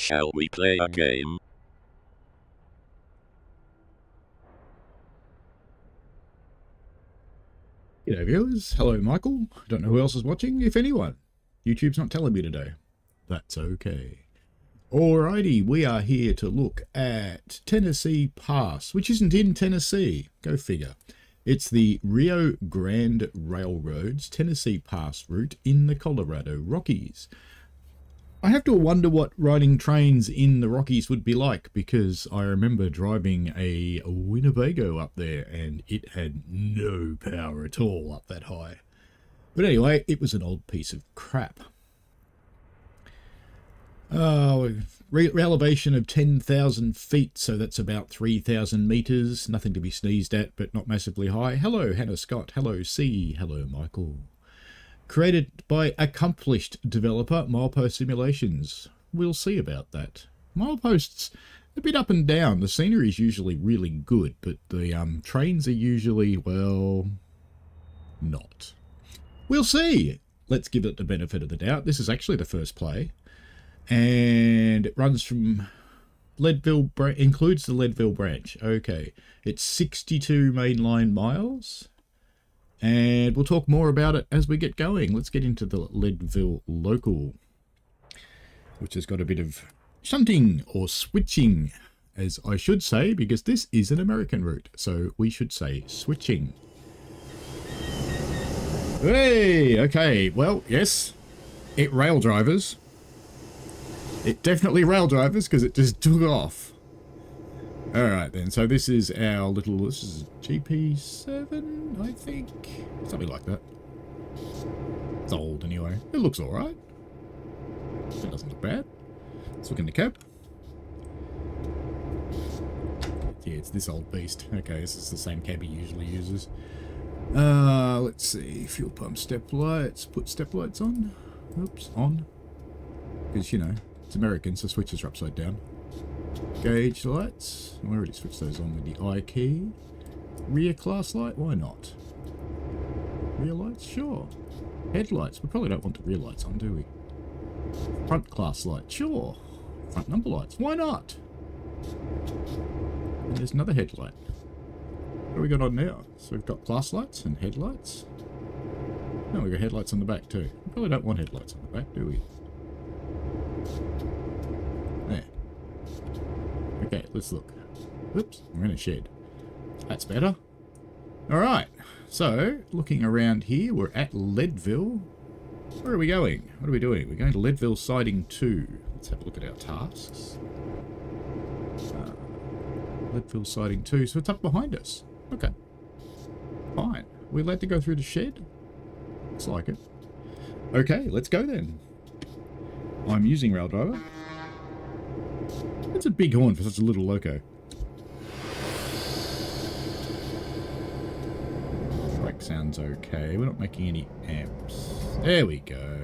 Shall we play a game? G'day viewers, hello Michael. Don't know who else is watching, if anyone. YouTube's not telling me today. That's okay. Alrighty, we are here to look at Tennessee Pass, which isn't in Tennessee. Go figure. It's the Rio Grande Railroad's Tennessee Pass route in the Colorado Rockies. I have to wonder what riding trains in the Rockies would be like, because I remember driving a Winnebago up there and it had no power at all up that high. But anyway, it was an old piece of crap. Elevation of 10,000 feet, so that's about 3,000 meters. Nothing to be sneezed at, but not massively high. Hello, Hannah Scott. Hello, C. Hello, Michael. Created by accomplished developer Milepost Simulations. We'll see about that. Milepost's a bit up and down. The scenery is usually really good, but the trains are usually, well, not. We'll see. Let's give it the benefit of the doubt. This is actually the first play. And it runs from Leadville, includes the Leadville branch. Okay. It's 62 mainline miles. And we'll talk more about it as we get going. Let's get into the Leadville local, which has got a bit of shunting or switching, as I should say, because this is an American route. So we should say switching. Hey, okay. Well, yes, it rail drivers. It definitely rail drivers because it just took off. Alright then, so this is our little, this is GP7, I think? Something like that. It's old anyway. It looks alright. It doesn't look bad. Let's look in the cab. Yeah, it's this old beast. Okay, this is the same cab he usually uses. Let's see, fuel pump step lights. Put step lights on. Oops, on. Because, you know, it's American, so switches are upside down. Gauge lights. I already switched those on with the I key. Rear class light? Why not? Rear lights? Sure. Headlights? We probably don't want the rear lights on, do we? Front class light? Sure. Front number lights? Why not? And there's another headlight. What do we got on now? So we've got class lights and headlights. No, we've got headlights on the back too. We probably don't want headlights on the back, do we? There. Okay, let's look. Oops, we're in a shed. That's better. Alright, so looking around here, we're at Leadville. Where are we going? What are we doing? We're going to Leadville Siding 2. Let's have a look at our tasks. Leadville Siding 2, so it's up behind us. Okay. Fine. We're allowed to go through the shed? Looks like it. Okay, let's go then. I'm using Rail Driver. That's a big horn for such a little loco. Track sounds okay. We're not making any amps. There we go.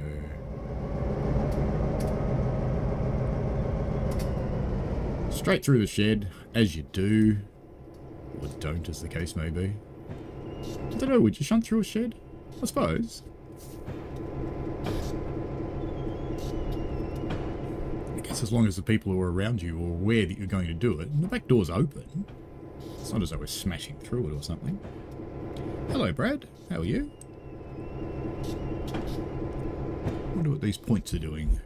Straight through the shed, as you do. Or don't, as the case may be. I don't know, would you shunt through a shed? I suppose. As long as the people who are around you are aware that you're going to do it. And the back door's open. It's not as though we're smashing through it or something. Hello, Brad. How are you? I wonder what these points are doing.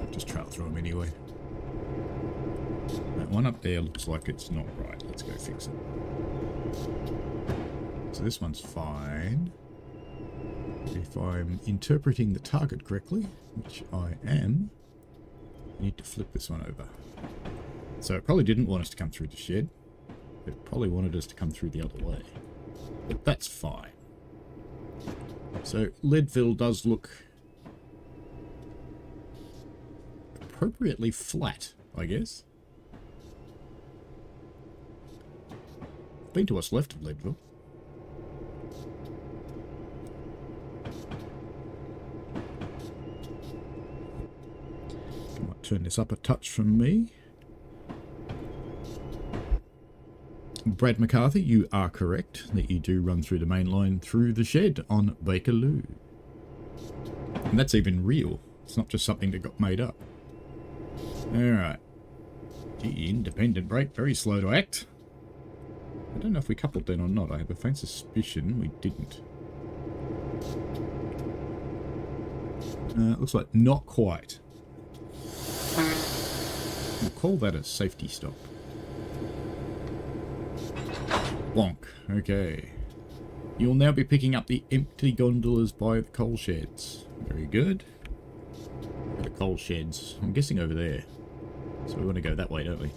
I'll just trail through them anyway. That one up there looks like it's not right. Let's go fix it. So this one's fine. If I'm interpreting the target correctly, which I am, I need to flip this one over. So it probably didn't want us to come through the shed. It probably wanted us to come through the other way. But that's fine. So Leadville does look appropriately flat, I guess. Been to us left of Leadville. Turn this up a touch from me. Brad McCarthy, you are correct that you do run through the main line through the shed on Bakerloo. And that's even real. It's not just something that got made up. Alright. Gee, independent brake, very slow to act. I don't know if we coupled then or not. I have a faint suspicion we didn't. Looks like not quite. We'll call that a safety stop. Bonk. Okay. You'll now be picking up the empty gondolas by the coal sheds. Very good. The coal sheds. I'm guessing over there. So we want to go that way, don't we?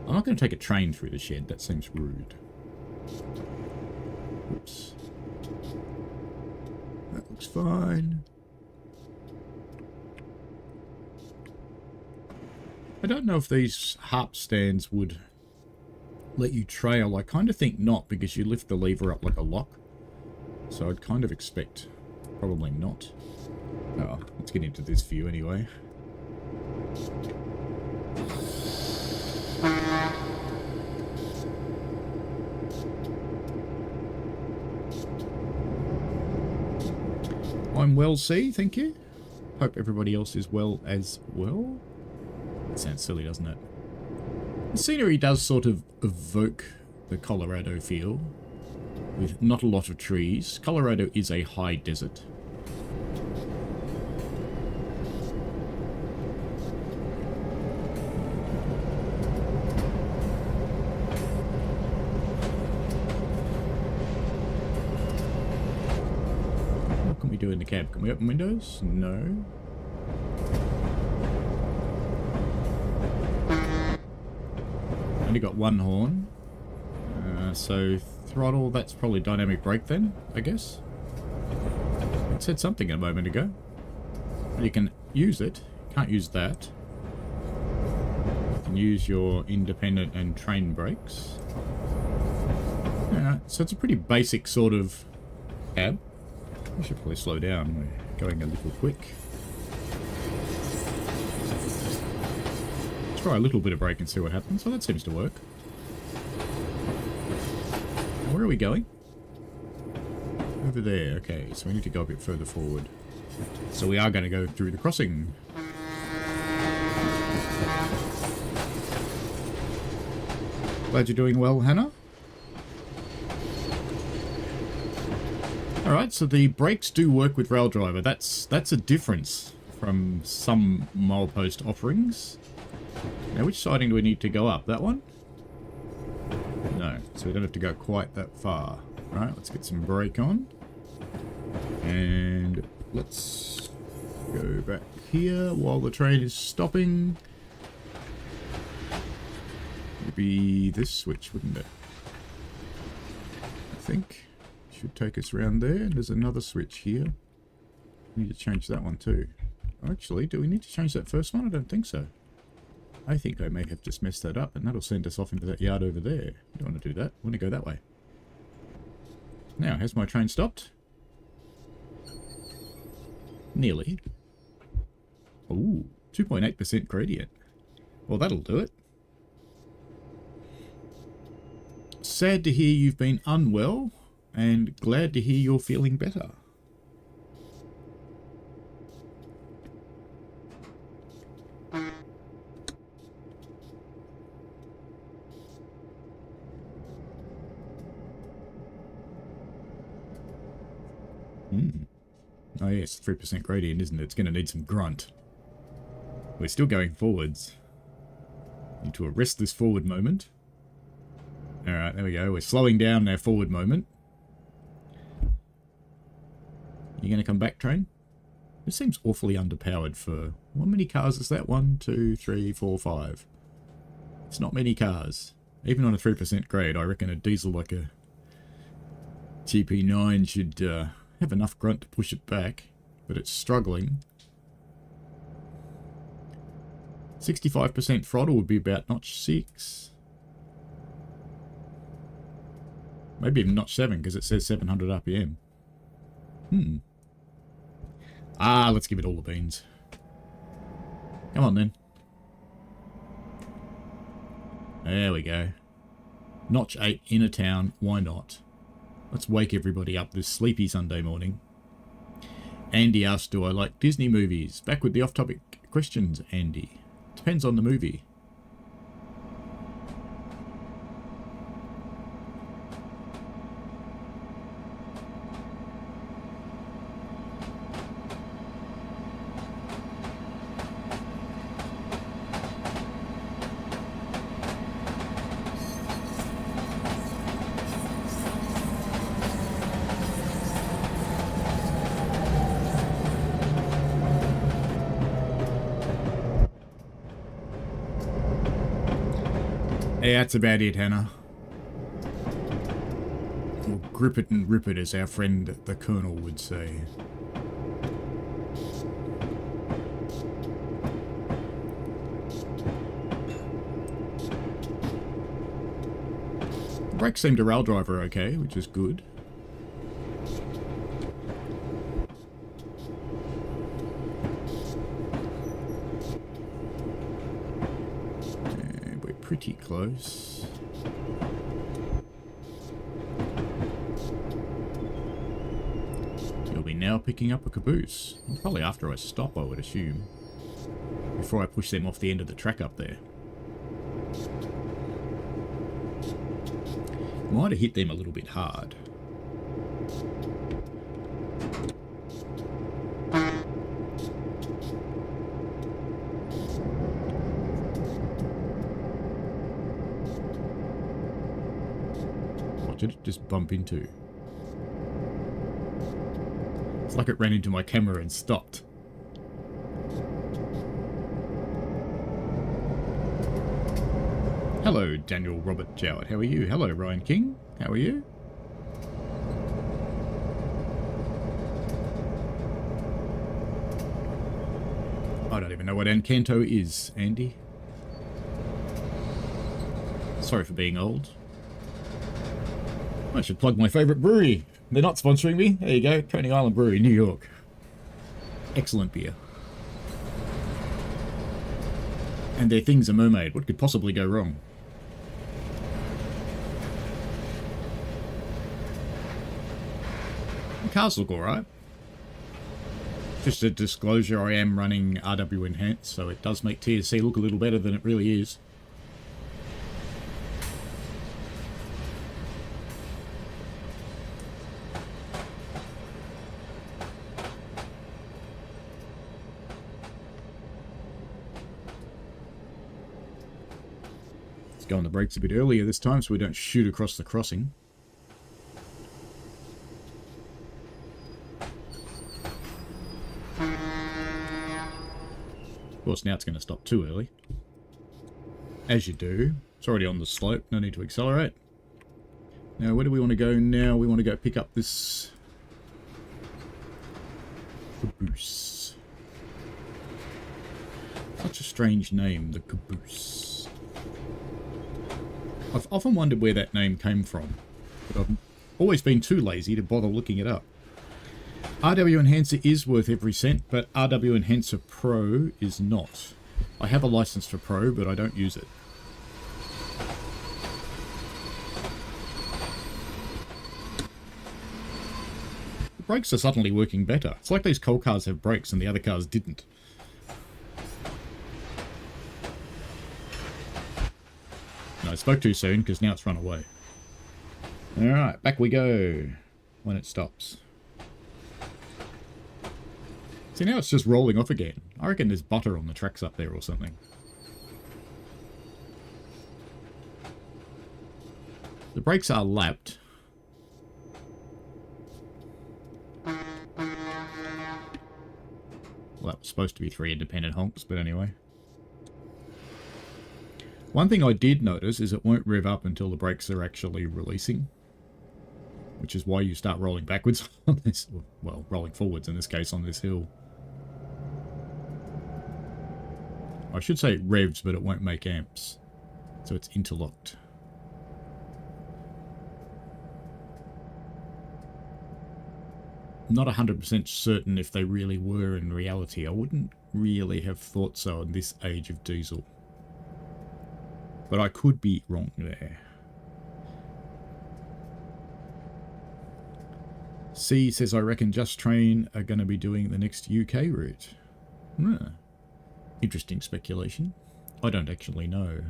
I'm not going to take a train through the shed. That seems rude. Oops. That looks fine. I don't know if these harp stands would let you trail. I kind of think not, because you lift the lever up like a lock. So I'd kind of expect probably not. Oh, let's get into this view anyway. I'm well, C, thank you. Hope everybody else is well as well. It sounds silly, doesn't it? The scenery does sort of evoke the Colorado feel, with not a lot of trees. Colorado is a high desert. What can we do in the cab? Can we open windows? No. Only got one horn. So throttle, that's probably dynamic brake then, I guess. It said something a moment ago. You can use it. Can't use that. You can use your independent and train brakes. Yeah, so it's a pretty basic sort of cab. We should probably slow down. We're going a little quick. Let's try a little bit of brake and see what happens. So that seems to work. Where are we going? Over there. Okay, so we need to go a bit further forward. So we are going to go through the crossing. Glad you're doing well, Hannah. Alright, so the brakes do work with Rail Driver. That's a difference from some Milepost offerings. Now, which siding do we need to go up? That one? No, so we don't have to go quite that far. Right, let's get some brake on. And let's go back here while the train is stopping. Maybe this switch, wouldn't it? I think. Should take us around there. And there's another switch here. We need to change that one too. Actually, do we need to change that first one? I don't think so. I think I may have just messed that up, and that'll send us off into that yard over there. I don't want to do that. I want to go that way. Now, has my train stopped? Nearly. Ooh, 2.8% gradient. Well, that'll do it. Sad to hear you've been unwell, and glad to hear you're feeling better. Oh yes, 3% gradient, isn't it? It's going to need some grunt. We're still going forwards. Need to arrest this forward moment. Alright, there we go. We're slowing down our forward moment. You going to come back, train? It seems awfully underpowered for... How many cars is that? 1, 2, 3, 4, 5. It's not many cars. Even on a 3% grade, I reckon a diesel like a GP9 should have enough grunt to push it back. But it's struggling. 65% throttle would be about notch 6. Maybe even notch 7, because it says 700 RPM. Ah, let's give it all the beans. Come on, then. There we go. Notch 8 in a town. Why not? Let's wake everybody up this sleepy Sunday morning. Andy asked, do I like Disney movies? Back with the off-topic questions, Andy. depends on the movie. Yeah, that's about it, Hannah. Or grip it and rip it, as our friend the Colonel would say. The brakes seem to rail driver okay, which is good. Pretty close. You'll be now picking up a caboose. Probably after I stop, I would assume. Before I push them off the end of the track up there. Might have hit them a little bit hard. What did it just bump into? It's like it ran into my camera and stopped. Hello, Daniel Robert Jowett. How are you? Hello, Ryan King. How are you? I don't even know what Encanto is, Andy. Sorry for being old. I should plug my favourite brewery. They're not sponsoring me. There you go. Coney Island Brewery, New York. Excellent beer. And their thing's a mermaid. What could possibly go wrong? The cars look alright. Just a disclosure, I am running RW Enhanced, so it does make TSC look a little better than it really is. Go on the brakes a bit earlier this time so we don't shoot across the crossing. Of course, now it's going to stop too early. As you do. It's already on the slope, no need to accelerate. Now, where do we want to go now? We want to go pick up this caboose. Such a strange name, the caboose. I've often wondered where that name came from, but I've always been too lazy to bother looking it up. RW Enhancer is worth every cent, but RW Enhancer Pro is not. I have a license for Pro, but I don't use it. The brakes are suddenly working better. It's like these coal cars have brakes and the other cars didn't. No, I spoke too soon because now it's run away. Alright, back we go when it stops. See, now it's just rolling off again. I reckon there's butter on the tracks up there or something. The brakes are lapped. Well, that was supposed to be 3 independent honks, but anyway. One thing I did notice is it won't rev up until the brakes are actually releasing. Which is why you start rolling backwards on this, well, rolling forwards in this case on this hill. I should say it revs, but it won't make amps. So it's interlocked. Not 100% certain if they really were in reality. I wouldn't really have thought so in this age of diesel. But I could be wrong there. C says, I reckon Just Train are going to be doing the next UK route. Interesting speculation. I don't actually know.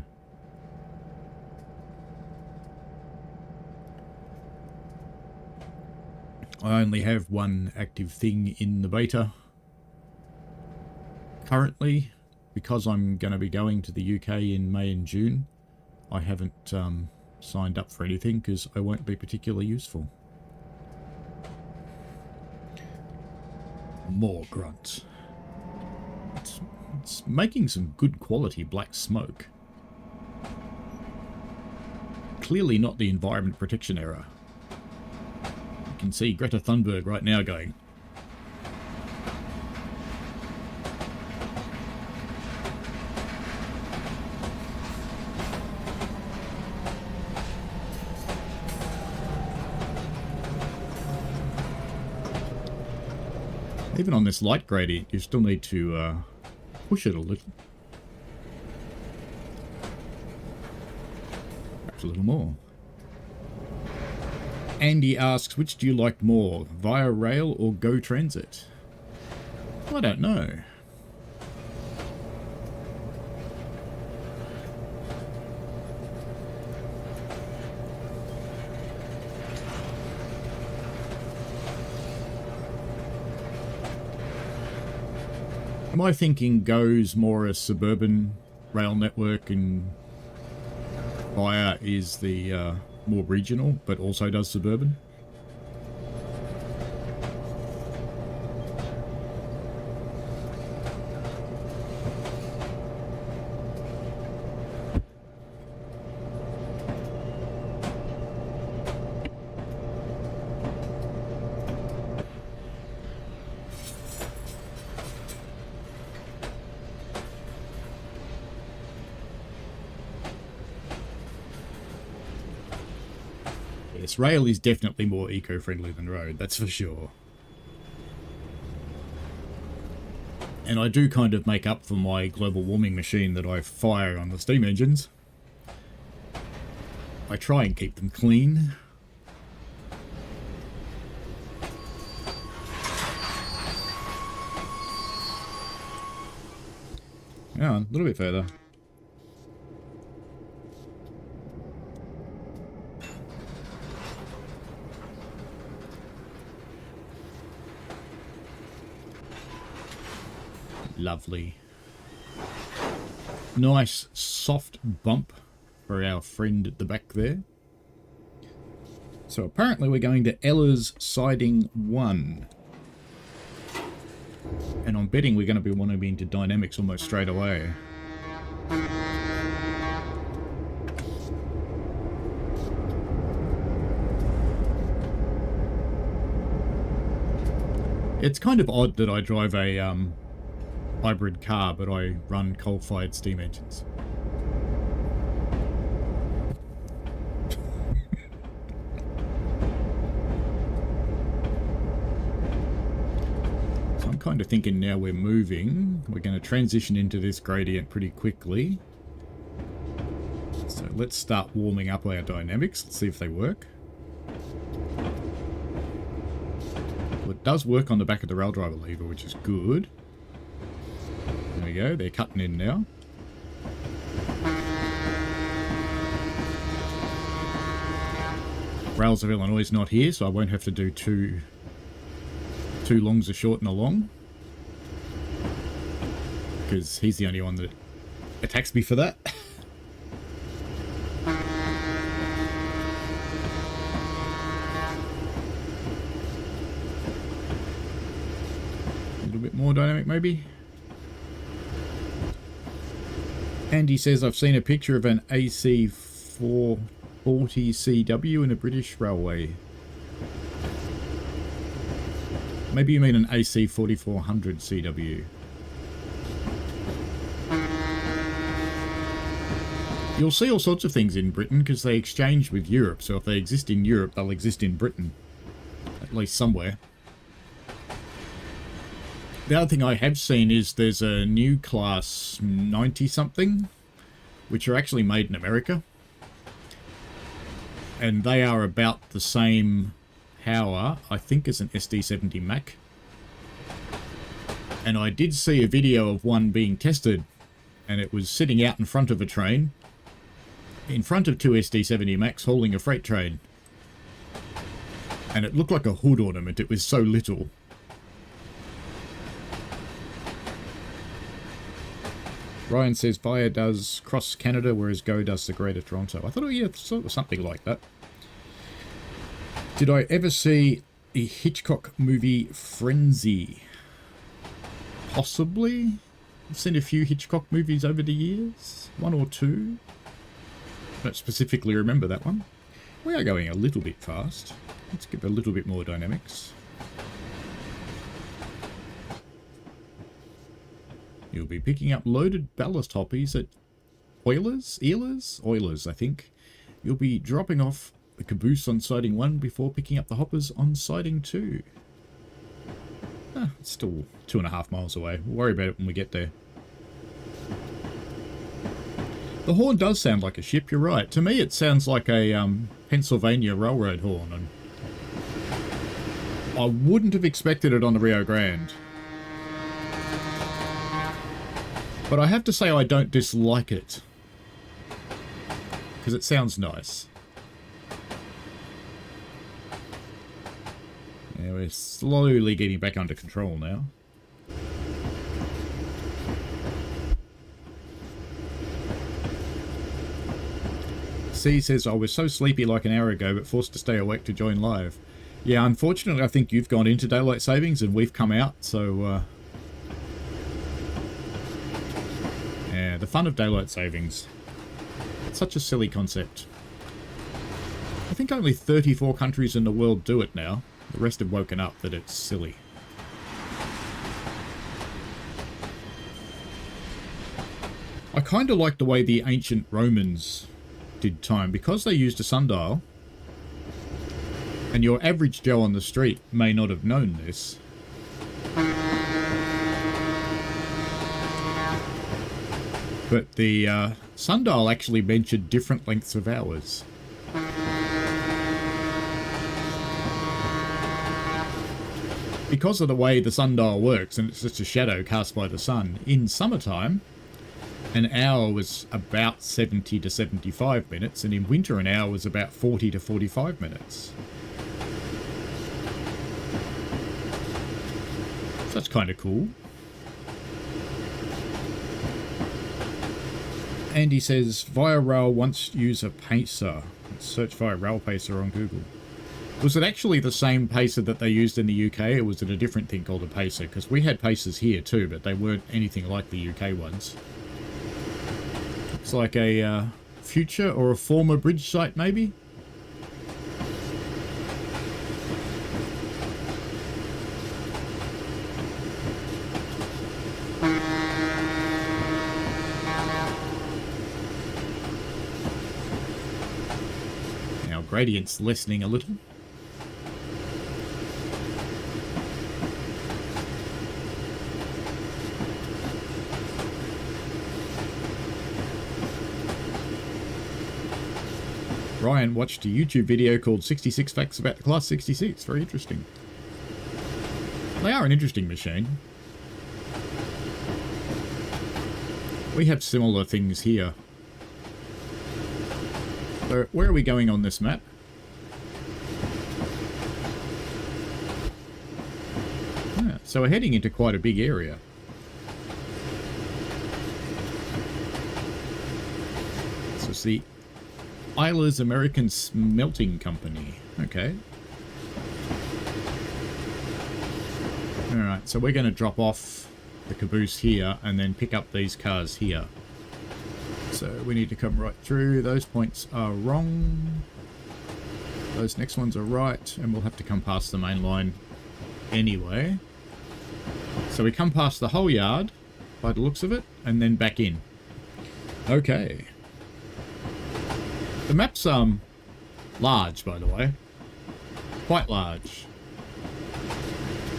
I only have one active thing in the beta currently, because I'm going to be going to the UK in May and June. I haven't signed up for anything because I won't be particularly useful. More grunts. It's making some good quality black smoke. Clearly not the environment protection error. You can see Greta Thunberg right now going. Even on this light gradient, you still need to push it a little. Perhaps a little more. Andy asks, which do you like more, via rail or Go Transit? I don't know. Am I thinking Go's more a suburban rail network and Via is the more regional, but also does suburban? Yes, rail is definitely more eco-friendly than road, that's for sure. And I do kind of make up for my global warming machine that I fire on the steam engines. I try and keep them clean. Yeah, a little bit further. Lovely. Nice soft bump for our friend at the back there. So apparently we're going to Ella's Siding 1. And I'm betting we're going to be wanting to be into dynamics almost straight away. It's kind of odd that I drive a hybrid car, but I run coal-fired steam engines. So I'm kind of thinking now we're moving. We're going to transition into this gradient pretty quickly. So let's start warming up our dynamics. Let's see if they work. Well, it does work on the back of the rail driver lever, which is good. There we go, they're cutting in now. Rails of Illinois is not here, so I won't have to do two longs, a short and a long. Because he's the only one that attacks me for that. A little bit more dynamic maybe. Andy says, I've seen a picture of an AC440 CW in a British railway. Maybe you mean an AC4400 CW. You'll see all sorts of things in Britain because they exchange with Europe, so if they exist in Europe, they'll exist in Britain. At least somewhere. The other thing I have seen is there's a new class 90-something, which are actually made in America. And they are about the same power, I think, as an SD70 Mac. And I did see a video of one being tested and it was sitting out in front of a train, in front of two SD70 Max hauling a freight train. And it looked like a hood ornament, it was so little. Ryan says Via does cross Canada, whereas Go does the Greater Toronto. I thought, oh yeah, sort of something like that. Did I ever see a Hitchcock movie, Frenzy? Possibly. I've seen a few Hitchcock movies over the years. One or two. Don't specifically remember that one. We are going a little bit fast. Let's give a little bit more dynamics. You'll be picking up loaded ballast hoppies at Oilers, I think. You'll be dropping off the caboose on siding 1 before picking up the hoppers on siding 2. It's still 2.5 miles away. We'll worry about it when we get there. The horn does sound like a ship, you're right. To me it sounds like a Pennsylvania railroad horn. And I wouldn't have expected it on the Rio Grande. But I have to say I don't dislike it. Because it sounds nice. Yeah, we're slowly getting back under control now. C says, I was so sleepy like an hour ago, but forced to stay awake to join live. Yeah, unfortunately, I think you've gone into daylight savings and we've come out, so... yeah, the fun of daylight savings. It's such a silly concept. I think only 34 countries in the world do it now. The rest have woken up that it's silly. I kind of like the way the ancient Romans did time, because they used a sundial, and your average Joe on the street may not have known this. But the sundial actually measured different lengths of hours. Because of the way the sundial works, and it's just a shadow cast by the sun, in summertime, an hour was about 70 to 75 minutes, and in winter an hour was about 40 to 45 minutes. So that's kind of cool. Andy says, Via Rail once used a pacer. Let's search Via Rail pacer on Google. Was it actually the same pacer that they used in the UK, or was it a different thing called a pacer? Because we had pacers here too, but they weren't anything like the UK ones. It's like a future or a former bridge site, maybe? Now, gradient's lessening a little. Ryan watched a YouTube video called 66 Facts About the Class 66. Very interesting. They are an interesting machine. We have similar things here. So, where are we going on this map? So we're heading into quite a big area. So it's the Isler's American Smelting Company. Okay. Alright, so we're going to drop off the caboose here and then pick up these cars here. So we need to come right through. Those points are wrong. Those next ones are right, and we'll have to come past the main line anyway. So we come past the whole yard, by the looks of it, and then back in. Okay. The map's large, by the way. Quite large.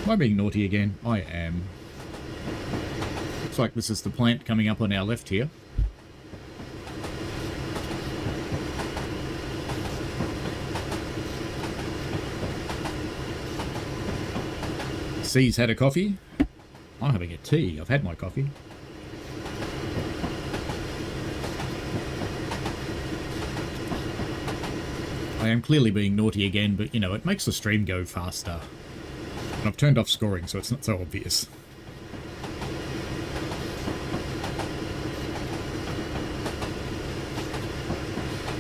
Am I being naughty again? I am. Looks like this is the plant coming up on our left here. C's had a coffee. I'm having a tea. I've had my coffee. I am clearly being naughty again, but, you know, it makes the stream go faster. And I've turned off scoring, so it's not so obvious.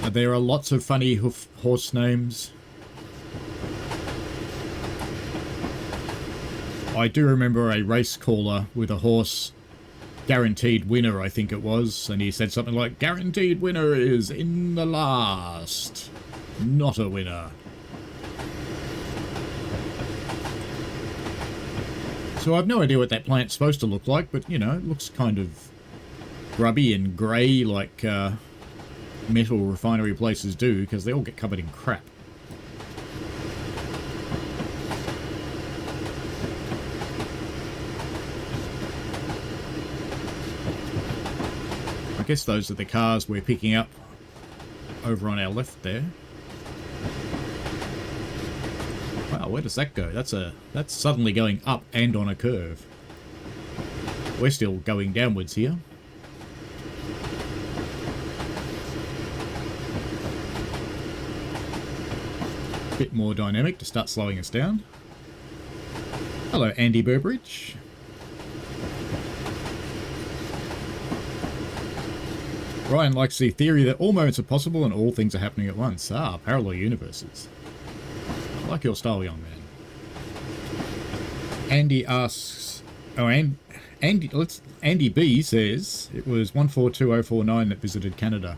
There are lots of funny horse names. I do remember a race caller with a horse, guaranteed winner, I think it was, and he said something like, guaranteed winner is in the last, not a winner. So I've no idea what that plant's supposed to look like, but, you know, it looks kind of grubby and grey like metal refinery places do, because they all get covered in crap. I guess those are the cars we're picking up over on our left there. Wow, where does that go? That's suddenly going up and on a curve. We're still going downwards here. Bit more dynamic to start slowing us down. Hello, Andy Burbridge. Ryan likes the theory that all moments are possible and all things are happening at once. Ah, parallel universes. I like your style, young man. Andy asks... Oh, Andy B says it was 142049 that visited Canada.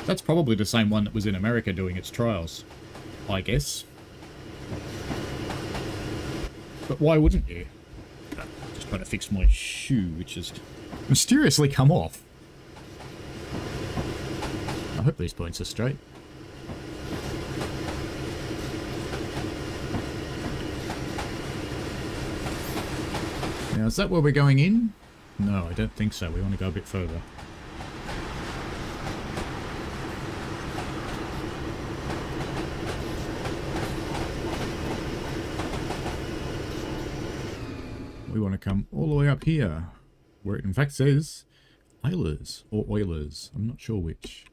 That's probably the same one that was in America doing its trials, I guess. But why wouldn't you? Just trying to fix my shoe, which has mysteriously come off. I hope these points are straight. Now, is that where we're going in? No, I don't think so. We want to go a bit further. We want to come all the way up here, where it in fact says Oilers, or Oilers. I'm not sure which.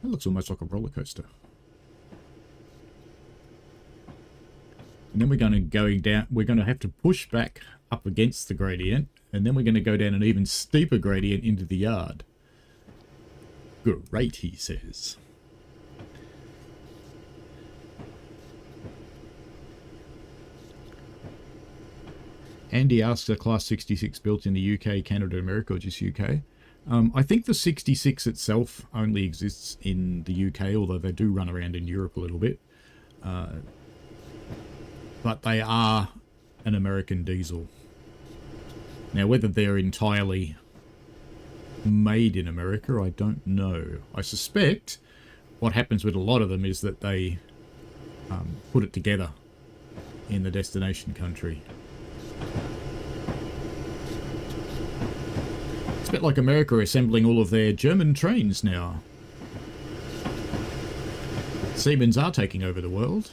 That looks almost like a roller coaster. And then we're going to have to push back up against the gradient, and then we're going to go down an even steeper gradient into the yard. Great, he says. Andy asks, are Class 66 built in the UK, Canada, America, or just UK? I think the 66 itself only exists in the UK, although they do run around in Europe a little bit. But they are an American diesel. Now, whether they're entirely made in America, I don't know. I suspect what happens with a lot of them is that they put it together in the destination country. It's a bit like America assembling all of their German trains now. Siemens are taking over the world.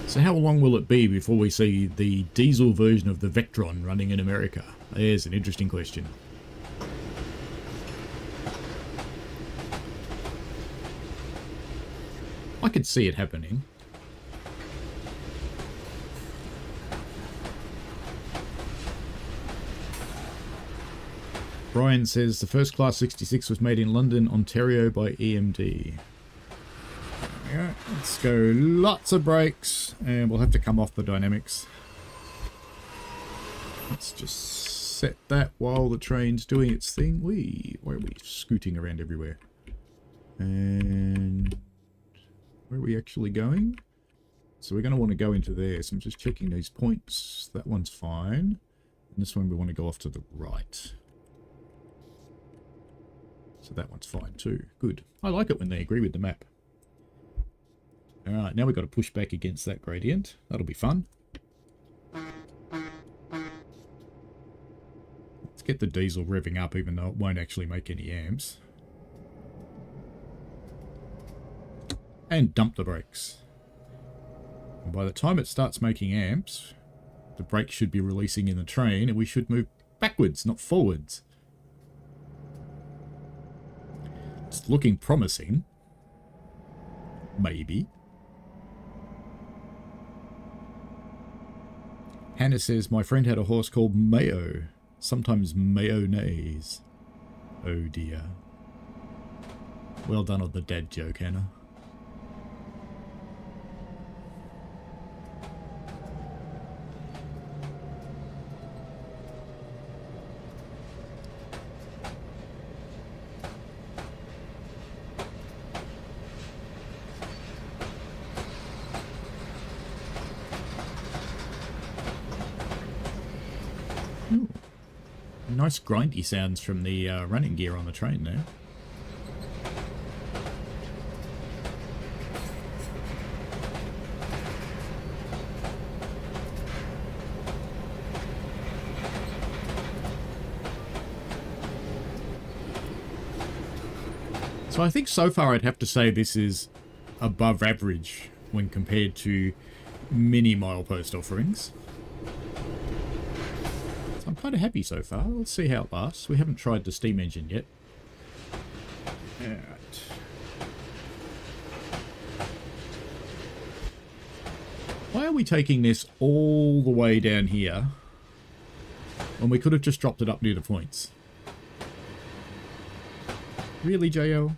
So how long will it be before we see the diesel version of the Vectron running in America? There's an interesting question. I could see it happening. Brian says the first Class 66 was made in London, Ontario by EMD. Yeah, let's go lots of brakes, and we'll have to come off the dynamics. Let's just set that while the train's doing its thing. Why are we scooting around everywhere? And where are we actually going? So we're going to want to go into there. So I'm just checking these points. That one's fine. And this one we want to go off to the right. So that one's fine too. Good. I like it when they agree with the map. Alright, now we've got to push back against that gradient. That'll be fun. Let's get the diesel revving up, even though it won't actually make any amps. And dump the brakes. And by the time it starts making amps, the brakes should be releasing in the train, and we should move backwards, not forwards. It's looking promising. Maybe. Hannah says, my friend had a horse called Mayo. Sometimes mayonnaise. Oh dear. Well done on the dad joke, Hannah. Ooh. Nice grindy sounds from the running gear on the train there. So I think so far I'd have to say this is above average when compared to mini milepost offerings. So I'm kind of happy so far. Let's see how it lasts. We haven't tried the steam engine yet. Alright. Why are we taking this all the way down here when we could have just dropped it up near the points? Really, JL?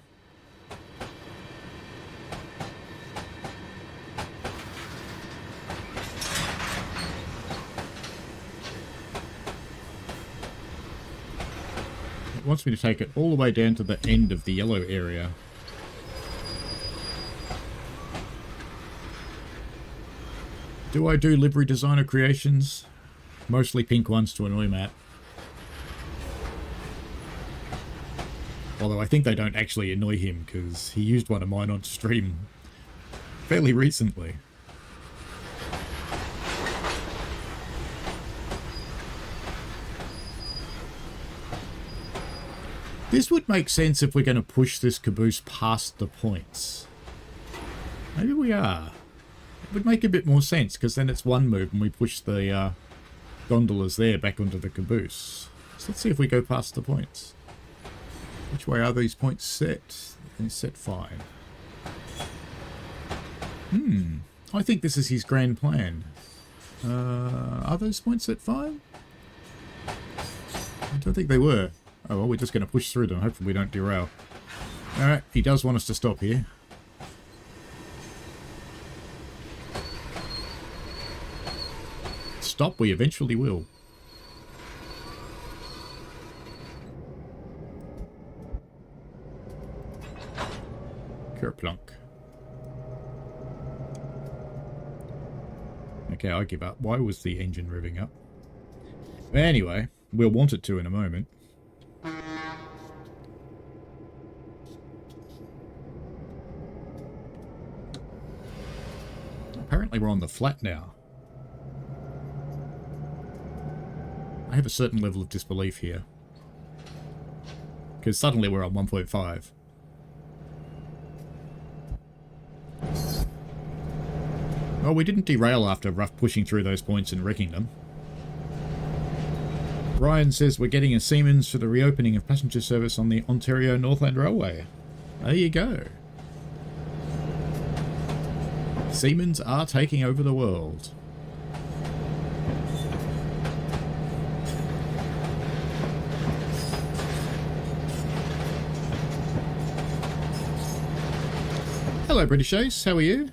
It wants me to take it all the way down to the end of the yellow area. Do I do livery designer creations? Mostly pink ones to annoy Matt. Although I think they don't actually annoy him because he used one of mine on stream fairly recently. This would make sense if we're going to push this caboose past the points. Maybe we are. It would make a bit more sense because then it's one move and we push the gondolas there back onto the caboose. So let's see if we go past the points. Which way are these points set? They're set 5. I think this is his grand plan. Are those points set 5? I don't think they were. Oh well, we're just going to push through them. Hopefully we don't derail. Alright, he does want us to stop here. Stop, we eventually will. Kerplunk. Okay, I give up. Why was the engine revving up? Anyway, we'll want it to in a moment. Apparently we're on the flat now. I have a certain level of disbelief here. Because suddenly we're on 1.5. Well, we didn't derail after rough pushing through those points and wrecking them. Ryan says we're getting a Siemens for the reopening of passenger service on the Ontario Northland Railway. There you go. Siemens are taking over the world. Hello, British Ace. How are you?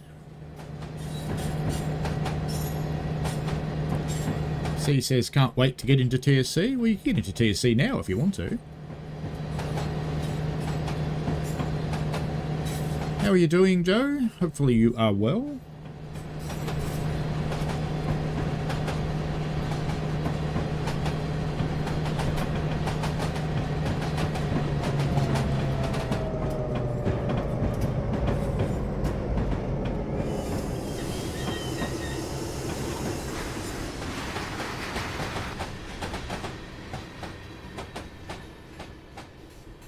C says, can't wait to get into TSC. Well, you can get into TSC now if you want to. How are you doing, Joe? Hopefully you are well.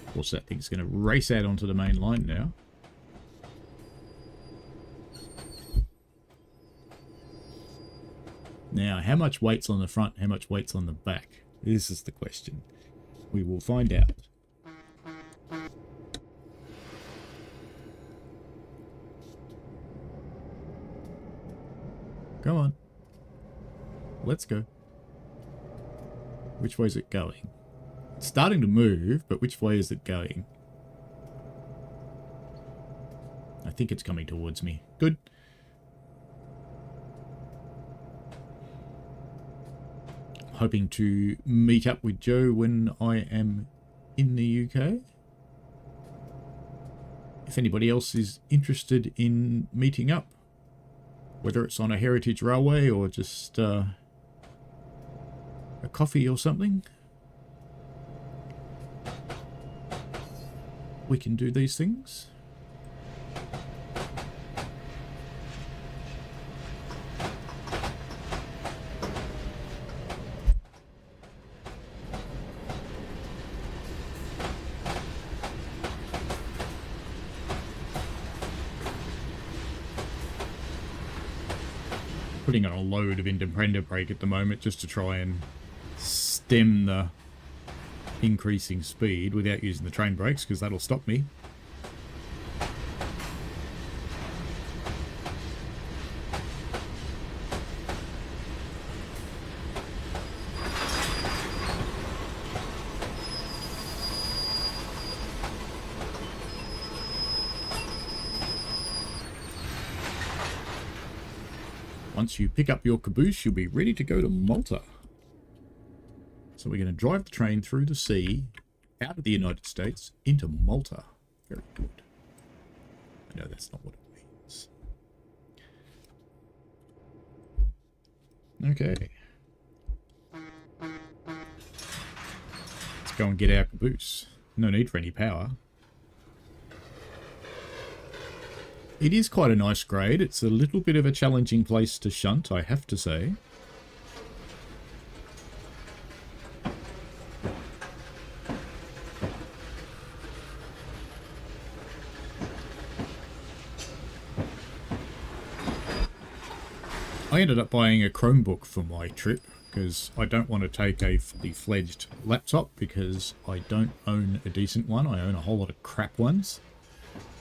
Of course, that thing's going to race out onto the main line now. Now, how much weight's on the front, how much weight's on the back? This is the question. We will find out. Come on. Let's go. Which way is it going? It's starting to move, but which way is it going? I think it's coming towards me. Good. Hoping to meet up with Joe when I am in the UK. If anybody else is interested in meeting up, whether it's on a heritage railway or just a coffee or something, we can do these things. Putting on a load of independent brake at the moment just to try and stem the increasing speed without using the train brakes, because that'll stop me. Once you pick up your caboose, you'll be ready to go to Malta. So we're going to drive the train through the sea, out of the United States, into Malta. Very good. I know that's not what it means. Okay. Let's go and get our caboose. No need for any power. It is quite a nice grade. It's a little bit of a challenging place to shunt, I have to say. I ended up buying a Chromebook for my trip because I don't want to take a fully fledged laptop because I don't own a decent one. I own a whole lot of crap ones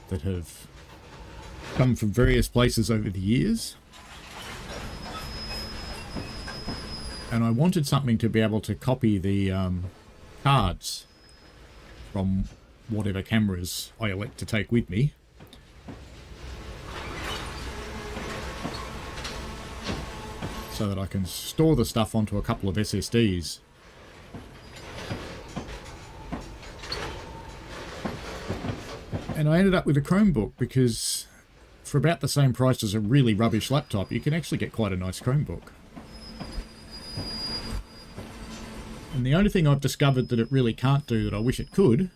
that have come from various places over the years. And I wanted something to be able to copy the cards from whatever cameras I elect to take with me. So that I can store the stuff onto a couple of SSDs. And I ended up with a Chromebook because for about the same price as a really rubbish laptop, you can actually get quite a nice Chromebook. And the only thing I've discovered that it really can't do that I wish it could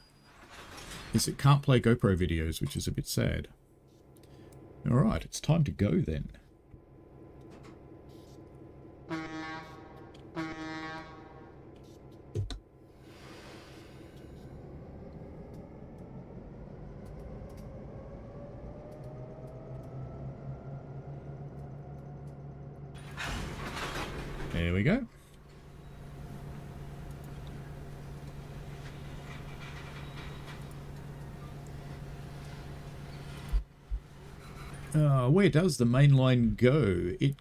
is it can't play GoPro videos, which is a bit sad. Alright, it's time to go then. There we go. Where does the main line go? It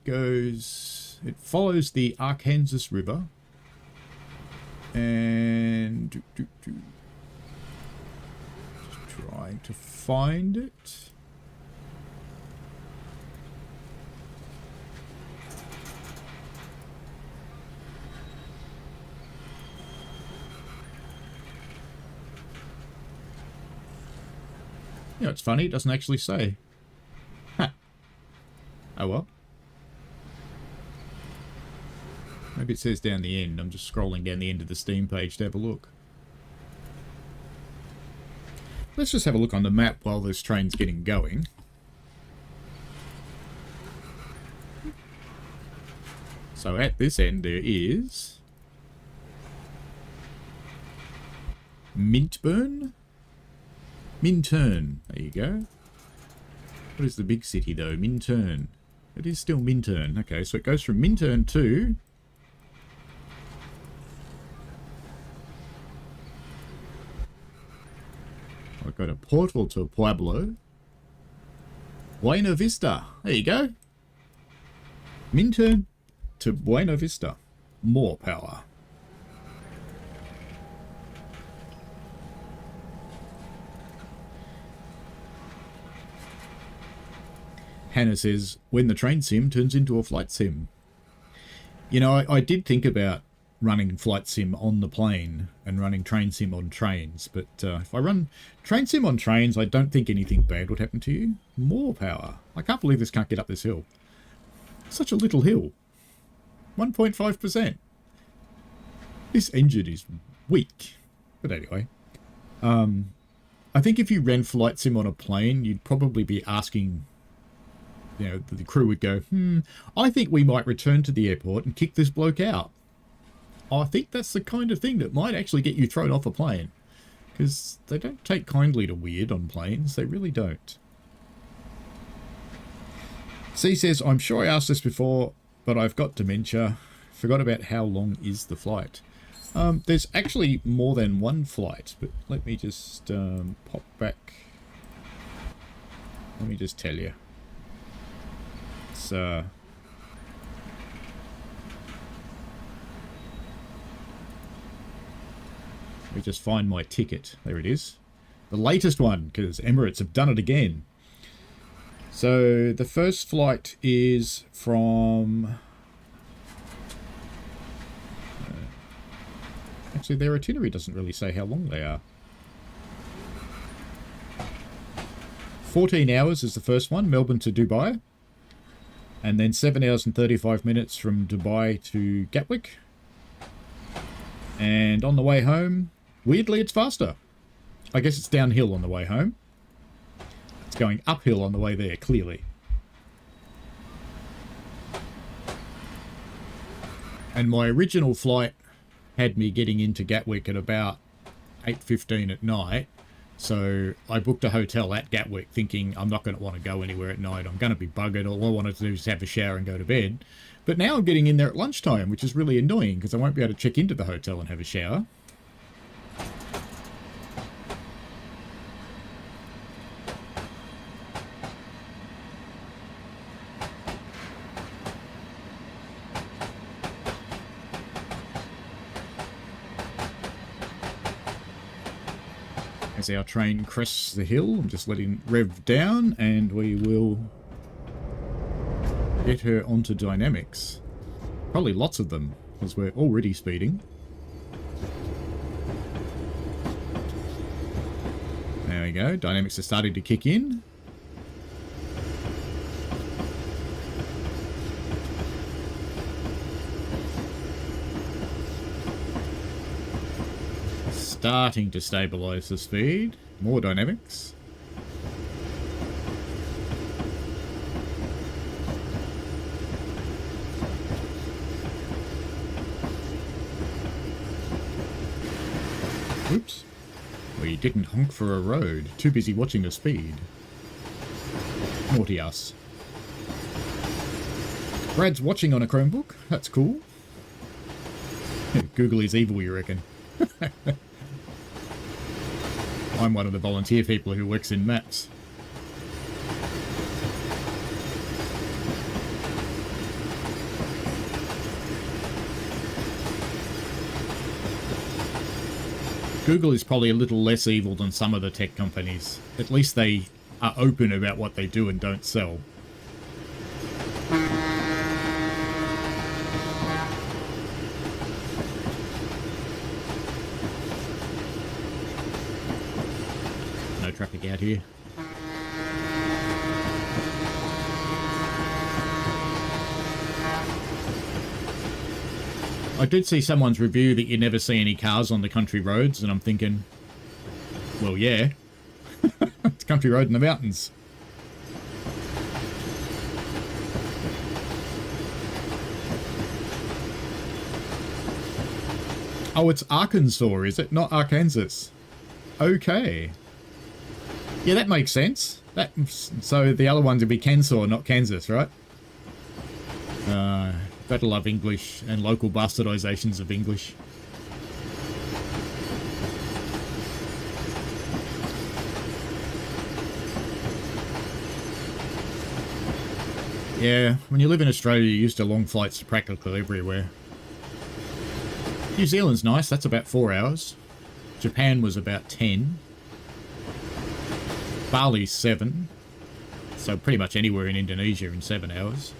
follows the Arkansas River and trying to find it. Yeah, it's funny, it doesn't actually say. Huh. Oh well. Maybe it says down the end. I'm just scrolling down the end of the Steam page to have a look. Let's just have a look on the map while this train's getting going. So at this end there is Mintburn? Minturn. There you go. What is the big city though? Minturn. It is still Minturn. Okay, so it goes from Minturn to I've got a portal to Pueblo. Buena Vista. There you go. Minturn to Buena Vista. More power. Hannah says, when the train sim turns into a flight sim. You know, I did think about running flight sim on the plane and running train sim on trains, but if I run train sim on trains, I don't think anything bad would happen to you. More power. I can't believe this can't get up this hill. Such a little hill. 1.5%. This engine is weak. But anyway. I think if you ran flight sim on a plane, you'd probably be asking... You know, the crew would go, I think we might return to the airport and kick this bloke out. I think that's the kind of thing that might actually get you thrown off a plane. Because they don't take kindly to weird on planes. They really don't. C says, I'm sure I asked this before, but I've got dementia. Forgot about how long is the flight. There's actually more than one flight, but let me just pop back. Let me just tell you. Let me just find my ticket. There it is. The latest one, because Emirates have done it again. So the first flight is from... actually, their itinerary doesn't really say how long they are. 14 hours is the first one, Melbourne to Dubai. And then 7 hours and 35 minutes from Dubai to Gatwick. And on the way home, weirdly, it's faster. I guess it's downhill on the way home. It's going uphill on the way there, clearly. And my original flight had me getting into Gatwick at about 8:15 at night. So I booked a hotel at Gatwick thinking I'm not going to want to go anywhere at night. I'm going to be buggered. All I wanted to do is have a shower and go to bed. But now I'm getting in there at lunchtime, which is really annoying because I won't be able to check into the hotel and have a shower. As our train crests the hill, I'm just letting rev down and we will get her onto dynamics. Probably lots of them because we're already speeding. There we go, dynamics are starting to kick in. Starting to stabilize the speed. More dynamics. Oops. We didn't honk for a road. Too busy watching the speed. Naughty us. Brad's watching on a Chromebook. That's cool. Google is evil, you reckon? I'm one of the volunteer people who works in maps. Google is probably a little less evil than some of the tech companies. At least they are open about what they do and don't sell. Traffic out here. I did see someone's review that you never see any cars on the country roads, and I'm thinking, well, yeah. It's country road in the mountains. Oh, it's Arkansas, is it? Not Arkansas. Okay. Yeah, that makes sense. So the other ones would be Kansas, not Kansas, right? Better love English and local bastardizations of English. Yeah, when you live in Australia, you're used to long flights to practically everywhere. New Zealand's nice, that's about 4 hours. Japan was about 10. Bali's 7. So pretty much anywhere in Indonesia in 7 hours.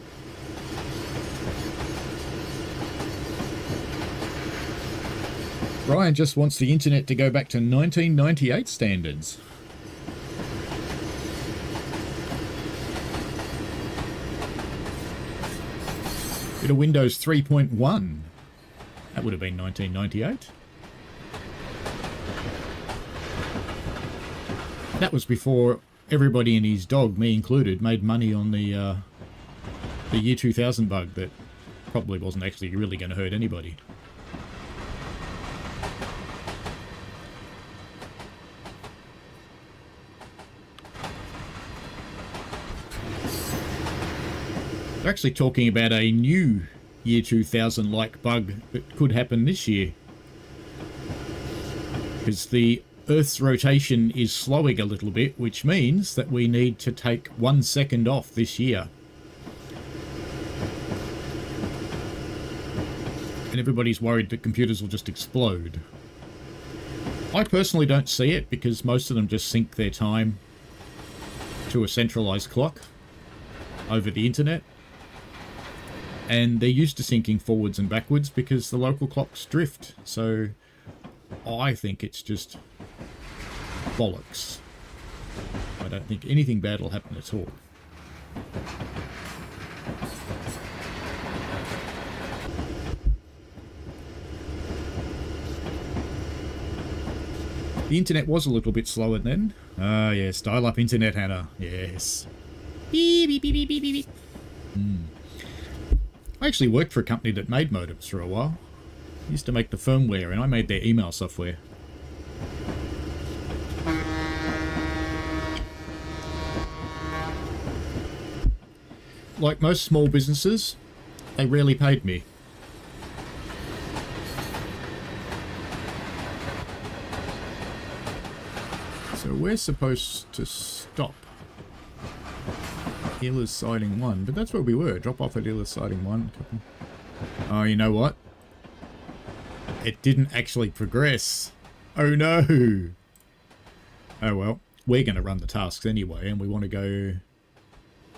Brian just wants the internet to go back to 1998 standards. Bit of Windows 3.1. That would have been 1998. That was before everybody and his dog, me included, made money on the year 2000 bug that probably wasn't actually really going to hurt anybody. They're actually talking about a new year 2000-like bug that could happen this year. Because the Earth's rotation is slowing a little bit, which means that we need to take 1 second off this year. And everybody's worried that computers will just explode. I personally don't see it, because most of them just sync their time to a centralized clock over the internet. And they're used to syncing forwards and backwards because the local clocks drift. So I think it's just bollocks. I don't think anything bad will happen at all. The internet was a little bit slower then. Ah, yes, dial-up internet, Hannah. Yes. Beep, beep, beep, beep, beep, beep. I actually worked for a company that made modems for a while. I used to make the firmware, and I made their email software. Like most small businesses, they rarely paid me. So we're supposed to stop. Healer's Siding 1, but that's where we were. Drop off at Healer's Siding 1. Oh, you know what? It didn't actually progress. Oh no! Oh well, we're going to run the tasks anyway, and we want to go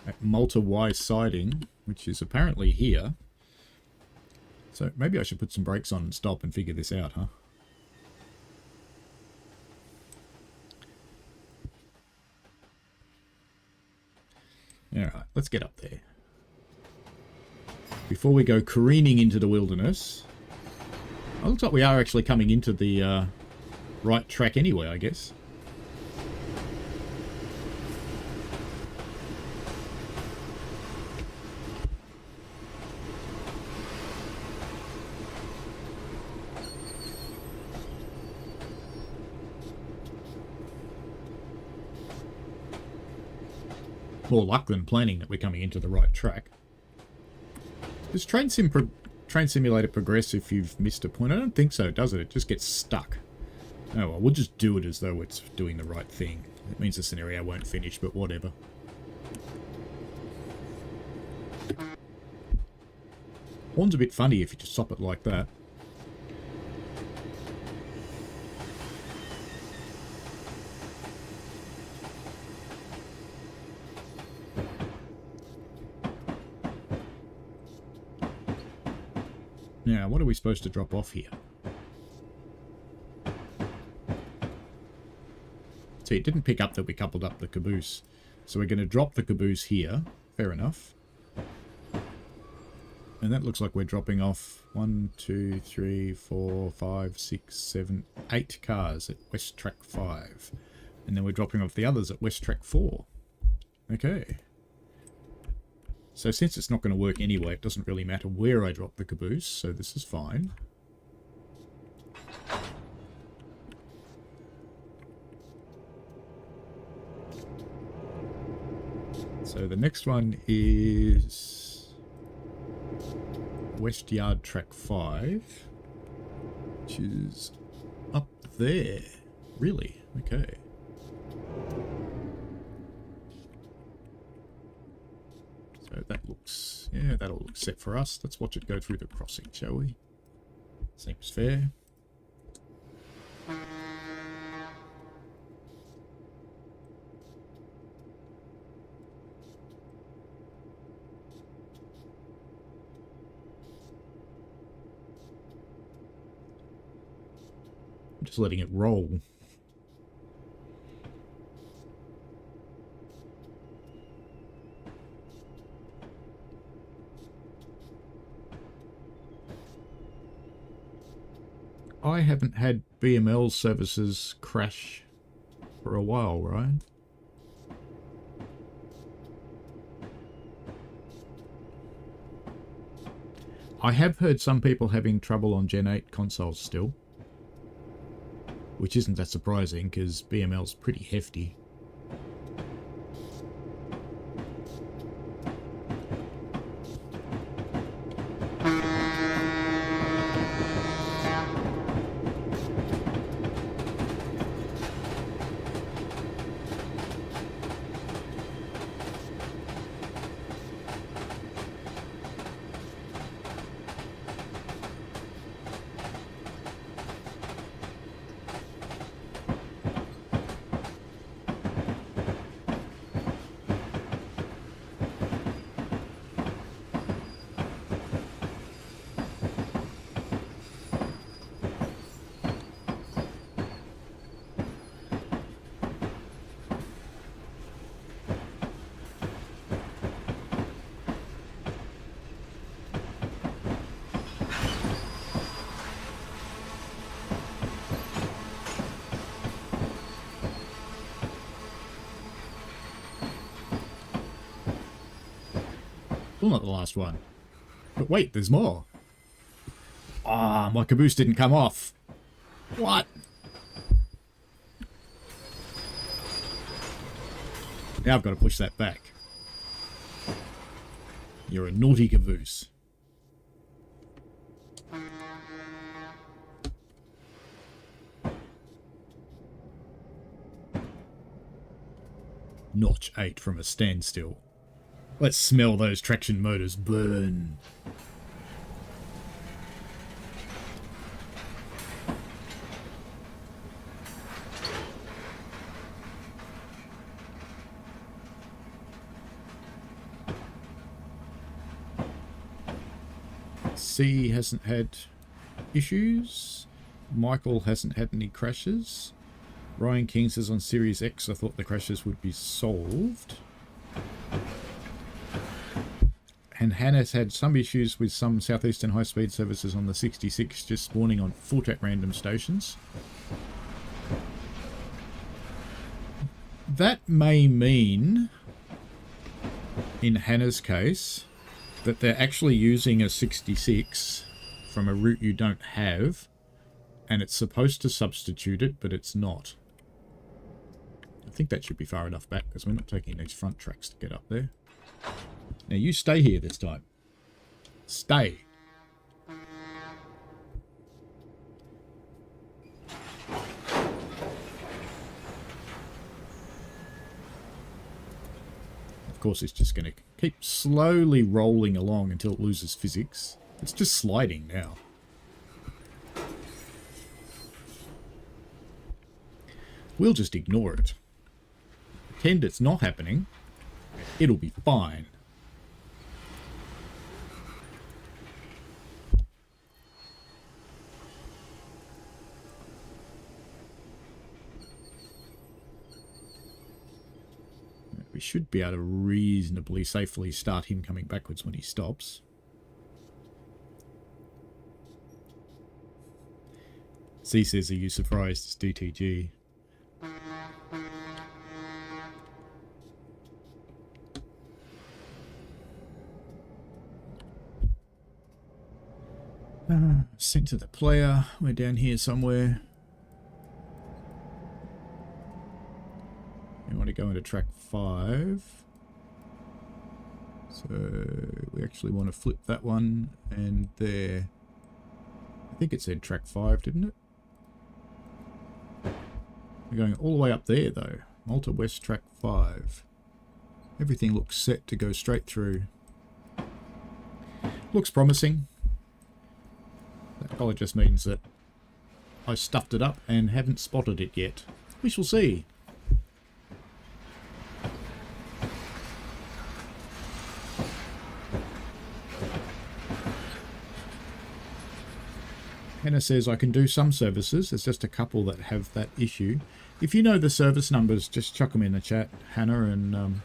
at Malta Y Siding, which is apparently here. So maybe I should put some brakes on and stop and figure this out, huh? Alright, let's get up there. Before we go careening into the wilderness. Oh, looks like we are actually coming into the right track anyway, I guess. More luck than planning that we're coming into the right track. Does Train Simulator progress if you've missed a point? I don't think so, does it? It just gets stuck. Oh well, we'll just do it as though it's doing the right thing. It means the scenario won't finish, but whatever. Horn's a bit funny if you just stop it like that. Now, what are we supposed to drop off here? See, it didn't pick up that we coupled up the caboose. So we're going to drop the caboose here. Fair enough. And that looks like we're dropping off 1, 2, 3, 4, 5, 6, 7, 8 cars at West Track 5. And then we're dropping off the others at West Track 4. Okay. So since it's not going to work anyway, it doesn't really matter where I drop the caboose, so this is fine. So the next one is West Yard Track 5, which is up there. Really? Okay. So that looks looks... Yeah, that'll look set for us. Let's watch it go through the crossing, shall we? Seems fair. I'm just letting it roll. I haven't had BML services crash for a while, right? I have heard some people having trouble on Gen 8 consoles still. Which isn't that surprising, because BML's pretty hefty. Still not the last one. But wait, there's more. Ah, my caboose didn't come off. What? Now I've got to push that back. You're a naughty caboose. Notch 8 from a standstill. Let's smell those traction motors burn. C hasn't had issues. Michael hasn't had any crashes. Ryan King says on Series X, I thought the crashes would be solved. And Hannah's had some issues with some Southeastern high-speed services on the 66 just spawning on foot at random stations. That may mean, in Hannah's case, that they're actually using a 66 from a route you don't have, and it's supposed to substitute it, but it's not. I think that should be far enough back, because we're not taking these front tracks to get up there. Now you stay here this time. Stay. Of course, it's just going to keep slowly rolling along until it loses physics. It's just sliding now. We'll just ignore it. Pretend it's not happening. It'll be fine. We should be able to reasonably safely start him coming backwards when he stops. C says, are you surprised it's DTG? Sent to the player. We're down here somewhere. We want to go into track 5. So we actually want to flip that one and there. I think it said track 5, didn't it? We're going all the way up there though. Malta West track 5. Everything looks set to go straight through. Looks promising. That probably just means that I stuffed it up and haven't spotted it yet. We shall see. Hannah says I can do some services. There's just a couple that have that issue. If you know the service numbers, just chuck them in the chat, Hannah, and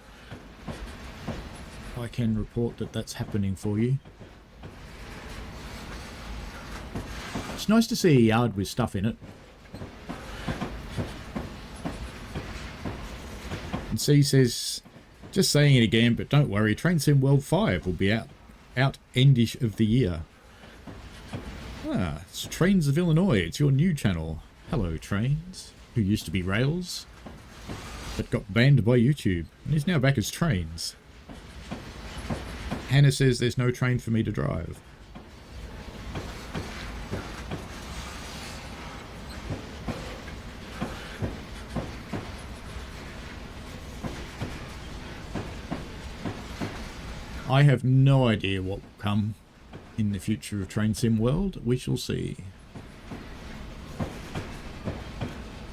I can report that that's happening for you. It's nice to see a yard with stuff in it. And C says, just saying it again, but don't worry, Train Sim World 5 will be out endish of the year. Ah, it's Trains of Illinois. It's your new channel. Hello, Trains, who used to be Rails, but got banned by YouTube, and is now back as Trains. Hannah says there's no train for me to drive. I have no idea what will come in the future of Train Sim World. We shall see.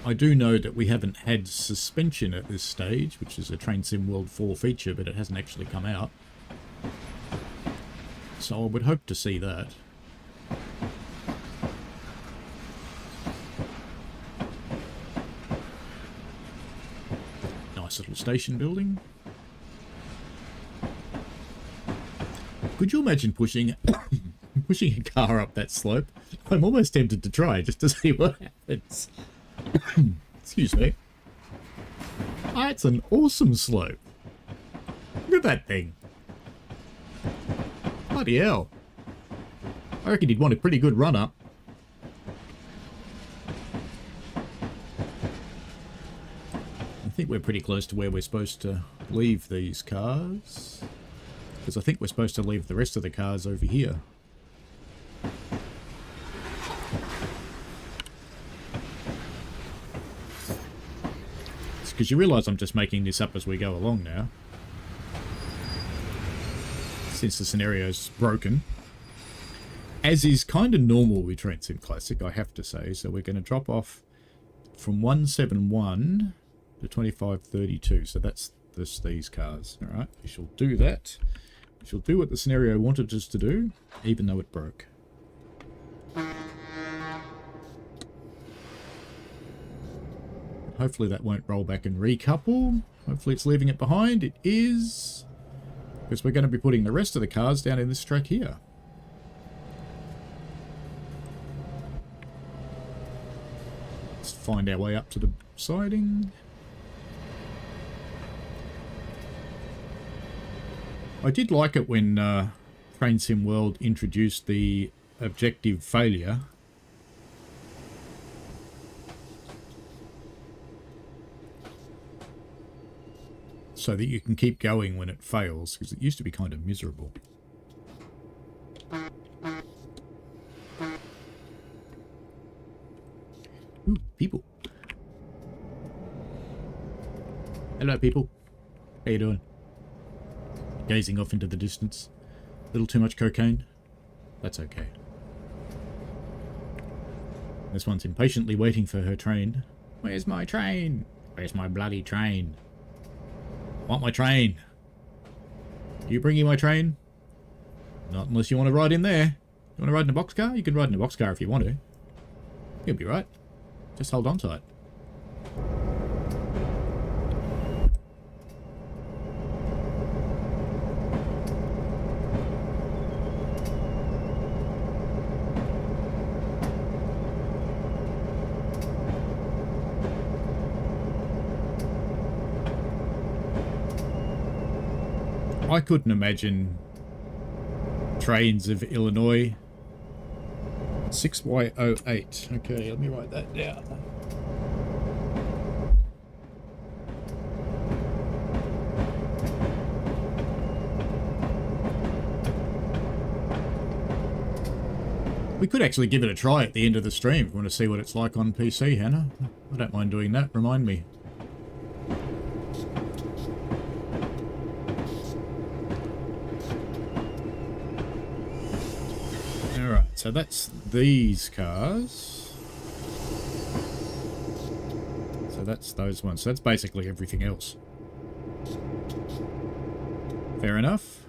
I do know that we haven't had suspension at this stage, which is a Train Sim World 4 feature, but it hasn't actually come out. So I would hope to see that. Nice little station building. Could you imagine pushing a car up that slope? I'm almost tempted to try just to see what happens. Excuse me. That's an awesome slope. Look at that thing. Bloody hell. I reckon you'd want a pretty good run up. I think we're pretty close to where we're supposed to leave these cars. Because I think we're supposed to leave the rest of the cars over here. It's because you realise I'm just making this up as we go along now. Since the scenario's broken. As is kind of normal with Train Sim Classic, I have to say. So we're going to drop off from 171 to 2532. So that's these cars. Alright, we shall do that. We shall do what the scenario wanted us to do, even though it broke. Hopefully that won't roll back and recouple. Hopefully it's leaving it behind. It is. Because we're going to be putting the rest of the cars down in this track here. Let's find our way up to the siding. I did like it when Train Sim World introduced the objective failure. So that you can keep going when it fails, because it used to be kind of miserable. Ooh, people. Hello, people. How you doing? Gazing off into the distance. A little too much cocaine? That's okay. This one's impatiently waiting for her train. Where's my train? Where's my bloody train? I want my train. Are you bringing my train? Not unless you want to ride in there. You want to ride in a boxcar? You can ride in a boxcar if you want to. You'll be right. Just hold on tight. I couldn't imagine Trains of Illinois. 6Y08. Okay, let me write that down. We could actually give it a try at the end of the stream if you want to see what it's like on PC, Hannah. I don't mind doing that. Remind me. So that's these cars. So that's those ones. So that's basically everything else. Fair enough.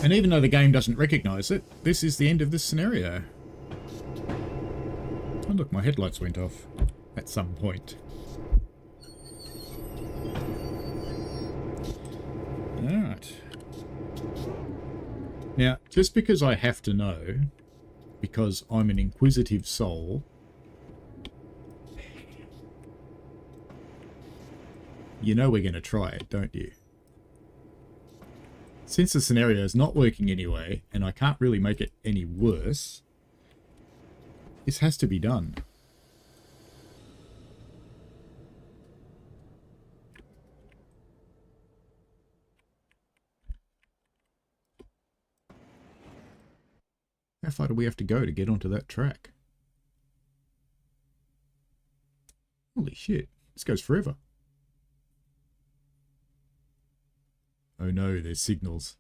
And even though the game doesn't recognize it, this is the end of this scenario. Oh look, my headlights went off at some point. Alright. Now, just because I have to know, because I'm an inquisitive soul, you know we're going to try it, don't you? Since the scenario is not working anyway, and I can't really make it any worse, this has to be done. How far do we have to go to get onto that track? Holy shit, this goes forever. Oh no, there's signals.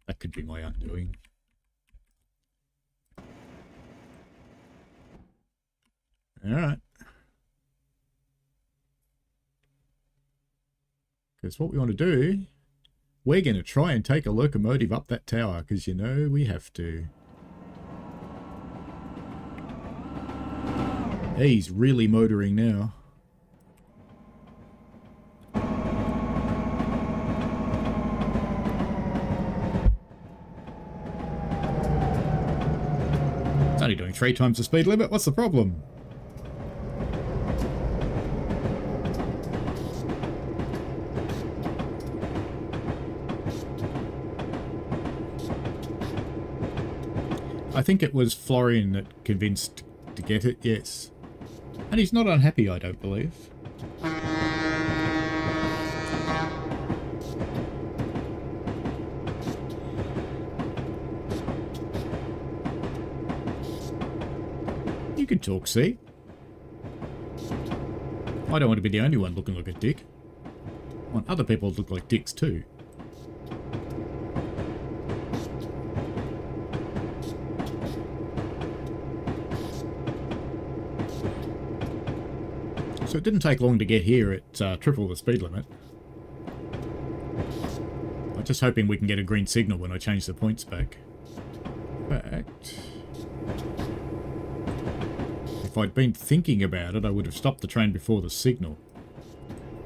That could be my undoing. Alright. Because what we want to do, we're going to try and take a locomotive up that tower, because you know we have to. He's really motoring now. It's only doing 3 times the speed limit. What's the problem? I think it was Florian that convinced to get it, yes. And he's not unhappy, I don't believe. You can talk, see? I don't want to be the only one looking like a dick. I want other people to look like dicks too. So it didn't take long to get here at triple the speed limit. I'm just hoping we can get a green signal when I change the points back. In fact, if I'd been thinking about it, I would have stopped the train before the signal.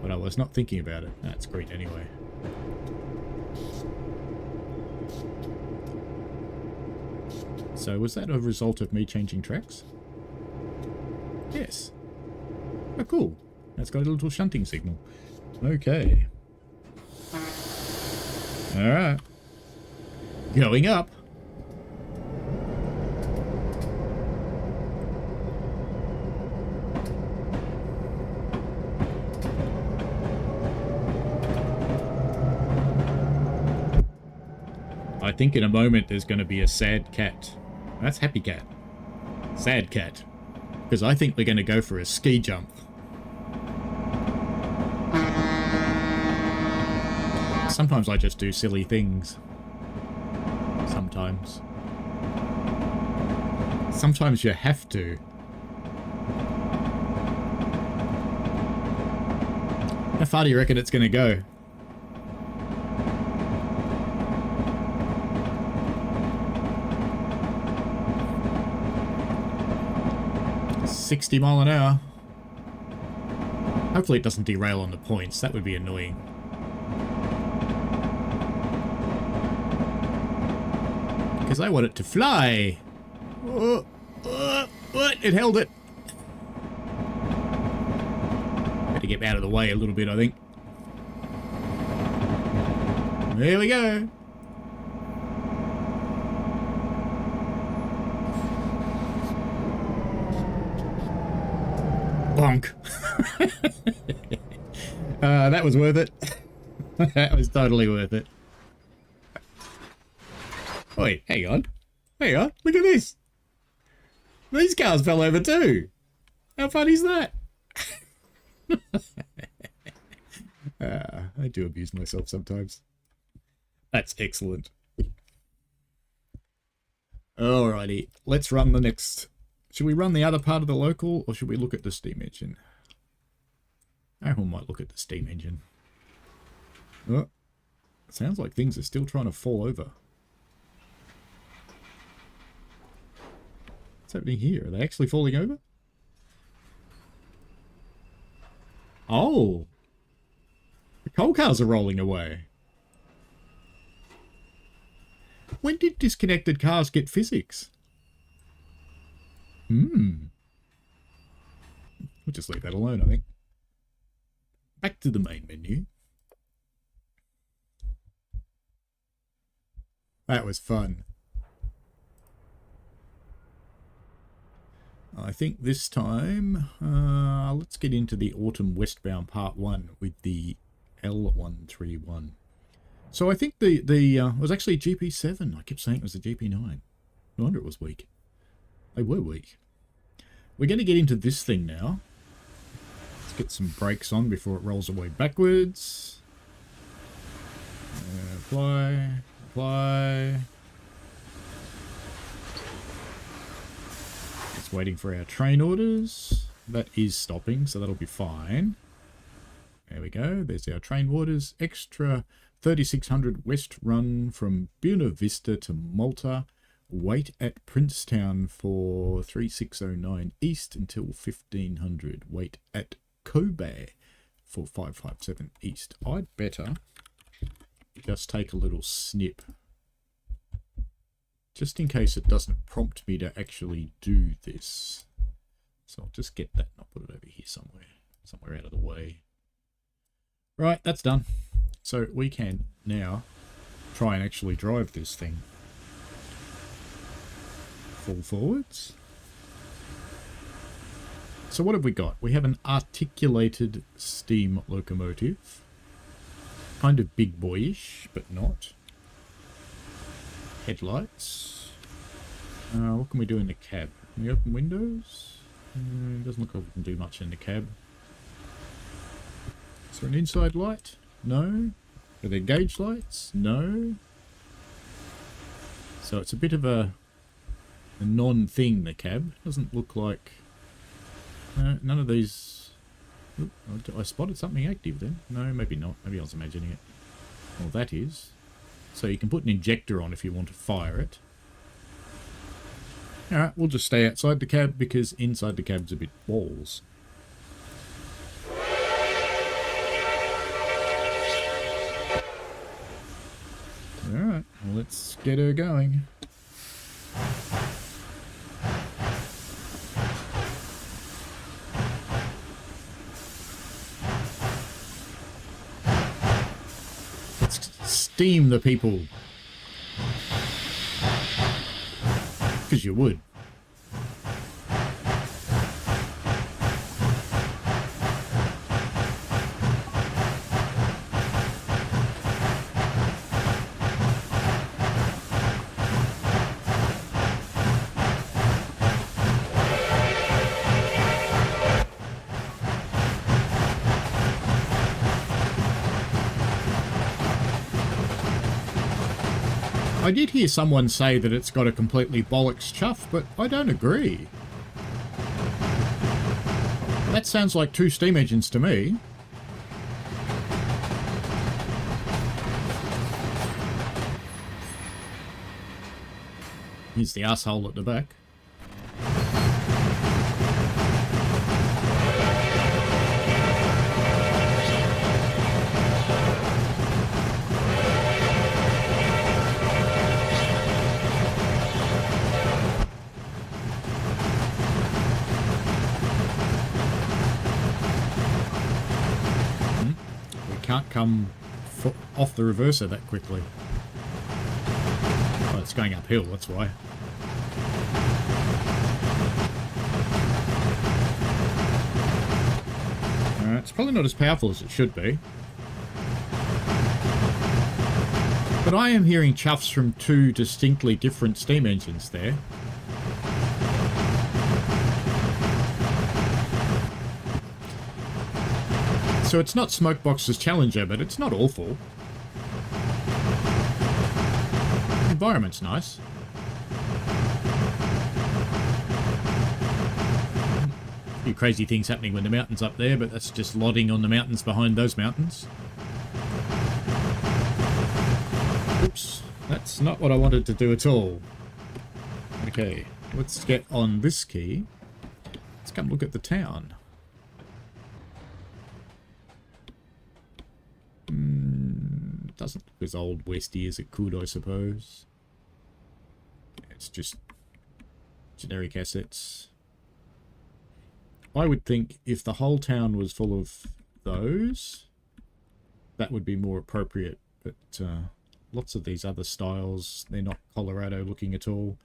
But I was not thinking about it. That's green anyway. So was that a result of me changing tracks? Yes. Oh, cool. That's got a little shunting signal. Okay. Alright. Going up. I think in a moment there's going to be a sad cat. That's happy cat. Sad cat. Because I think we're going to go for a ski jump. Sometimes I just do silly things. Sometimes. Sometimes you have to. How far do you reckon it's going to go? $60 miles an hour. Hopefully it doesn't derail on the points. That would be annoying. Because I want it to fly. What? It held it. Better get out of the way a little bit, I think. There we go. Bonk. That was worth it. That was totally worth it. Wait, hang on. Hang on. Look at this. These cars fell over too. How funny is that? I do abuse myself sometimes. That's excellent. Alrighty, let's run the next. Should we run the other part of the local, or should we look at the steam engine? I might look at the steam engine. Oh, sounds like things are still trying to fall over. What's happening here? Are they actually falling over? Oh! The coal cars are rolling away. When did disconnected cars get physics? We'll just leave that alone, I think. Back to the main menu. That was fun. I think this time, let's get into the Autumn Westbound Part 1 with the L131. So I think it was actually GP7. I kept saying it was a GP9. No wonder it was weak. They were weak. We're going to get into this thing now. Let's get some brakes on before it rolls away backwards. Apply. Just waiting for our train orders. That is stopping, so that'll be fine. There we go. There's our train orders. Extra 3600 west run from Buena Vista to Malta. Wait at Princetown for 3609 east until 1500. Wait at Kobe for 557 east. I'd better just take a little snip, just in case it doesn't prompt me to actually do this. So I'll just get that and I'll put it over here somewhere out of the way. Right, that's done. So we can now try and actually drive this thing. Full forwards. So what have we got? We have an articulated steam locomotive. Kind of big boyish, but not. Headlights. What can we do in the cab? Can we open windows? Doesn't look like we can do much in the cab. Is there an inside light? No. Are there gauge lights? No. So it's a bit of a non-thing, the cab. Doesn't look like... none of these... Oop, I spotted something active then. No, maybe not. Maybe I was imagining it. Well, that is. So you can put an injector on if you want to fire it. Alright, we'll just stay outside the cab because inside the cab's a bit balls. Alright, well, let's get her going. Let's steam the people. Because you would. I did hear someone say that it's got a completely bollocks chuff, but I don't agree. That sounds like two steam engines to me. Here's the asshole at the back. Can't come off the reverser that quickly. Oh, it's going uphill, that's why. It's probably not as powerful as it should be. But I am hearing chuffs from two distinctly different steam engines there. So it's not Smokebox's Challenger, but it's not awful. The environment's nice. A few crazy things happening when the mountain's up there, but that's just lodding on the mountains behind those mountains. Oops, that's not what I wanted to do at all. Okay, let's get on this key. Let's come look at the town. Doesn't look as old westy as it could, I suppose. It's just generic assets. I would think if the whole town was full of those, that would be more appropriate. But lots of these other styles, they're not Colorado looking at all.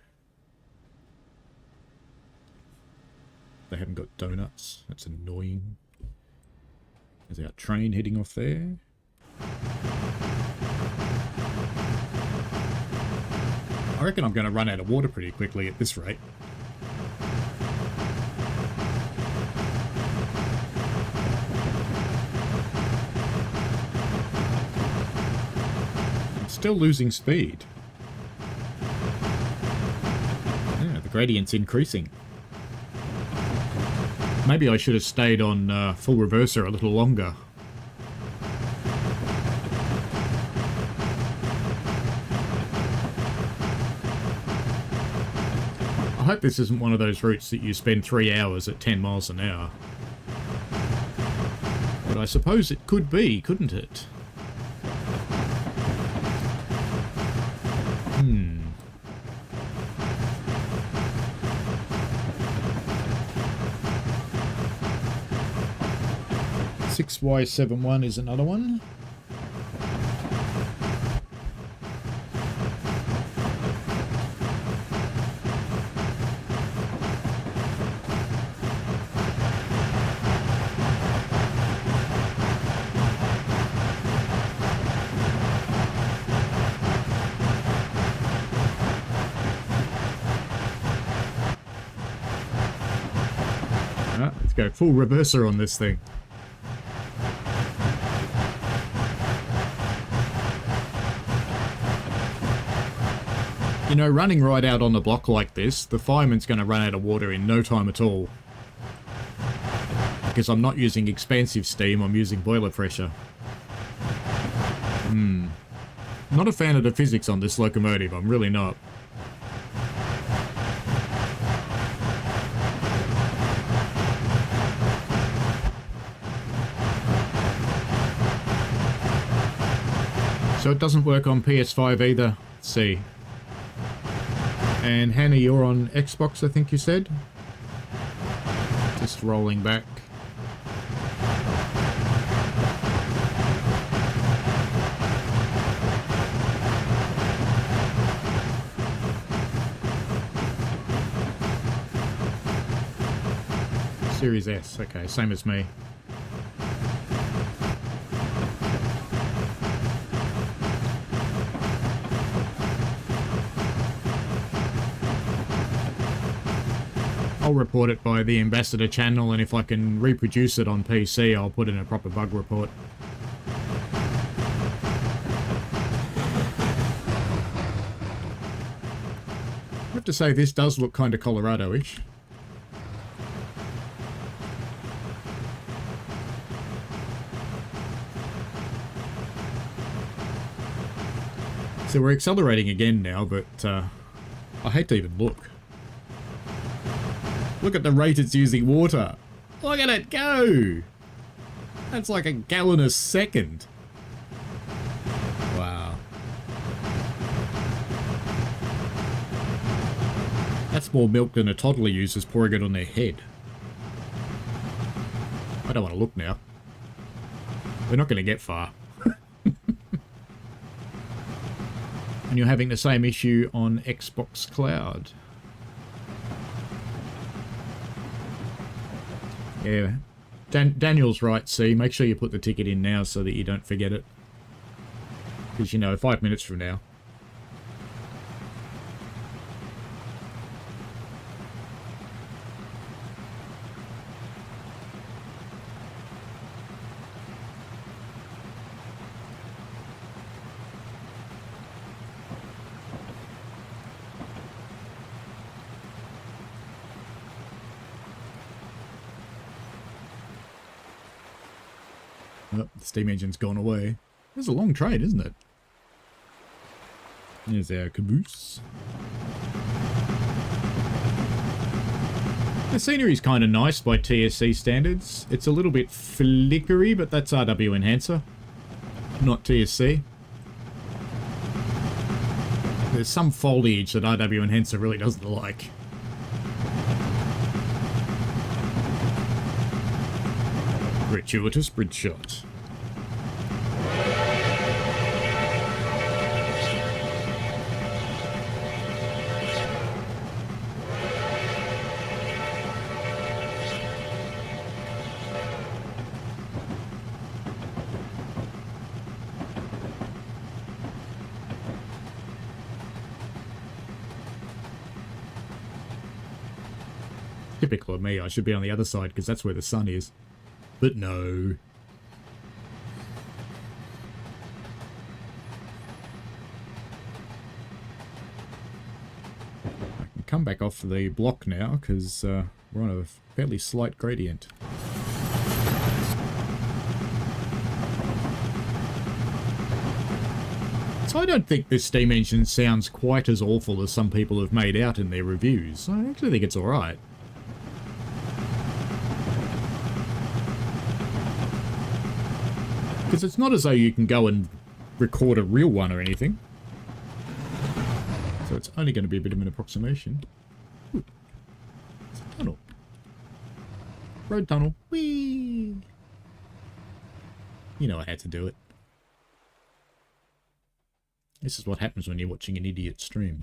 They haven't got donuts. That's annoying. There's our train heading off there. I reckon I'm going to run out of water pretty quickly at this rate. I'm still losing speed. Yeah, the gradient's increasing. Maybe I should have stayed on full reverser a little longer. I hope this isn't one of those routes that you spend 3 hours at 10 miles an hour. But I suppose it could be, couldn't it? 6Y71 is another one. Let's go full reverser on this thing. You know, running right out on the block like this, the fireman's going to run out of water in no time at all. Because I'm not using expansive steam, I'm using boiler pressure. Not a fan of the physics on this locomotive, I'm really not. So it doesn't work on PS5 either. Let's see. And Hannah, you're on Xbox, I think you said? Just rolling back. Series S, okay, same as me. I'll report it by the Ambassador channel, and if I can reproduce it on PC, I'll put in a proper bug report. I have to say, this does look kind of Colorado-ish. So we're accelerating again now, but I hate to even look. Look at the rate it's using water. Look at it go! That's like a gallon a second. Wow. That's more milk than a toddler uses pouring it on their head. I don't want to look now. We're not going to get far. And you're having the same issue on Xbox Cloud. Yeah, Daniel's right, see. Make sure you put the ticket in now so that you don't forget it. Because, you know, 5 minutes from now. Oh, the steam engine's gone away. It's a long train, isn't it? There's our caboose. The scenery's kind of nice by TSC standards. It's a little bit flickery, but that's RW Enhancer, not TSC. There's some foliage that RW Enhancer really doesn't like. Gratuitous bridge shot. Typical of me, I should be on the other side because that's where the sun is. But no. I can come back off the block now because we're on a fairly slight gradient. So I don't think this steam engine sounds quite as awful as some people have made out in their reviews. I actually think it's alright. Because it's not as though you can go and record a real one or anything. So it's only going to be a bit of an approximation. Ooh. It's a tunnel. Road tunnel. Whee! You know I had to do it. This is what happens when you're watching an idiot stream.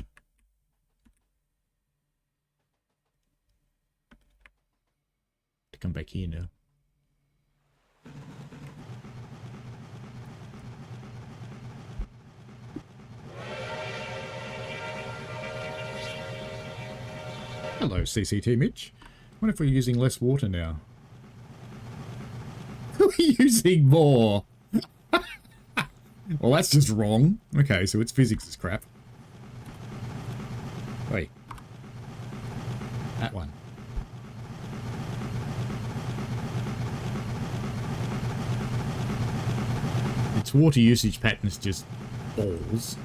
To come back here now. Hello, CCT Mitch. Wonder if we're using less water now. We're using more. Well, that's just wrong. Okay, so its physics is crap. Wait. That one. Its water usage pattern is just balls.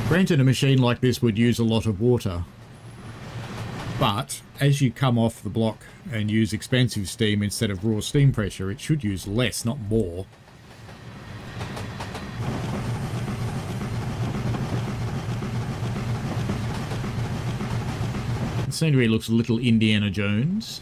Granted, a machine like this would use a lot of water, but as you come off the block and use expansive steam instead of raw steam pressure, it should use less, not more. The scenery looks a little Indiana Jones.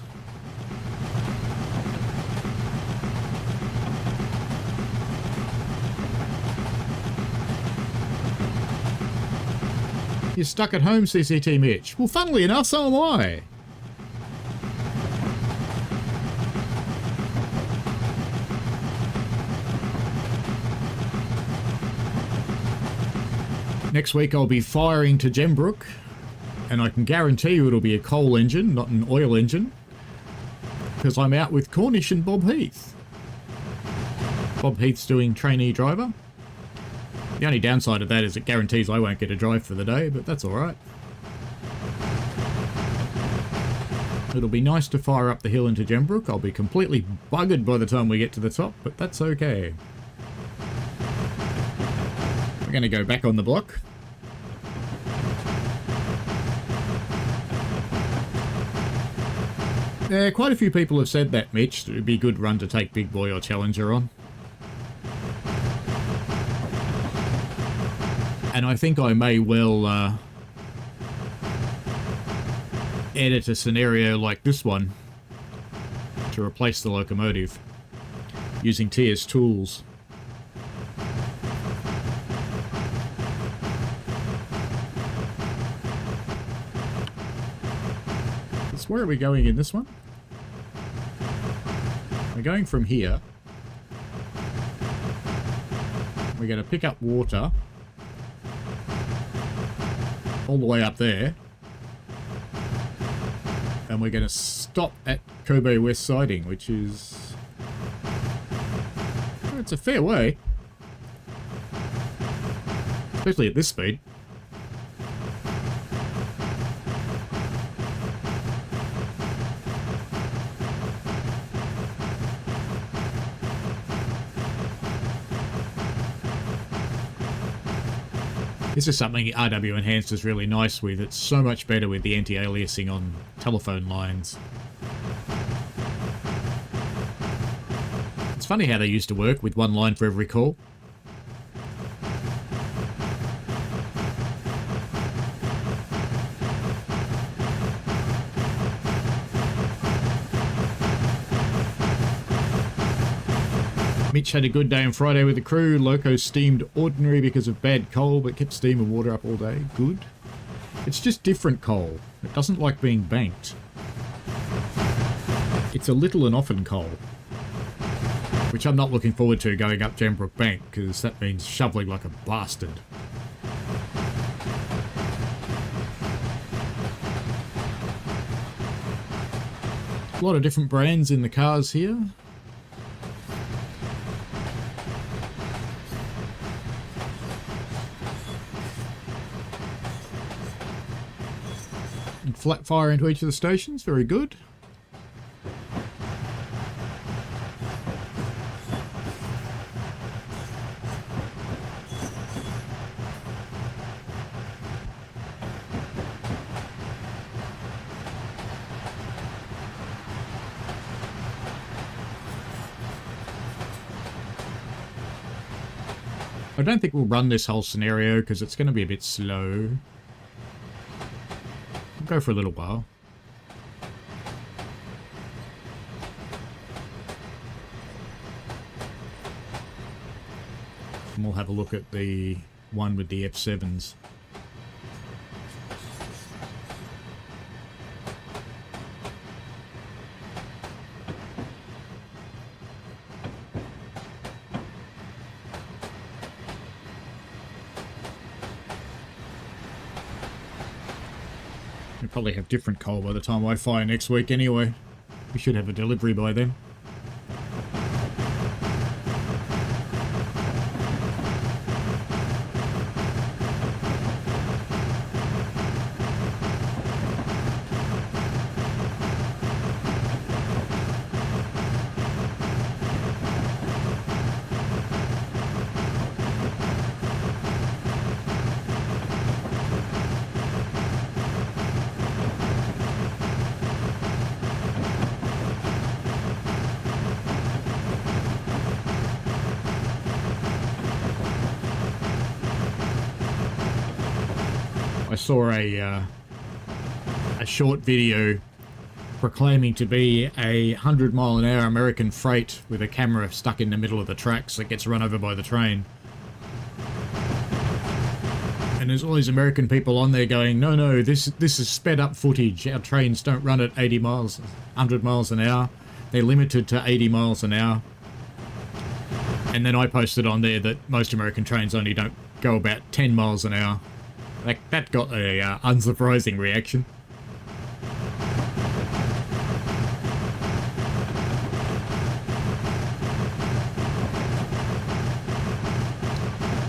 You're stuck at home, CCT Mitch. Well, funnily enough, so am I. Next week I'll be firing to Gembrook, and I can guarantee you it'll be a coal engine, not an oil engine, because I'm out with Cornish and Bob Heath. Bob Heath's doing trainee driver. The only downside of that is it guarantees I won't get a drive for the day, but that's alright. It'll be nice to fire up the hill into Gembrook. I'll be completely buggered by the time we get to the top, but that's okay. We're going to go back on the block. Yeah, quite a few people have said that, Mitch. It would be a good run to take Big Boy or Challenger on. And I think I may well edit a scenario like this one to replace the locomotive using TS tools. So where are we going in this one? We're going from here. We're going to pick up water all the way up there. And we're going to stop at Kobe West Siding, which is... well, it's a fair way. Especially at this speed. This is something RW Enhanced is really nice with. It's so much better with the anti-aliasing on telephone lines. It's funny how they used to work with one line for every call. Mitch had a good day on Friday with the crew. Loco steamed ordinary because of bad coal, but kept steam and water up all day. Good. It's just different coal. It doesn't like being banked. It's a little and often coal. Which I'm not looking forward to going up Jambrook Bank, because that means shoveling like a bastard. A lot of different brands in the cars here. Flat fire into each of the stations, very good. I don't think we'll run this whole scenario because it's going to be a bit slow. Go for a little while. And we'll have a look at the one with the F7s. Probably have different coal by the time I fire next week anyway. We should have a delivery by then. I saw a short video proclaiming to be a 100-mile-an-hour American freight with a camera stuck in the middle of the tracks that gets run over by the train. And there's all these American people on there going, no, this is sped up footage. Our trains don't run at 80 miles, 100 miles an hour. They're limited to 80 miles an hour. And then I posted on there that most American trains only don't go about 10 miles an hour. That got a unsurprising reaction.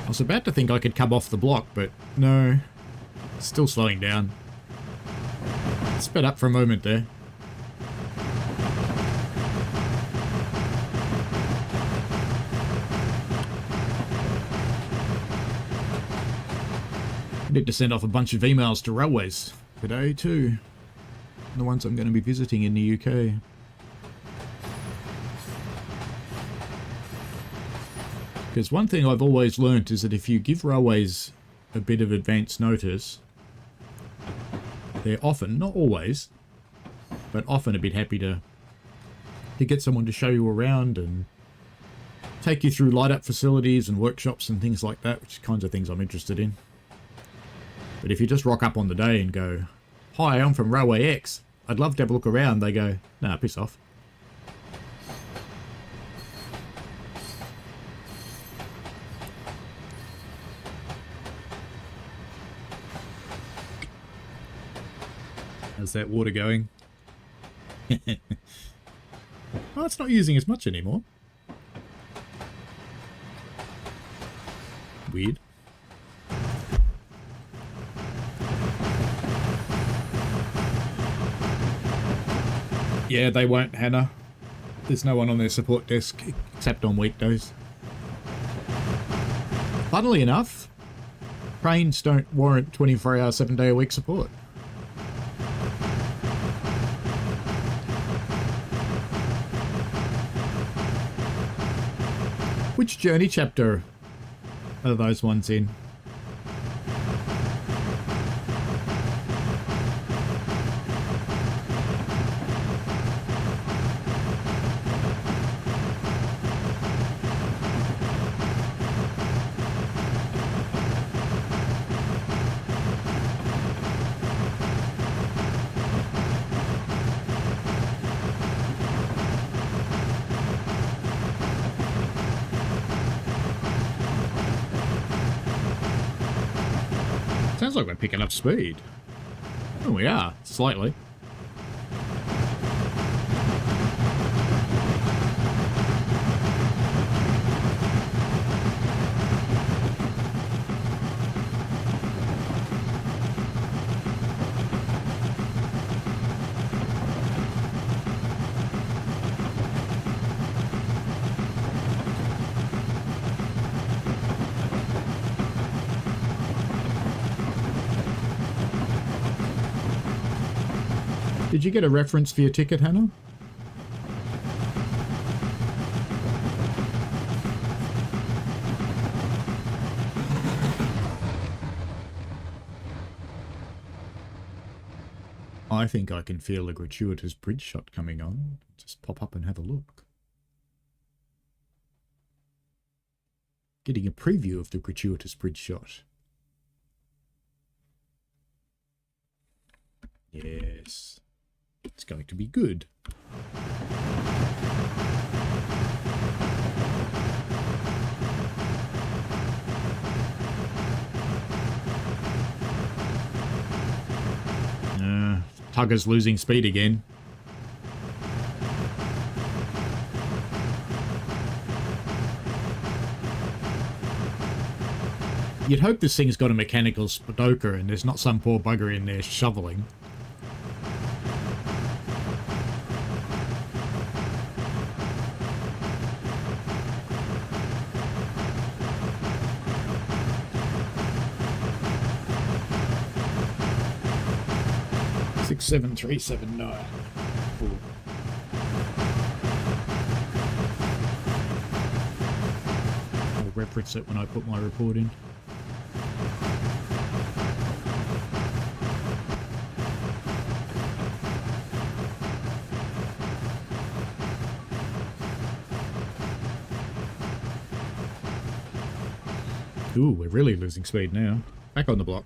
I was about to think I could come off the block, but no. It's still slowing down. Sped up for a moment there. I need to send off a bunch of emails to railways today too. The ones I'm going to be visiting in the UK. Because one thing I've always learnt is that if you give railways a bit of advance notice, they're often, not always, but often a bit happy to get someone to show you around and take you through light-up facilities and workshops and things like that, which kinds of things I'm interested in. But if you just rock up on the day and go, "Hi, I'm from Railway X," I'd love to have a look around. They go, nah, piss off. How's that water going? Oh, it's not using as much anymore. Weird. Yeah, they won't, Hannah. There's no one on their support desk except on weekdays. Funnily enough, trains don't warrant 24-hour, 7-day-a-week support. Which journey chapter are those ones in? Sounds like we're picking up speed. Oh, we are, slightly. Did you get a reference for your ticket, Hannah? I think I can feel a gratuitous bridge shot coming on. Just pop up and have a look. Getting a preview of the gratuitous bridge shot. Yes. It's going to be good. Tugger's losing speed again. You'd hope this thing's got a mechanical stoker and there's not some poor bugger in there shoveling. Six 7379. Cool. I'll reference it when I put my report in. Ooh, we're really losing speed now. Back on the block.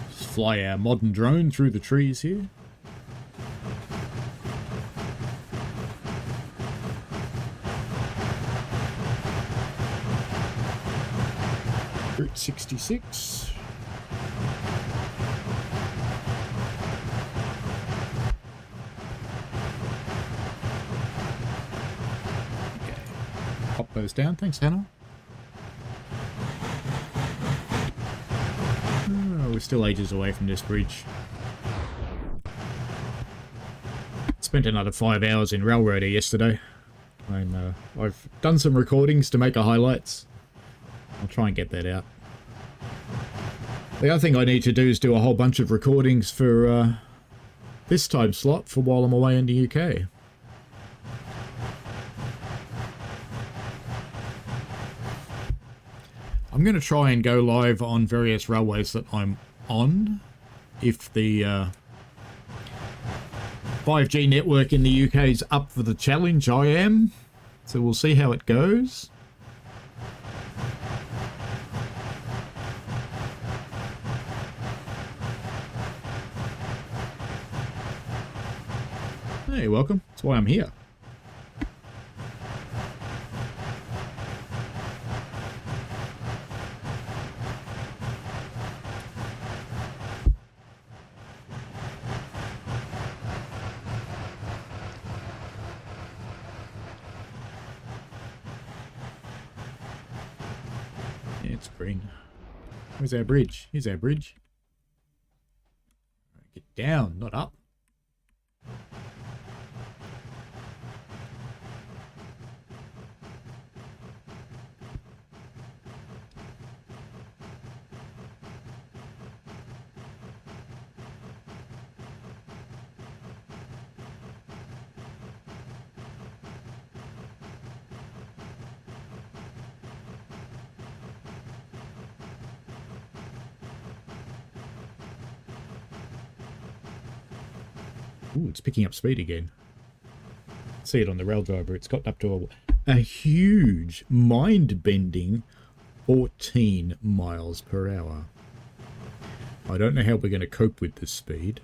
Just fly our modern drone through the trees here. Route 66. Okay. Pop those down. Thanks, Hannah. Oh, we're still ages away from this bridge. Spent another 5 hours in Railroader yesterday. And I've done some recordings to make a highlights. I'll try and get that out. The other thing I need to do is do a whole bunch of recordings for this time slot for while I'm away in the UK. I'm going to try and go live on various railways that I'm on if the 5G network in the UK is up for the challenge. I am. So we'll see how it goes. Hey, welcome. That's why I'm here. It's green. Where's our bridge? Here's our bridge. Get down, not up. Ooh, it's picking up speed again. See it on the rail driver. It's got up to a huge, mind-bending 14 miles per hour. I don't know how we're going to cope with this speed.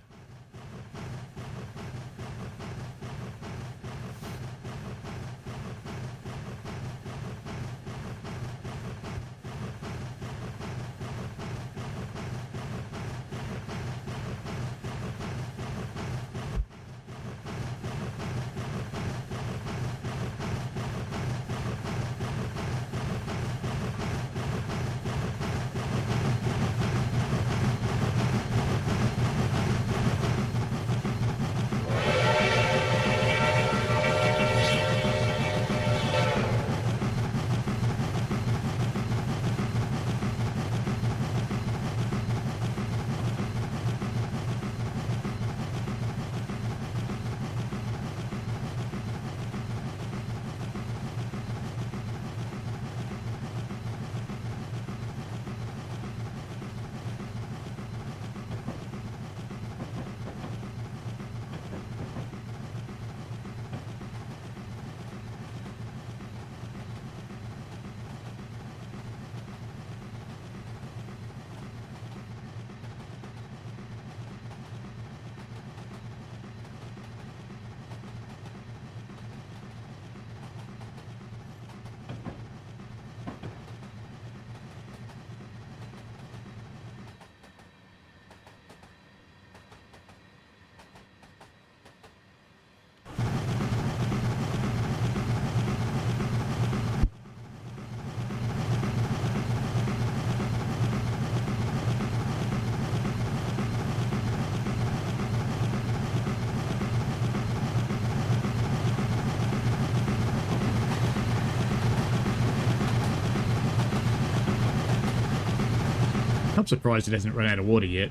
I'm surprised it hasn't run out of water yet.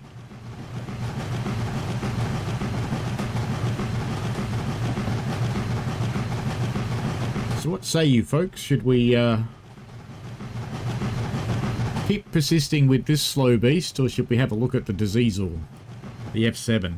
So what say you folks? Should we keep persisting with this slow beast, or should we have a look at the diesel, the F7?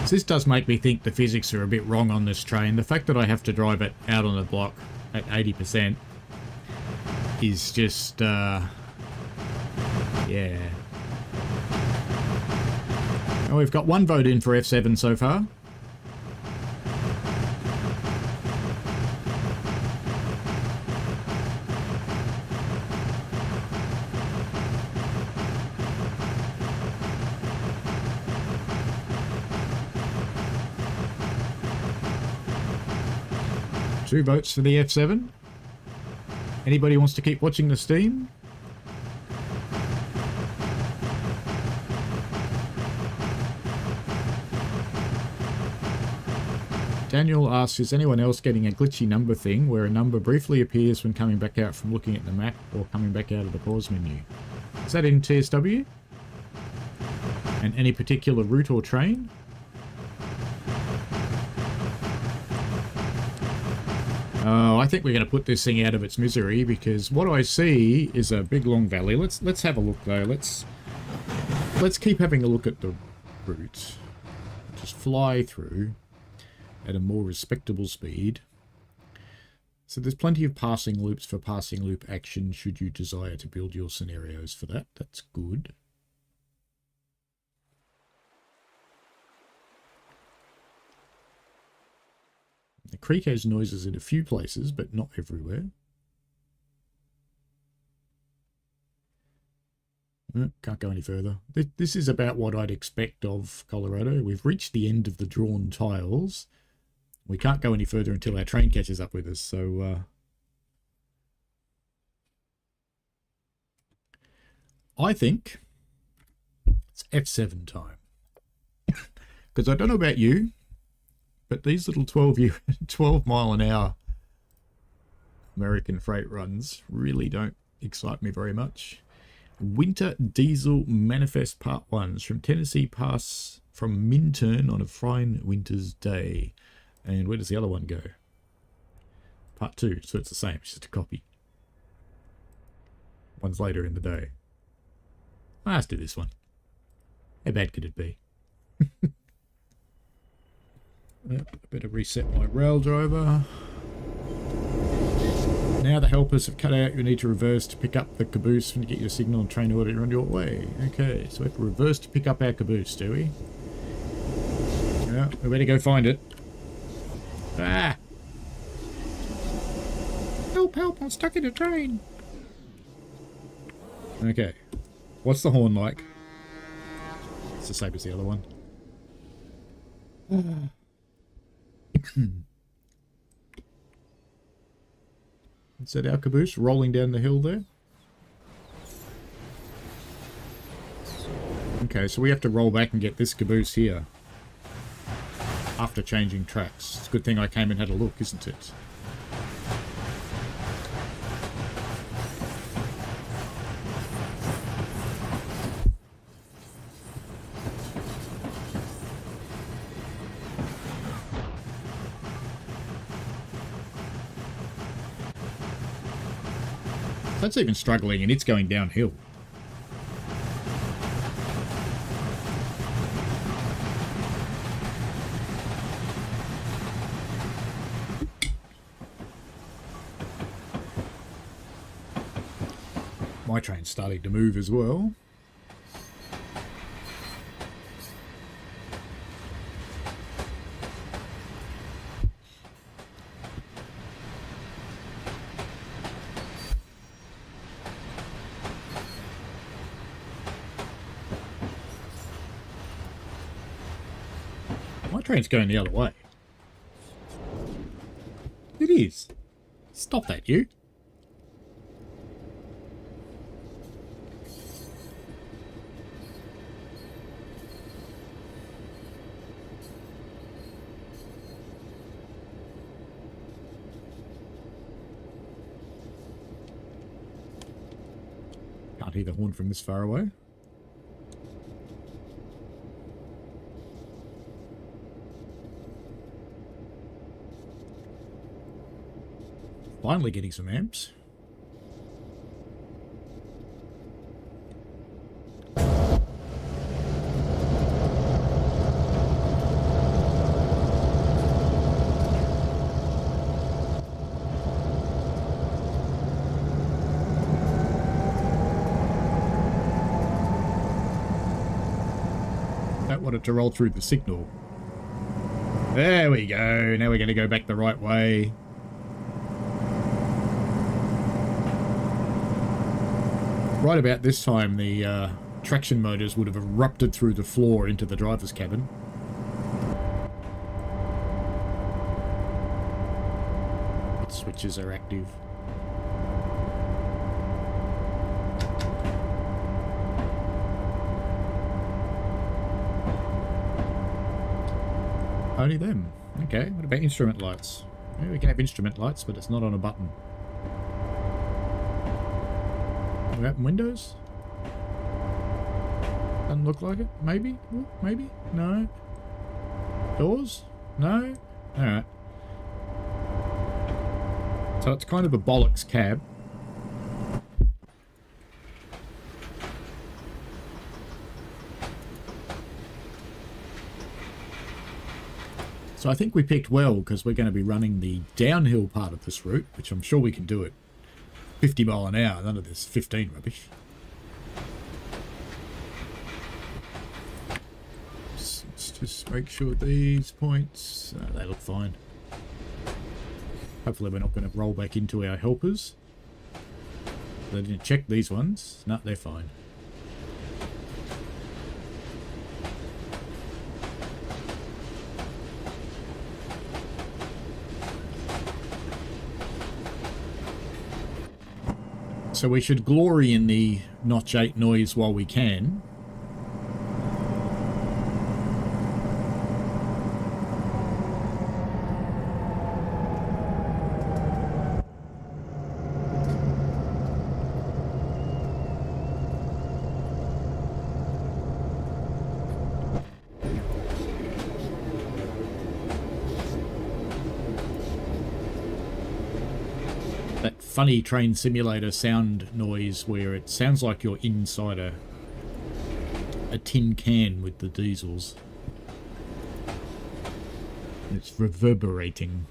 This does make me think the physics are a bit wrong on this train. The fact that I have to drive it out on the block at 80% is just, yeah. Oh, we've got one vote in for F7 so far. Two votes for the F7. Anybody wants to keep watching the steam? Daniel asks, is anyone else getting a glitchy number thing where a number briefly appears when coming back out from looking at the map or coming back out of the pause menu? Is that in TSW? And any particular route or train? Oh, I think we're going to put this thing out of its misery, because what I see is a big long valley. Let's have a look though. Let's keep having a look at the route. Just fly through at a more respectable speed. So there's plenty of passing loops for passing loop action should you desire to build your scenarios for that. That's good. The creek has noises in a few places, but not everywhere. Can't go any further. This is about what I'd expect of Colorado. We've reached the end of the drawn tiles. We can't go any further until our train catches up with us, so... I think it's F7 time. Because I don't know about you, but these little 12 mile an hour American freight runs really don't excite me very much. Winter Diesel Manifest Part 1 from Tennessee Pass from Minturn on a fine winter's day. And where does the other one go? Part 2, so it's the same, it's just a copy. One's later in the day. Let's do this one. How bad could it be? I better reset my rail driver. Now the helpers have cut out, you need to reverse to pick up the caboose and get your signal and train order on your way. Okay, so we have to reverse to pick up our caboose, do we? Yeah, we better go find it. Ah! Help, help, I'm stuck in a train. Okay. What's the horn like? It's the same as the other one. Is that our caboose rolling down the hill there? Okay, so we have to roll back and get this caboose here after changing tracks. It's a good thing I came and had a look, isn't it? That's even struggling, and it's going downhill. My train's starting to move as well. My train's going the other way. It is. Stop that, you. Can't hear the horn from this far away. Finally getting some amps. Don't want it to roll through the signal. There we go. Now we're going to go back the right way. Right about this time, the traction motors would have erupted through the floor into the driver's cabin. The switches are active. Only them. Okay, what about instrument lights? Yeah, we can have instrument lights, but it's not on a button. Can we open windows? Doesn't look like it. Maybe? Ooh, maybe? No. Doors? No? Alright. So it's kind of a bollocks cab. So I think we picked well because we're going to be running the downhill part of this route, which I'm sure we can do at 50 mile an hour. None of this 15 rubbish. Let's just make sure these points, they look fine. Hopefully we're not going to roll back into our helpers. They didn't check these ones. No, they're fine. So we should glory in the notch 8 noise while we can. Funny train simulator sound noise where it sounds like you're inside a tin can with the diesels. It's reverberating.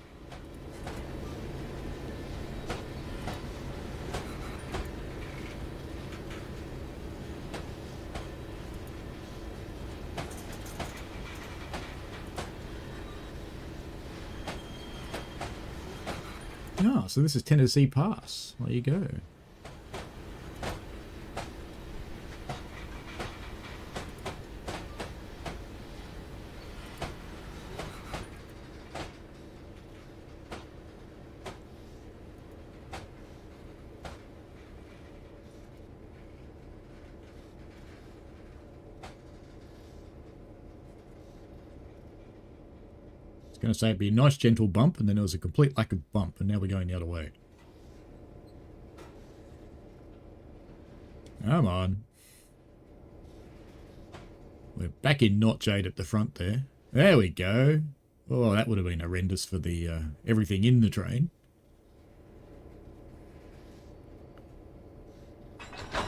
Ah, so this is Tennessee Pass. There you go. Going to say it'd be a nice gentle bump, and then there was a complete lack of bump, and now we're going the other way. Come on. We're back in notch 8 at the front there. There we go. Oh, that would have been horrendous for the everything in the train.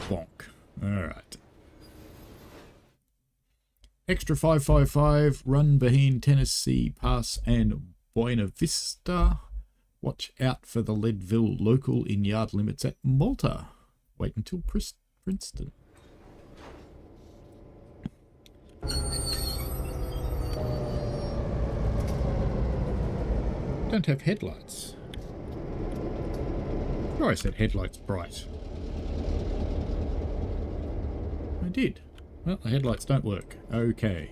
Bonk. Alright. Extra 555, run between Tennessee Pass and Buena Vista. Watch out for the Leadville local in yard limits at Malta. Wait until Princeton. Don't have headlights. Oh, I said headlights bright. I did. Well, the headlights don't work. Okay.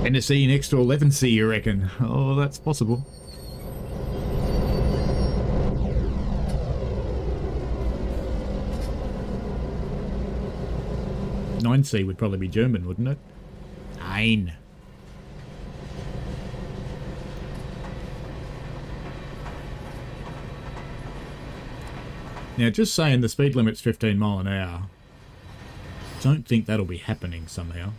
Tennessee next to 11C, you reckon? Oh, that's possible. C would probably be German, wouldn't it? Nein. Now, just saying the speed limit's 15 mile an hour. Don't think that'll be happening somehow.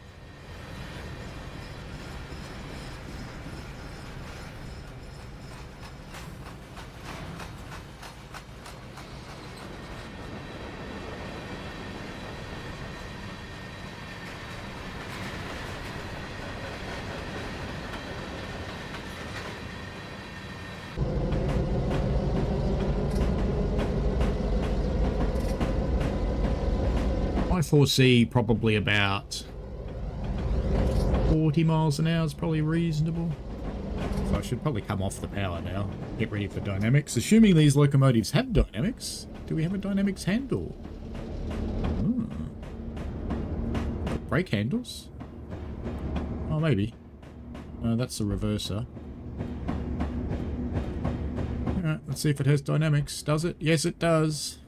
I foresee probably about 40 miles an hour is probably reasonable. So I should probably come off the power now. Get ready for dynamics. Assuming these locomotives have dynamics. Do we have a dynamics handle? Oh. Brake handles? Oh, maybe. That's the reverser. Alright, let's see if it has dynamics. Does it? Yes, it does.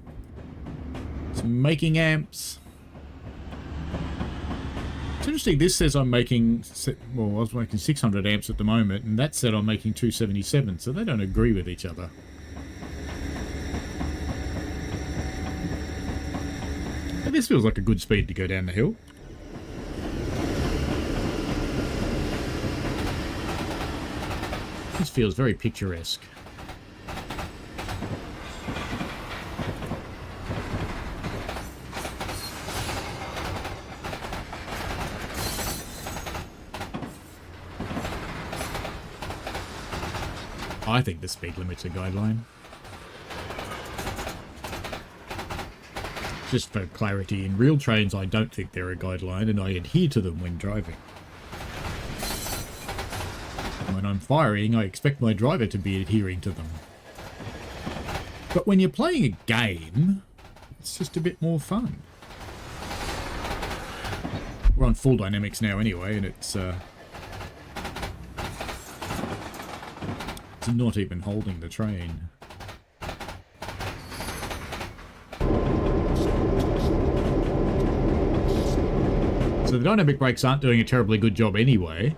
It's making amps. It's interesting, this says I'm making, well, I was making 600 amps at the moment, and that said I'm making 277, so they don't agree with each other. But this feels like a good speed to go down the hill. This feels very picturesque. I think the speed limit's a guideline. Just for clarity, in real trains I don't think they're a guideline, and I adhere to them when driving. When I'm firing, I expect my driver to be adhering to them. But when you're playing a game, it's just a bit more fun. We're on full dynamics now anyway, and it's not even holding the train. So the dynamic brakes aren't doing a terribly good job anyway.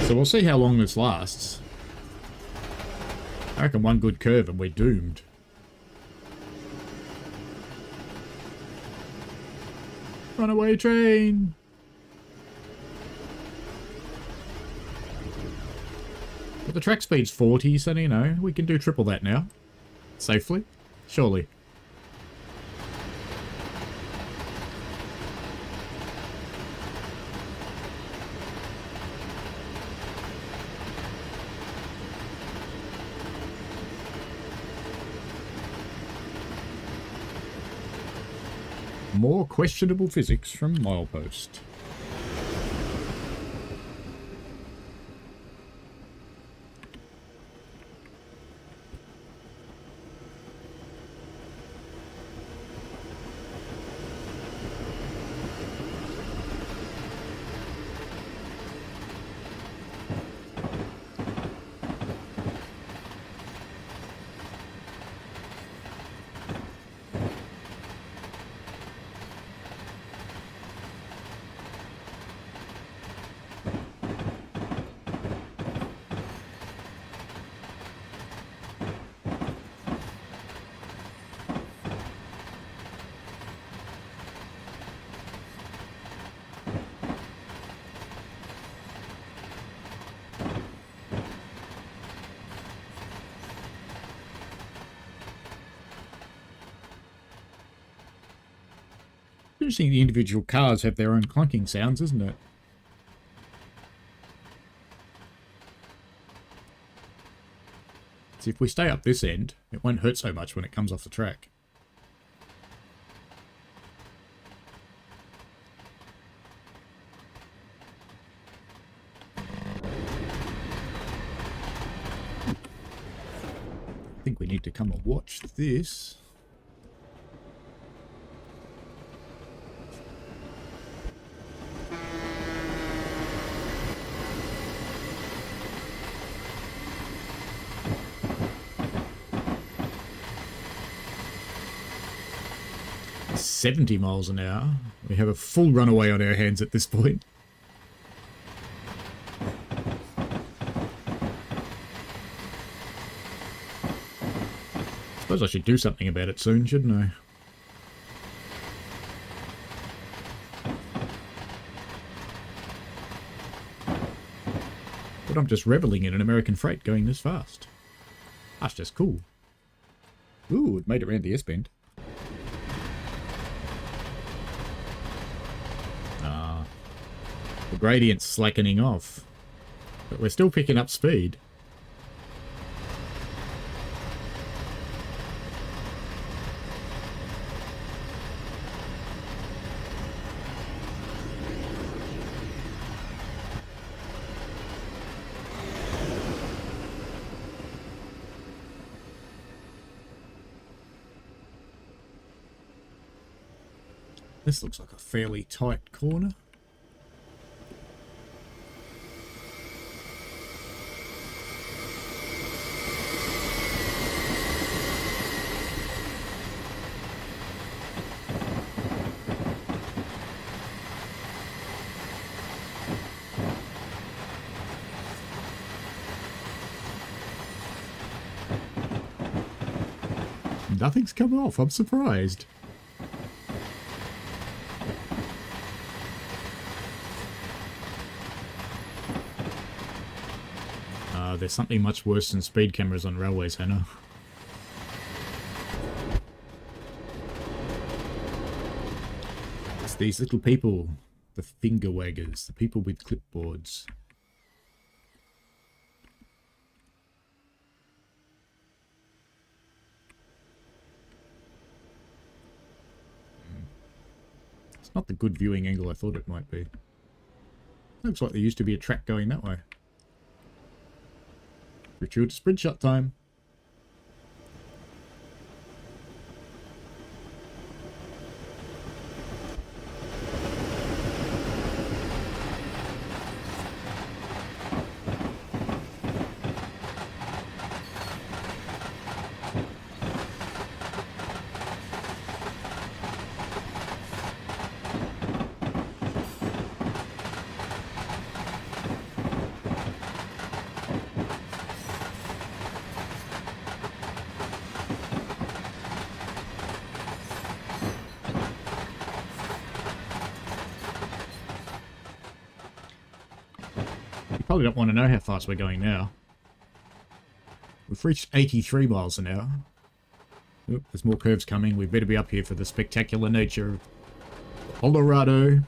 So we'll see how long this lasts. I reckon one good curve and we're doomed. Runaway train! But the track speed's 40, so you know, we can do triple that now. Safely. Surely. More questionable physics from Milepost. Interesting, the individual cars have their own clunking sounds, isn't it? See, if we stay up this end, it won't hurt so much when it comes off the track. I think we need to come and watch this. $70 miles an hour. We have a full runaway on our hands at this point. Suppose I should do something about it soon, shouldn't I? But I'm just reveling in an American freight going this fast. That's just cool. Ooh, it made it around the S-bend. The gradient's slackening off, but we're still picking up speed. This looks like a fairly tight corner. Nothing's come off. I'm surprised. There's something much worse than speed cameras on railways, Hannah. It's these little people, the finger waggers, the people with clipboards. It's not the good viewing angle I thought it might be. Looks like there used to be a track going that way. Gratuitous sprint shot time. Probably don't want to know how fast we're going now. We've reached 83 miles an hour. Oop, there's more curves coming. We better be up here for the spectacular nature of Colorado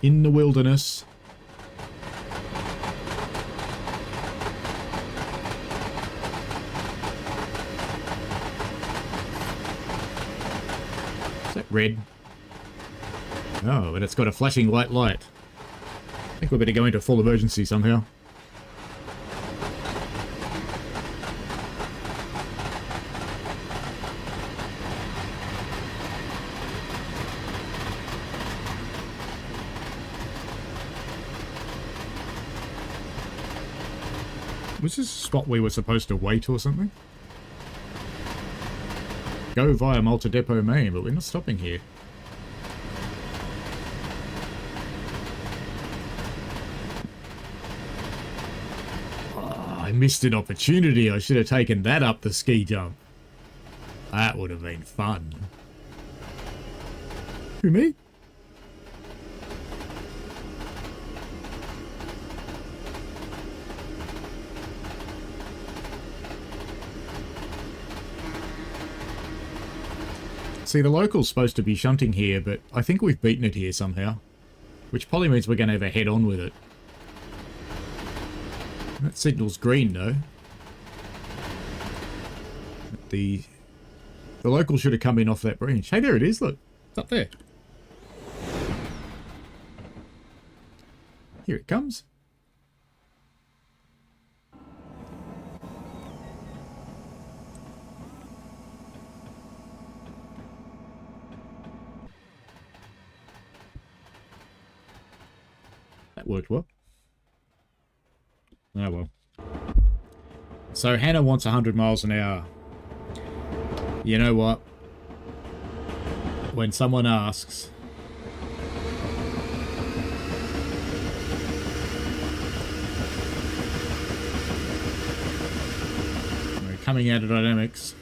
in the wilderness. Is that red? Oh, but it's got a flashing white light. I think we better go into full emergency somehow. Was this a spot we were supposed to wait or something? Go via Malta Depot, Maine, but we're not stopping here. I missed an opportunity. I should have taken that up the ski jump. That would have been fun. Who, me? See, the local's supposed to be shunting here, but I think we've beaten it here somehow. Which probably means we're going to have a head-on with it. That signal's green, though. The local should have come in off that branch. Hey, there it is, look. It's up there. Here it comes. That worked well. Oh well. So Hannah wants 100 miles an hour. You know what? When someone asks, we're coming out of dynamics.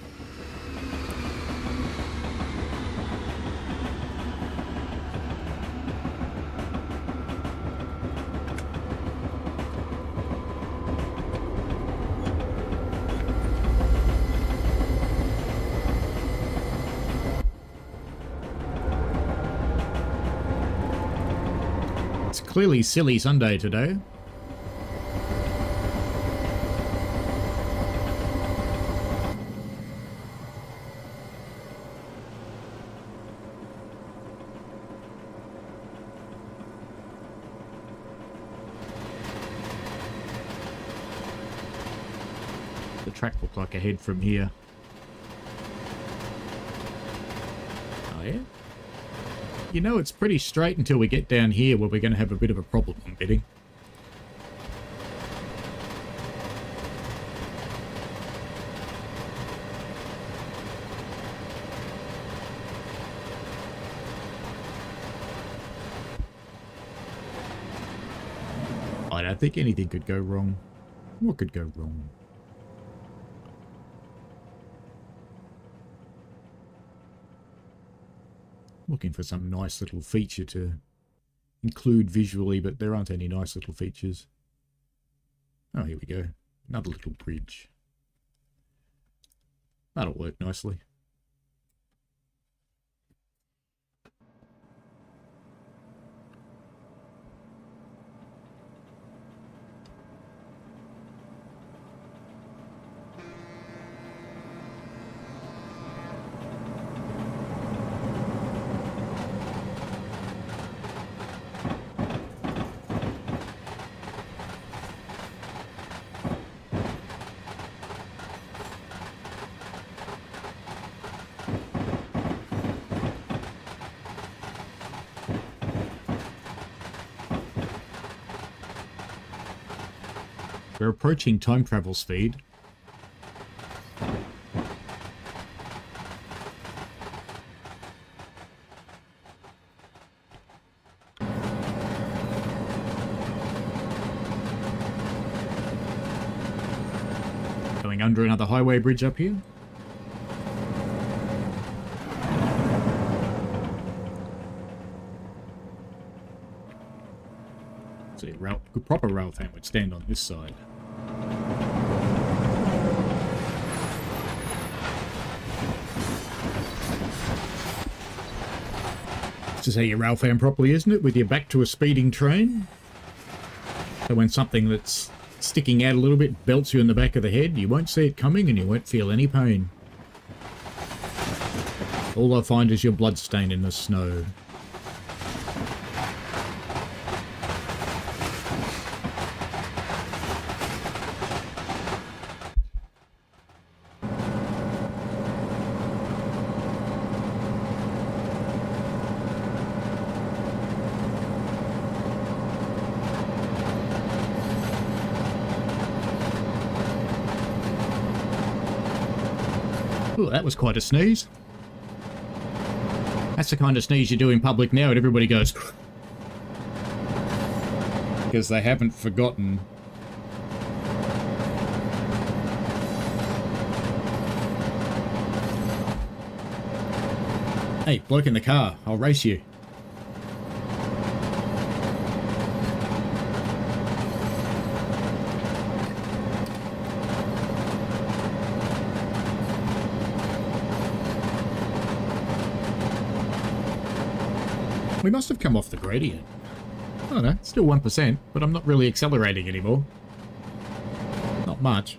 Clearly silly Sunday today. The track looked like ahead from here. Oh yeah? You know, it's pretty straight until we get down here where we're going to have a bit of a problem on bidding. I don't think anything could go wrong. What could go wrong? Looking for some nice little feature to include visually, but there aren't any nice little features. Oh, here we go. Another little bridge. That'll work nicely. We're approaching time travel speed. Going under another highway bridge up here. See, proper rail fan would stand on this side. This is how you rail fan properly, isn't it? With your back to a speeding train. So when something that's sticking out a little bit belts you in the back of the head, you won't see it coming and you won't feel any pain. All I find is your blood stain in the snow. Ooh, that was quite a sneeze. That's the kind of sneeze you do in public now and everybody goes... because they haven't forgotten. Hey, bloke in the car, I'll race you. We must have come off the gradient. I don't know, still 1%, but I'm not really accelerating anymore. Not much.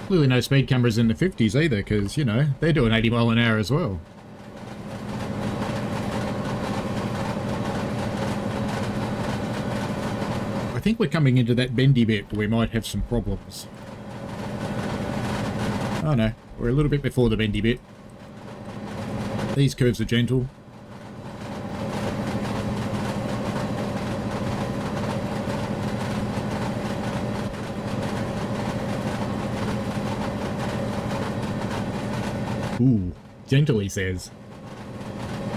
Clearly no speed cameras in the 50s either, because, you know, they're doing 80 mile an hour as well. I think we're coming into that bendy bit where we might have some problems. Oh no, we're a little bit before the bendy bit. These curves are gentle. Ooh, gentle, he says.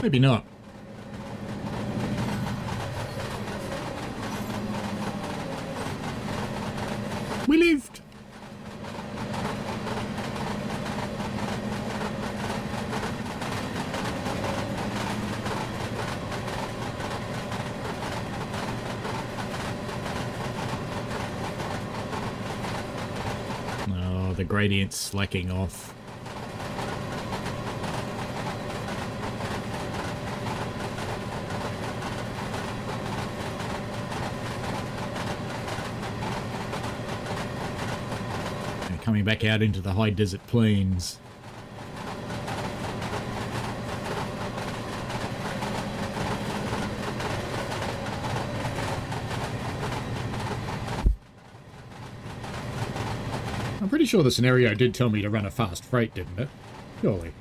Maybe not. Oh, the gradient's slacking off. And coming back out into the high desert plains. I'm pretty sure the scenario did tell me to run a fast freight, didn't it? Surely.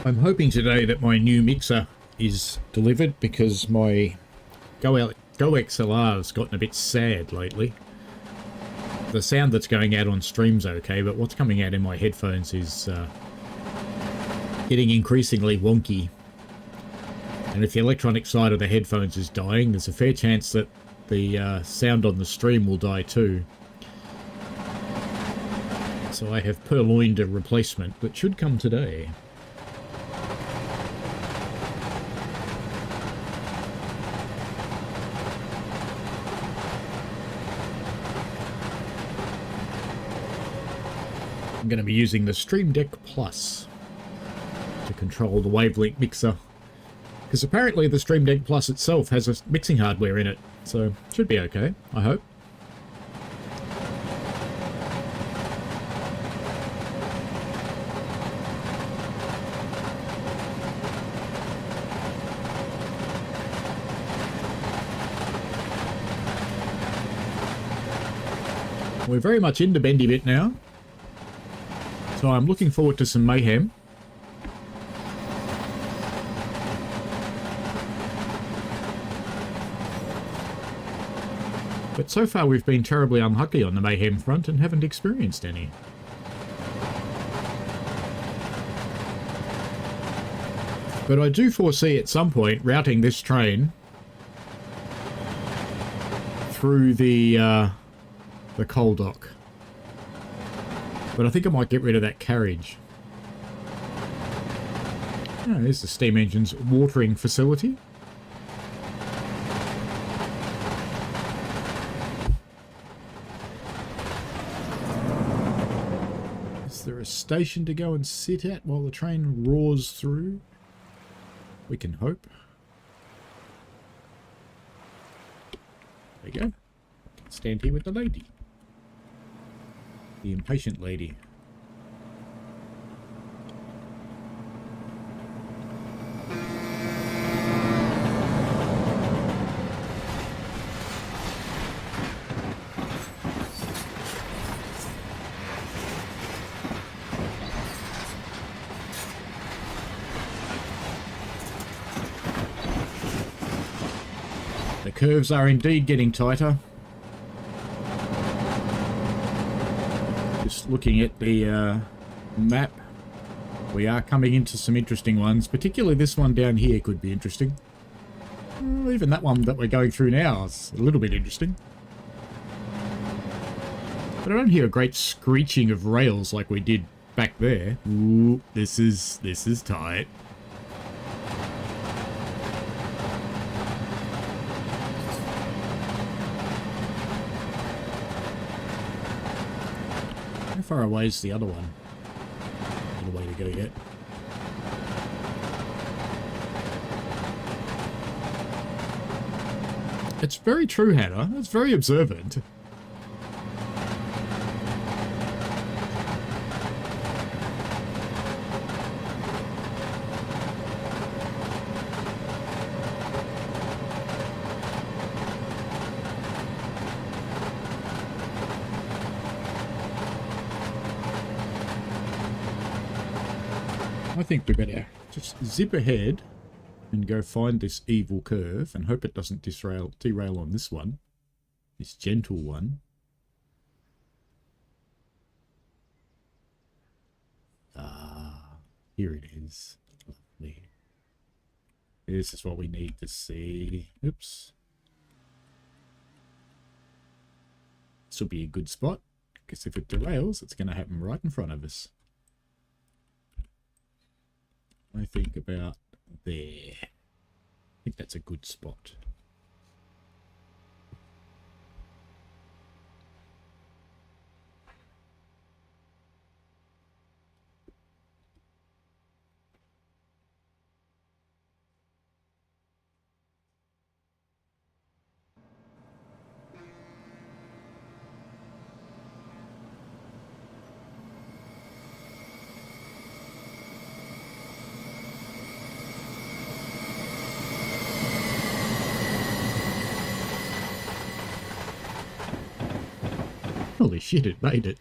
I'm hoping today that my new mixer is delivered because my Go XLR has gotten a bit sad lately. The sound that's going out on stream's okay, but what's coming out in my headphones is getting increasingly wonky. And if the electronic side of the headphones is dying, there's a fair chance that the sound on the stream will die too. So I have purloined a replacement that should come today. I'm going to be using the Stream Deck Plus to control the wavelength mixer, because apparently the Stream Deck Plus itself has a mixing hardware in it, so should be okay, I hope. We're very much into Bendy Bit now, so I'm looking forward to some mayhem. But so far we've been terribly unlucky on the mayhem front and haven't experienced any. But I do foresee at some point routing this train through the coal dock. But I think I might get rid of that carriage. Oh, there's the steam engine's watering facility. Is there a station to go and sit at while the train roars through? We can hope. There you go. Stand here with the lady. The impatient lady. The curves are indeed getting tighter. Just looking at the map, we are coming into some interesting ones. Particularly this one down here could be interesting. Well, even that one that we're going through now is a little bit interesting. But I don't hear a great screeching of rails like we did back there. Ooh, this is tight. How far away is the other one? A little way to go yet. It's very true, Hannah. It's very observant. I think we better just zip ahead and go find this evil curve and hope it doesn't derail on this one, this gentle one. Ah, here it is. Lovely. This is what we need to see. Oops. This will be a good spot, because if it derails, it's going to happen right in front of us. I think about there. I think that's a good spot. Holy shit, it made it.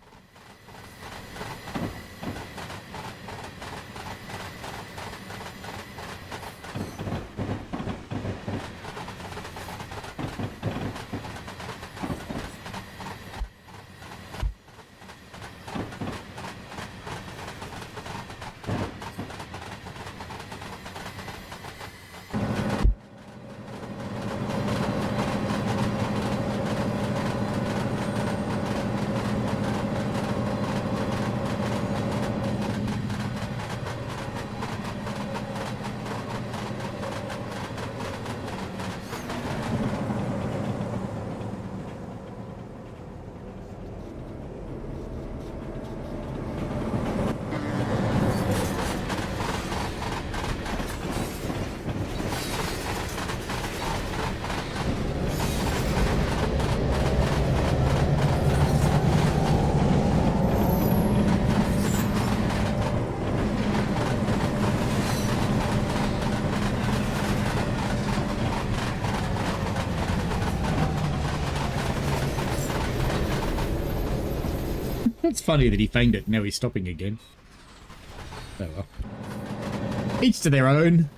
It's funny that he fanged it, now he's stopping again. Oh well. Each to their own.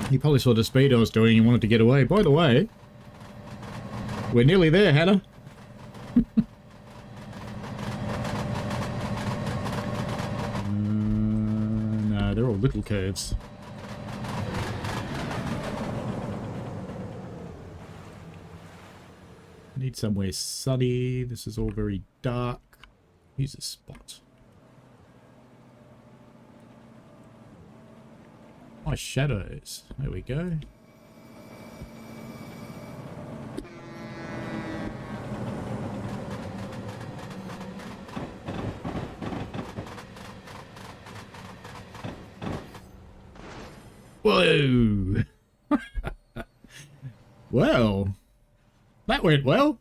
He probably saw the speed I was doing and wanted to get away. By the way, we're nearly there, Hannah. No, they're all little curves. Need somewhere sunny. This is all very dark. Here's a spot. Nice shadows. There we go. Whoa! Well, that went well.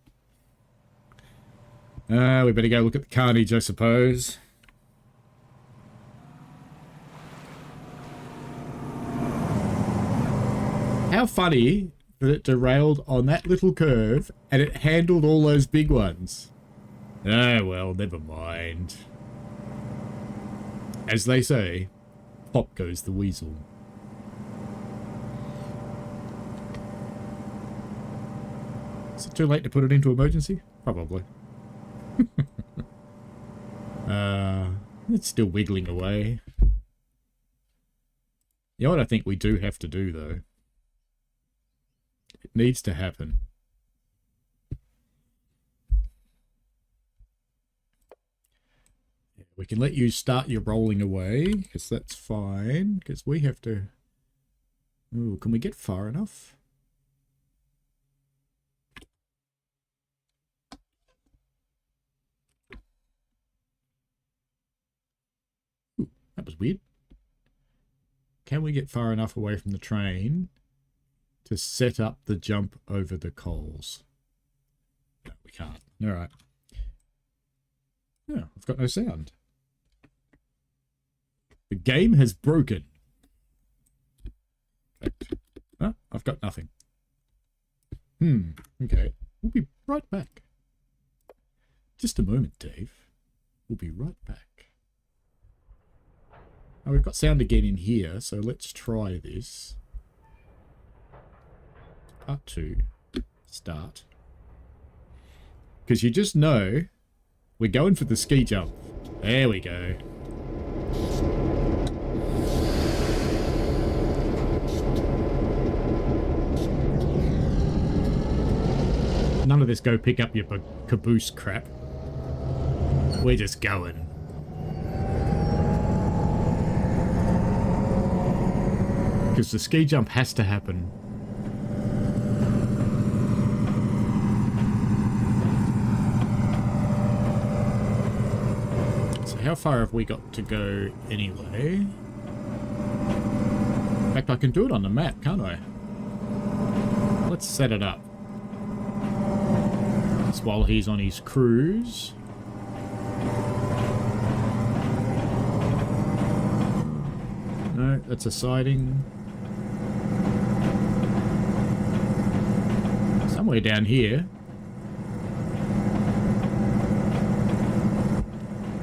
We better go look at the carnage, I suppose. How funny that it derailed on that little curve and it handled all those big ones. Oh, well, never mind. As they say, pop goes the weasel. Is it too late to put it into emergency? Probably. It's still wiggling away. You know what I think we do have to do, though? It needs to happen. Yeah, we can let you start your rolling away, because that's fine, because we have to... Ooh, can we get far enough? That was weird. Can we get far enough away from the train to set up the jump over the coals? No, we can't. All right. No, I've got no sound. The game has broken. Oh, I've got nothing. Okay. We'll be right back. Just a moment, Dave. We'll be right back. Now we've got sound again in here, so let's try this. Part 2. Start. Because you just know we're going for the ski jump. There we go. None of this go pick up your caboose crap. We're just going. Because the ski jump has to happen. So how far have we got to go anyway? In fact, I can do it on the map, can't I? Let's set it up. Just while he's on his cruise. No, that's a siding. Somewhere down here.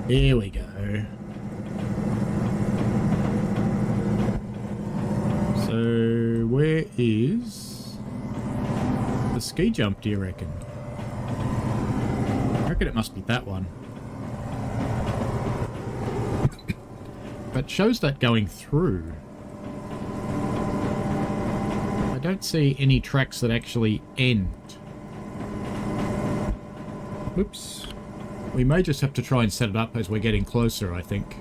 Here we go. So, where is the ski jump, do you reckon? I reckon it must be that one. But shows that going through. I don't see any tracks that actually end. Oops. We may just have to try and set it up as we're getting closer, I think.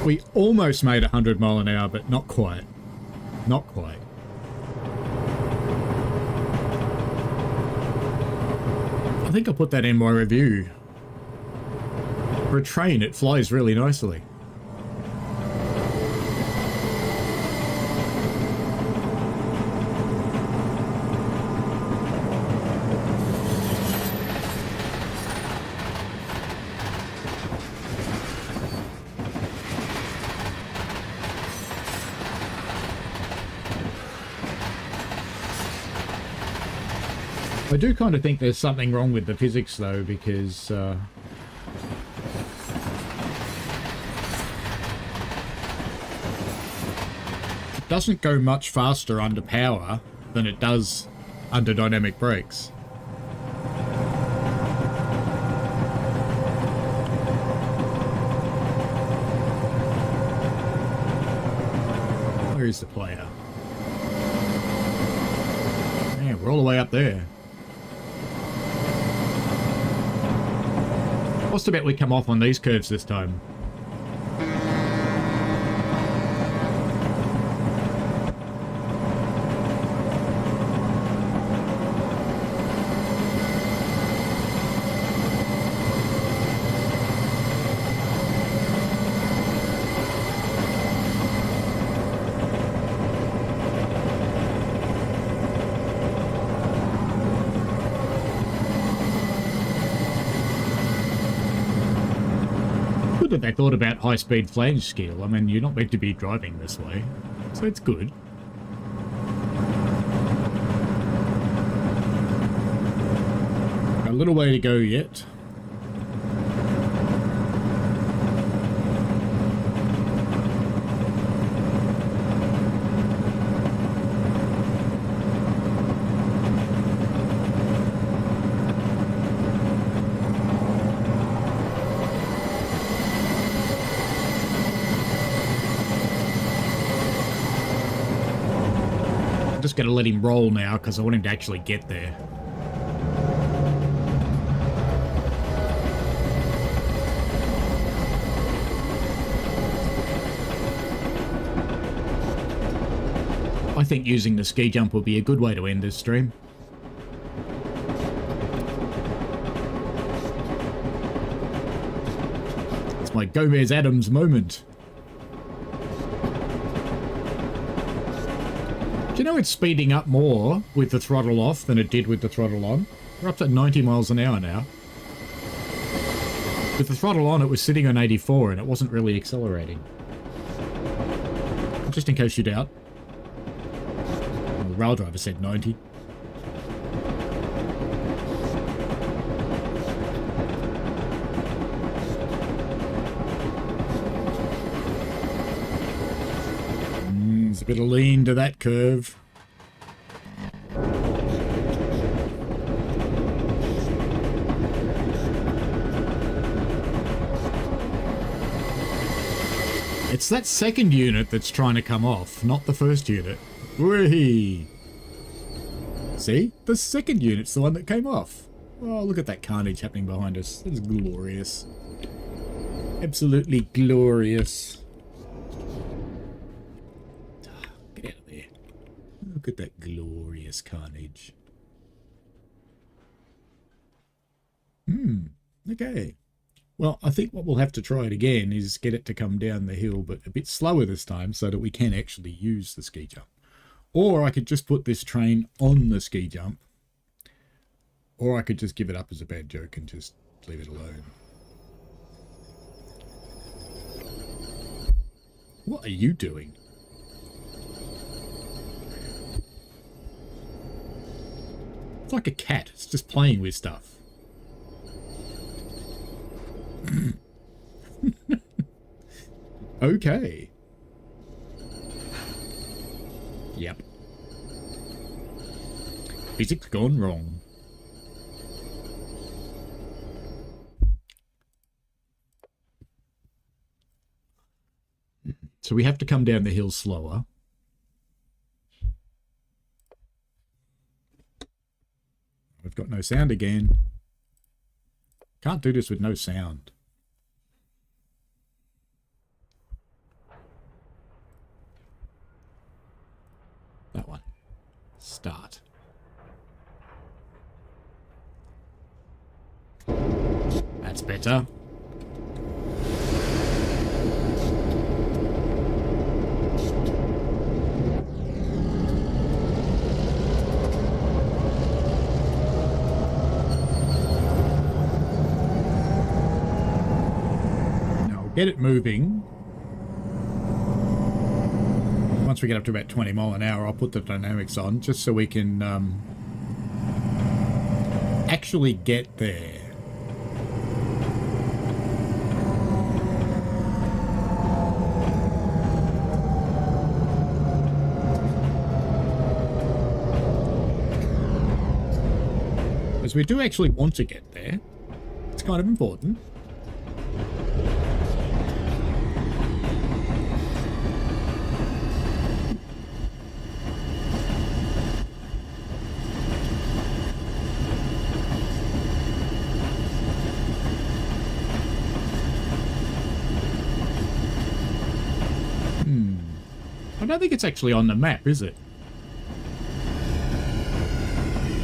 We almost made 100 mile an hour, but not quite. Not quite. I think I'll put that in my review. For a train, it flies really nicely. I do kind of think there's something wrong with the physics, though, because it doesn't go much faster under power than it does under dynamic brakes. Where is the player? Man, we're all the way up there. What's the bet we come off on these curves this time? That they thought about high-speed flange skill. I mean, you're not meant to be driving this way, so it's good. A little way to go yet. Just going to let him roll now because I want him to actually get there. I think using the ski jump will be a good way to end this stream. It's my Gomez Adams moment. Do you know it's speeding up more with the throttle off than it did with the throttle on? We're up to 90 miles an hour now. With the throttle on, it was sitting on 84 and it wasn't really accelerating. Just in case you doubt. Well, the rail driver said 90. a bit of lean to that curve. It's that second unit that's trying to come off, not the first unit. Whee! See? The second unit's the one that came off. Oh, look at that carnage happening behind us. That's glorious. Absolutely glorious. Get out of there. Look at that glorious carnage. Okay. Well, I think what we'll have to try it again is get it to come down the hill, but a bit slower this time so that we can actually use the ski jump. Or I could just put this train on the ski jump. Or I could just give it up as a bad joke and just leave it alone. What are you doing? It's like a cat. It's just playing with stuff. Okay. Yep. Physics gone wrong. So we have to come down the hill slower. We've got no sound again. Can't do this with no sound. That one. Start. That's better. Now get it moving. Once we get up to about 20 mile an hour, I'll put the dynamics on just so we can actually get there. Because we do actually want to get there. It's kind of important. I don't think it's actually on the map, is it?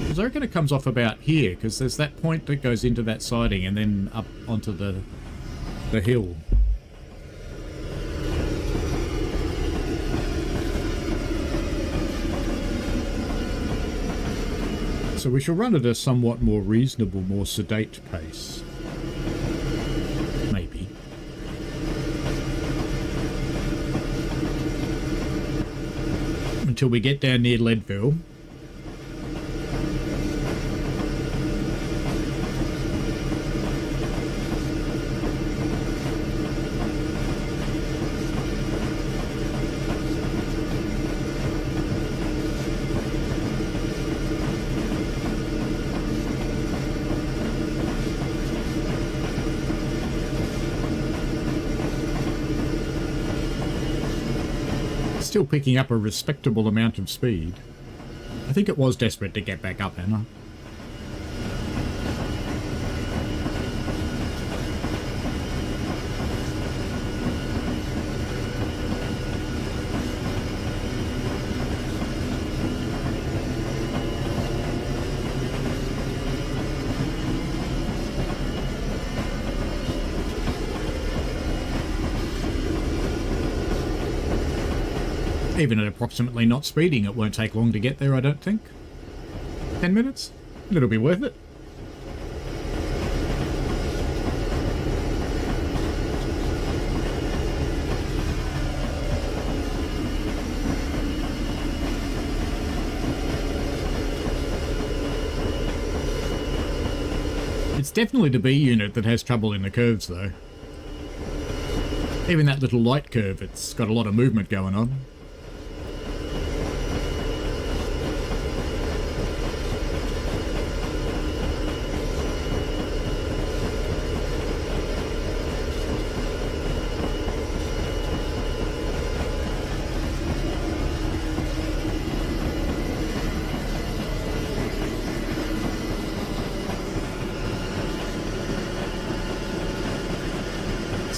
Because I reckon it comes off about here, because there's that point that goes into that siding and then up onto the hill. So we shall run at a somewhat more reasonable, more sedate pace. Maybe. Until we get down near Leadville. Still picking up a respectable amount of speed. I think it was desperate to get back up, Anna. Even at approximately not speeding, it won't take long to get there, I don't think. 10 minutes? It'll be worth it. It's definitely the B unit that has trouble in the curves, though. Even that little light curve, it's got a lot of movement going on.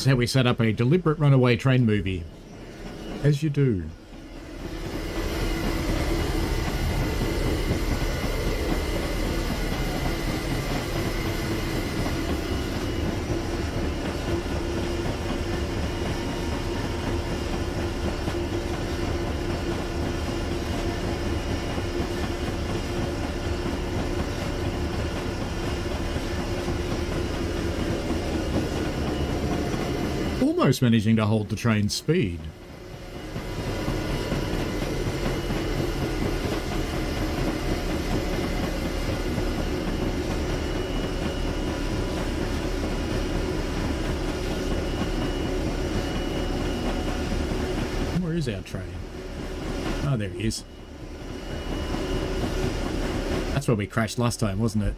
is how we set up a deliberate runaway train movie. As you do. Almost managing to hold the train's speed. Where is our train? Oh, there he is. That's where we crashed last time, wasn't it?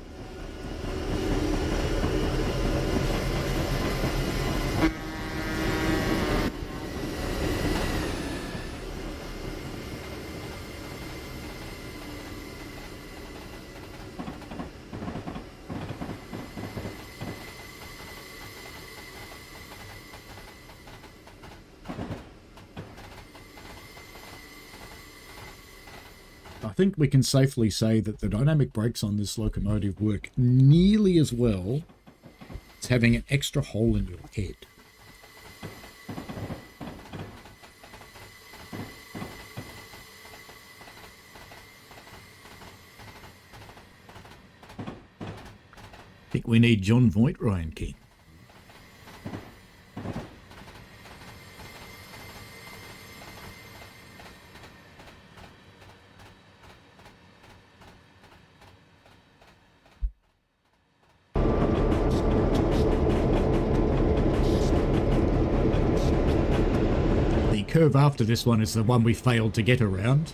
I think we can safely say that the dynamic brakes on this locomotive work nearly as well as having an extra hole in your head. I think we need John Voight, Ryan King. The curve after this one is the one we failed to get around.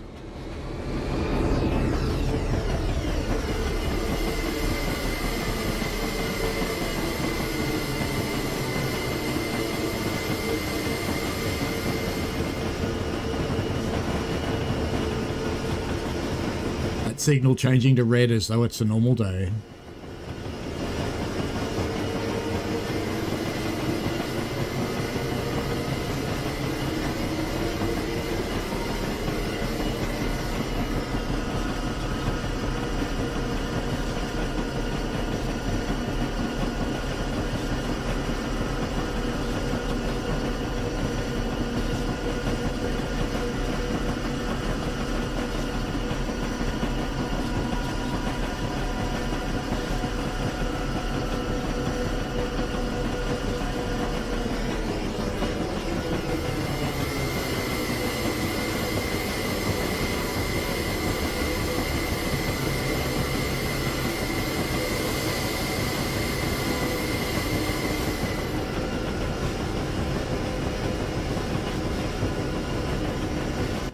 That signal changing to red as though it's a normal day.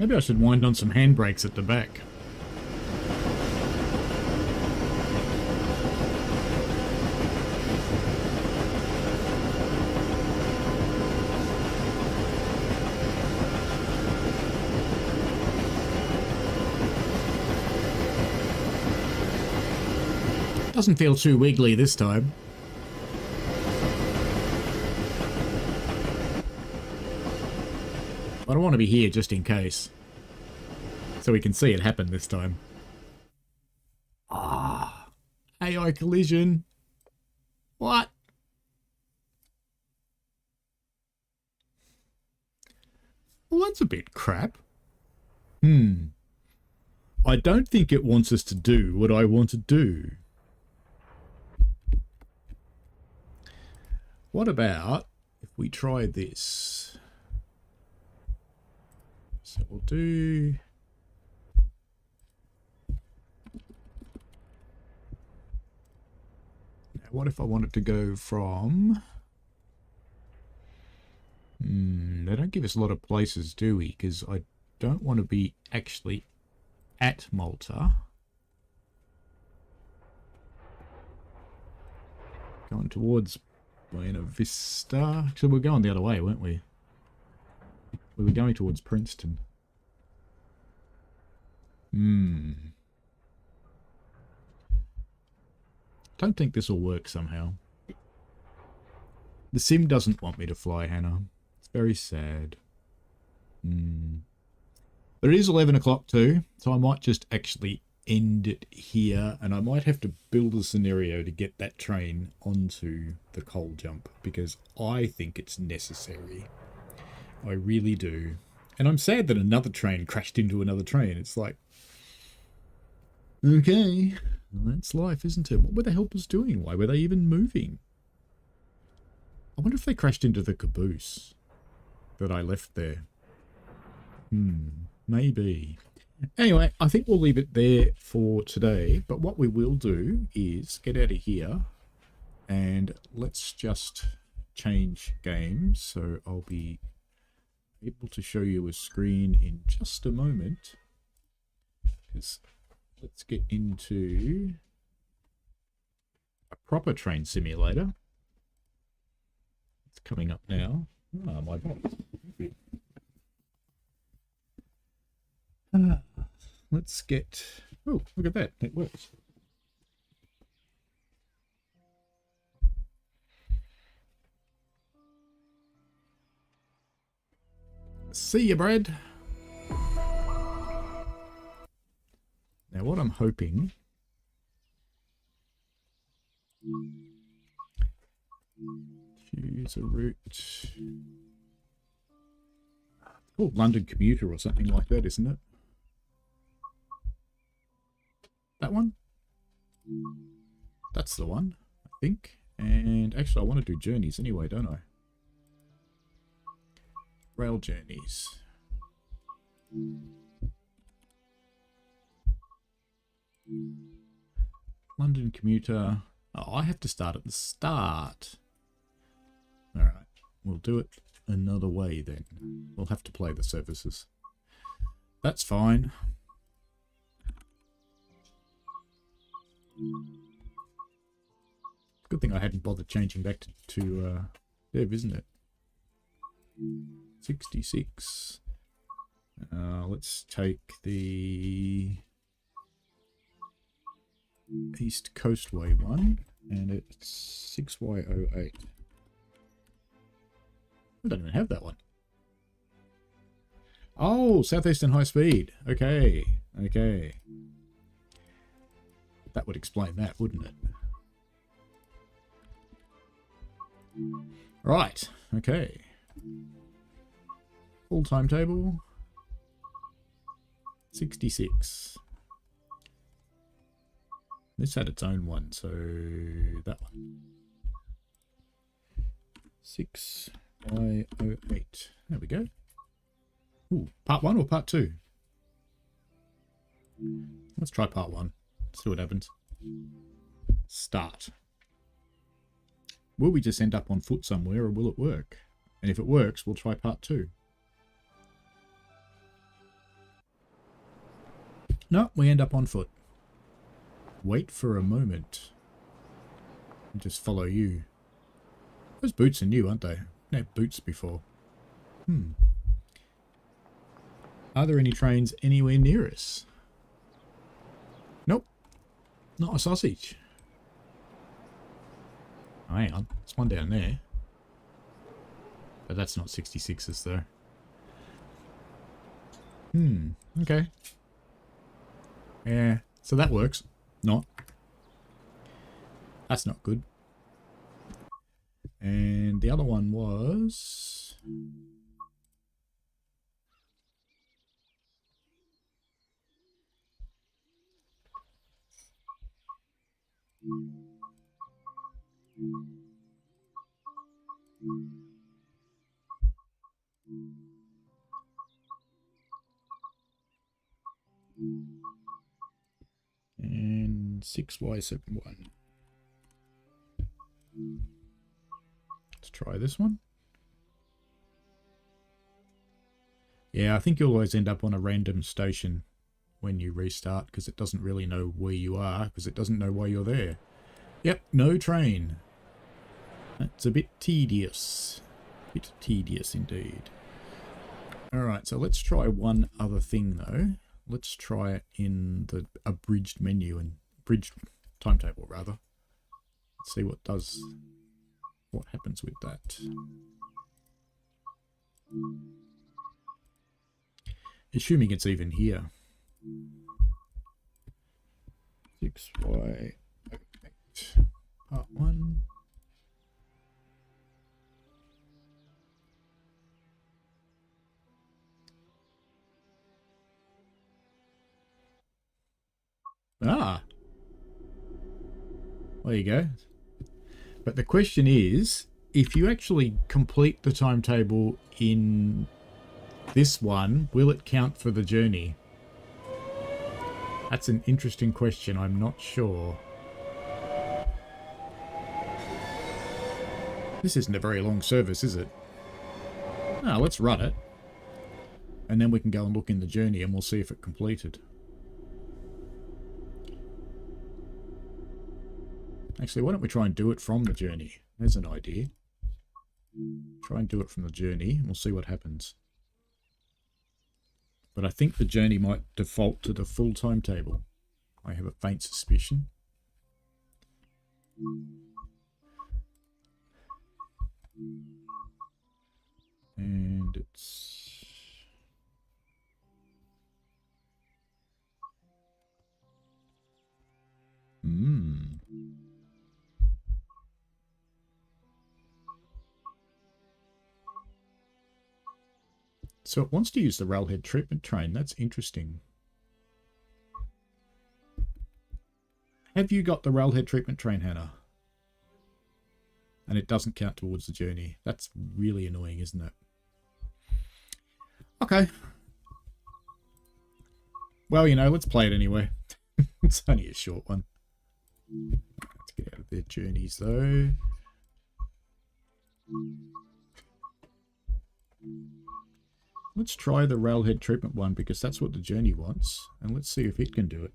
Maybe I should wind on some handbrakes at the back. Doesn't feel too wiggly this time. I don't want to be here just in case. So we can see it happen this time. Ah, AI collision. What? Well, that's a bit crap. I don't think it wants us to do what I want to do. What about if we try this? So we'll do... Now what if I wanted to go from... They don't give us a lot of places, do we? Because I don't want to be actually at Malta. Going towards Buena Vista. So we're going the other way, weren't we? We were going towards Princeton. Don't think this will work somehow. The sim doesn't want me to fly, Hannah. It's very sad. But it is 11 o'clock too, so I might just actually end it here, and I might have to build a scenario to get that train onto the coal jump, because I think it's necessary. I really do. And I'm sad that another train crashed into another train. It's like, okay, well, that's life, isn't it? What were the helpers doing? Why were they even moving? I wonder if they crashed into the caboose that I left there. Maybe. Anyway, I think we'll leave it there for today. But what we will do is get out of here and let's just change games. So I'll be able to show you a screen in just a moment. Because let's get into a proper train simulator. It's coming up now. Ah, my box. Let's get... Oh, look at that. It works. See ya, Brad. Now, what I'm hoping... Choose a route... Oh, London Commuter or something like that, isn't it? That one? That's the one, I think. And actually, I want to do journeys anyway, don't I? Rail journeys. London Commuter. Oh, I have to start at the start. Alright, we'll do it another way then. We'll have to play the services. That's fine. Good thing I hadn't bothered changing back to Dev, isn't it? 66. Let's take the East Coastway one, and it's 6Y08. I don't even have that one. Oh, Southeastern High Speed. Okay, okay. That would explain that, wouldn't it? Right, okay. Full timetable. 66. This had its own one, so that one. 6Y08. There we go. Ooh, part 1 or part 2? Let's try part 1. See what happens. Start. Will we just end up on foot somewhere, or will it work? And if it works, we'll try part 2. No, we end up on foot. Wait for a moment. And just follow you. Those boots are new, aren't they? I didn't have boots before. Are there any trains anywhere near us? Nope. Not a sausage. Oh, hang on. There's one down there. But that's not 66s though. Okay. Yeah, so that works. Not. That's not good. And the other one was... and 6Y71. Let's try this one. Yeah, I think you'll always end up on a random station when you restart, because it doesn't really know where you are, because it doesn't know why you're there. Yep, no train. That's a bit tedious. Bit tedious indeed. Alright, so let's try one other thing though. Let's try it in the abridged menu, and abridged timetable rather. Let's see what does. What happens with that? Assuming it's even here. 6Y 8 part 1. Ah, there you go. But the question is, if you actually complete the timetable in this one, will it count for the journey? That's an interesting question. I'm not sure. This isn't a very long service, is it? Ah, let's run it. And then we can go and look in the journey and we'll see if it completed. Actually, why don't we try and do it from the journey? There's an idea. Try and do it from the journey and we'll see what happens. But I think the journey might default to the full timetable. I have a faint suspicion. And it's... So it wants to use the railhead treatment train. That's interesting. Have you got the railhead treatment train, Hannah? And it doesn't count towards the journey. That's really annoying, isn't it? Okay. Well, you know, let's play it anyway. It's only a short one. Let's get out of their journeys, though. Let's try the railhead treatment one because that's what the journey wants. And let's see if it can do it.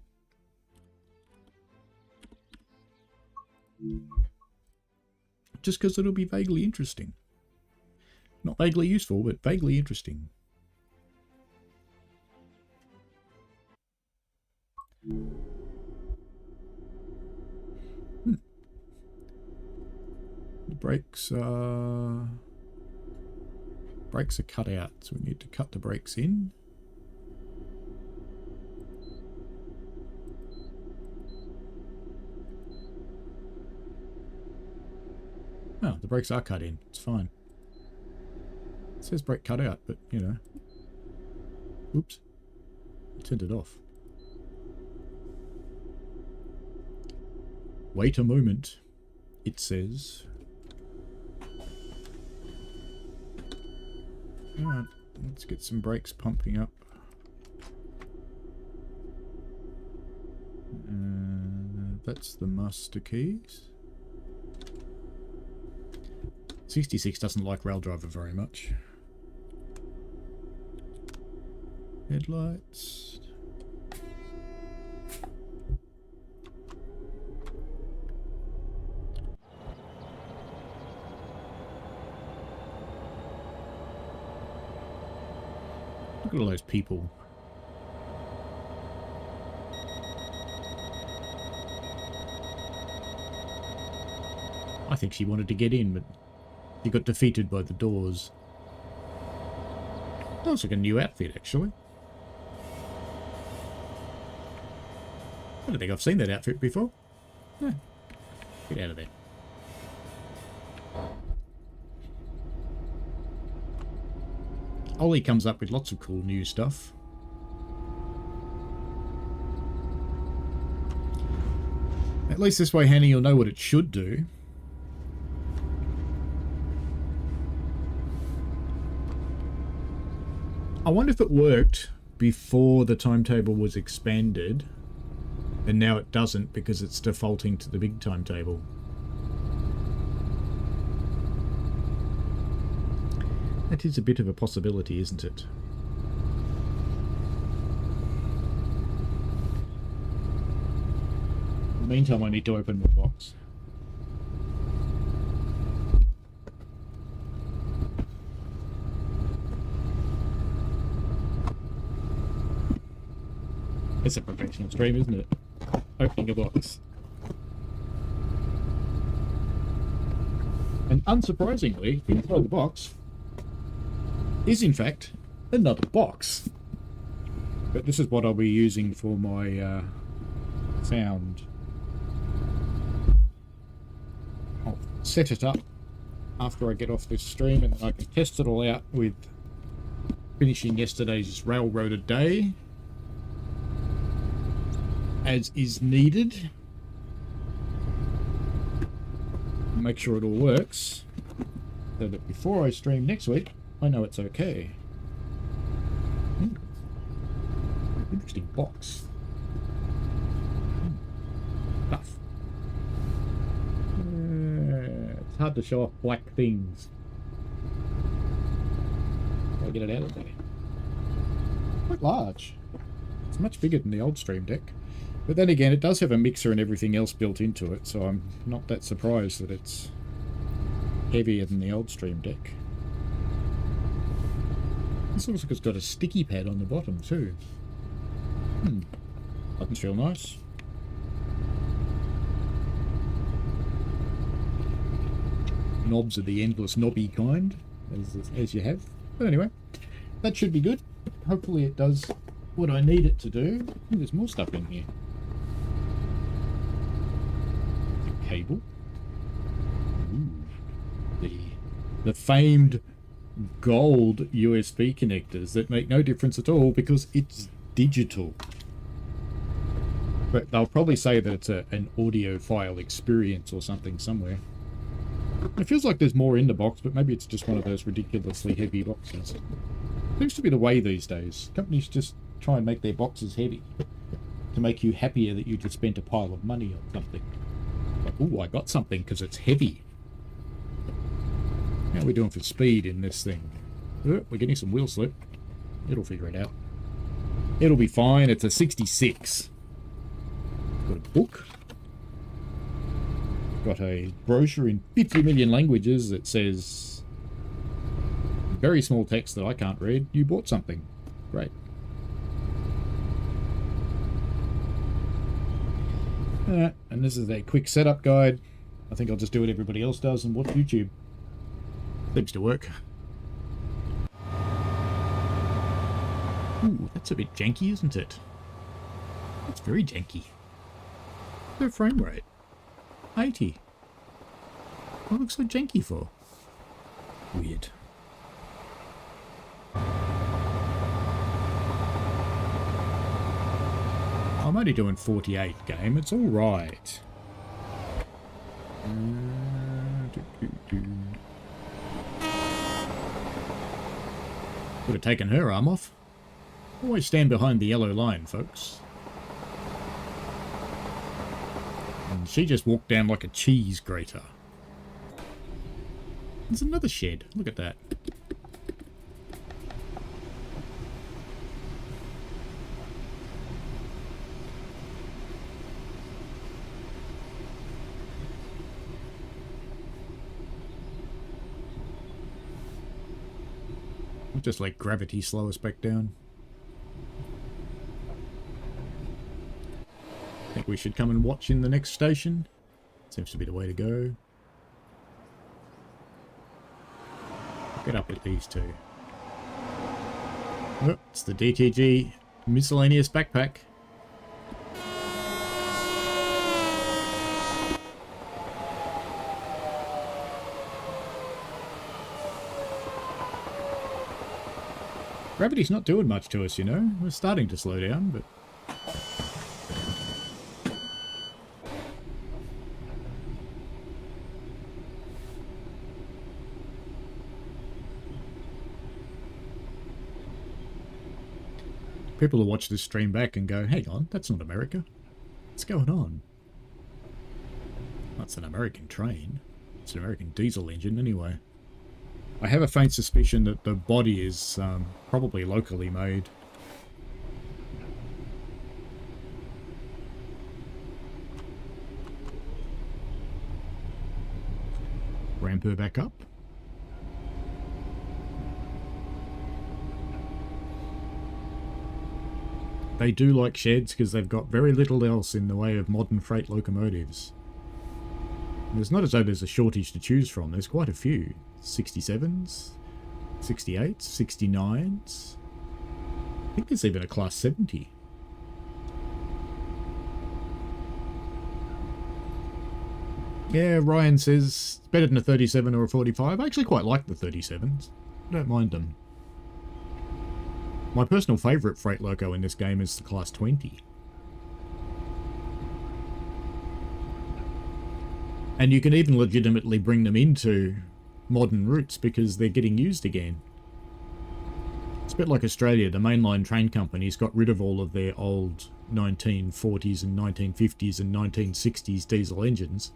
Just because it'll be vaguely interesting. Not vaguely useful, but vaguely interesting. The brakes are cut out, so we need to cut the brakes in. Oh, the brakes are cut in. It's fine. It says brake cut out, but, you know. Oops. I turned it off. Wait a moment, it says. Alright, let's get some brakes pumping up. That's the master keys. 66 doesn't like Rail Driver very much. Headlights. Look at all those people. I think she wanted to get in, but she got defeated by the doors. That looks like a new outfit, actually. I don't think I've seen that outfit before. Yeah. Get out of there. Ollie comes up with lots of cool new stuff. At least this way, Hannah, you'll know what it should do. I wonder if it worked before the timetable was expanded, and now it doesn't because it's defaulting to the big timetable. That is a bit of a possibility, isn't it? In the meantime, I need to open the box. It's a professional stream, isn't it? Opening a box. And unsurprisingly, inside the box is in fact another box. But this is what I'll be using for my sound. I'll set it up after I get off this stream, and I can test it all out with finishing yesterday's railroaded day as is needed. Make sure it all works so that before I stream next week I know it's okay. Interesting box. Tough. It's hard to show off black things. Gotta get it out of there. Quite large. It's much bigger than the old Stream Deck. But then again, it does have a mixer and everything else built into it, so I'm not that surprised that it's heavier than the old Stream Deck. This looks like it's got a sticky pad on the bottom too. Buttons feel nice. Knobs are the endless knobby kind, as you have. But anyway, that should be good. Hopefully it does what I need it to do. Oh, there's more stuff in here. The cable. Ooh. The famed gold USB connectors that make no difference at all because it's digital. But they'll probably say that it's an audiophile experience or something somewhere. It feels like there's more in the box, but maybe it's just one of those ridiculously heavy boxes. Seems to be the way these days. Companies just try and make their boxes heavy to make you happier that you just spent a pile of money on something. Like, ooh, I got something because it's heavy. How are we doing for speed in this thing? Oh, we're getting some wheel slip. It'll figure it out. It'll be fine. It's a 66. Got a book. Got a brochure in 50 million languages that says, very small text that I can't read, you bought something. Great. And this is a quick setup guide. I think I'll just do what everybody else does and watch YouTube. Seems to work. Ooh, that's a bit janky, isn't it? It's very janky. No frame rate. 80. What looks so janky for? Weird. I'm only doing 48 game. It's all right. Would have taken her arm off. Always stand behind the yellow line, folks. And she just walked down like a cheese grater. There's another shed. Look at that. We'll just let gravity slow us back down. I think we should come and watch in the next station. Seems to be the way to go. Get up with these two. Oh, it's the DTG miscellaneous backpack. Gravity's not doing much to us, you know. We're starting to slow down, but... people will watch this stream back and go, hang on, that's not America. What's going on? That's an American train. It's an American diesel engine anyway. I have a faint suspicion that the body is probably locally made. Ramp her back up. They do like sheds because they've got very little else in the way of modern freight locomotives. There's not as though there's a shortage to choose from. There's quite a few. 67s, 68s, 69s. I think there's even a Class 70. Yeah, Ryan says it's better than a 37 or a 45. I actually quite like the 37s. I don't mind them. My personal favourite freight loco in this game is the Class 20. And you can even legitimately bring them into modern routes because they're getting used again. It's a bit like Australia. The mainline train companies got rid of all of their old 1940s and 1950s and 1960s diesel engines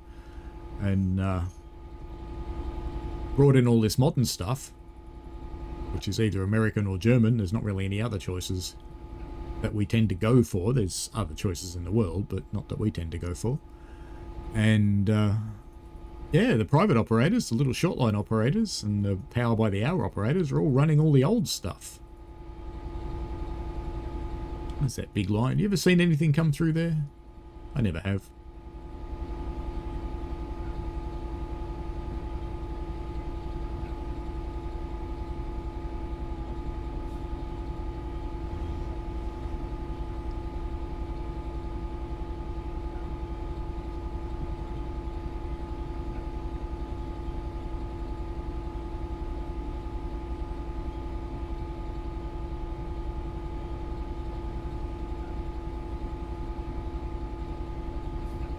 and brought in all this modern stuff, which is either American or German. There's not really any other choices that we tend to go for. There's other choices in the world, but not that we tend to go for. And yeah, the private operators, the little shortline operators, and the power by the hour operators are all running all the old stuff. What's that big line? You ever seen anything come through there? I never have.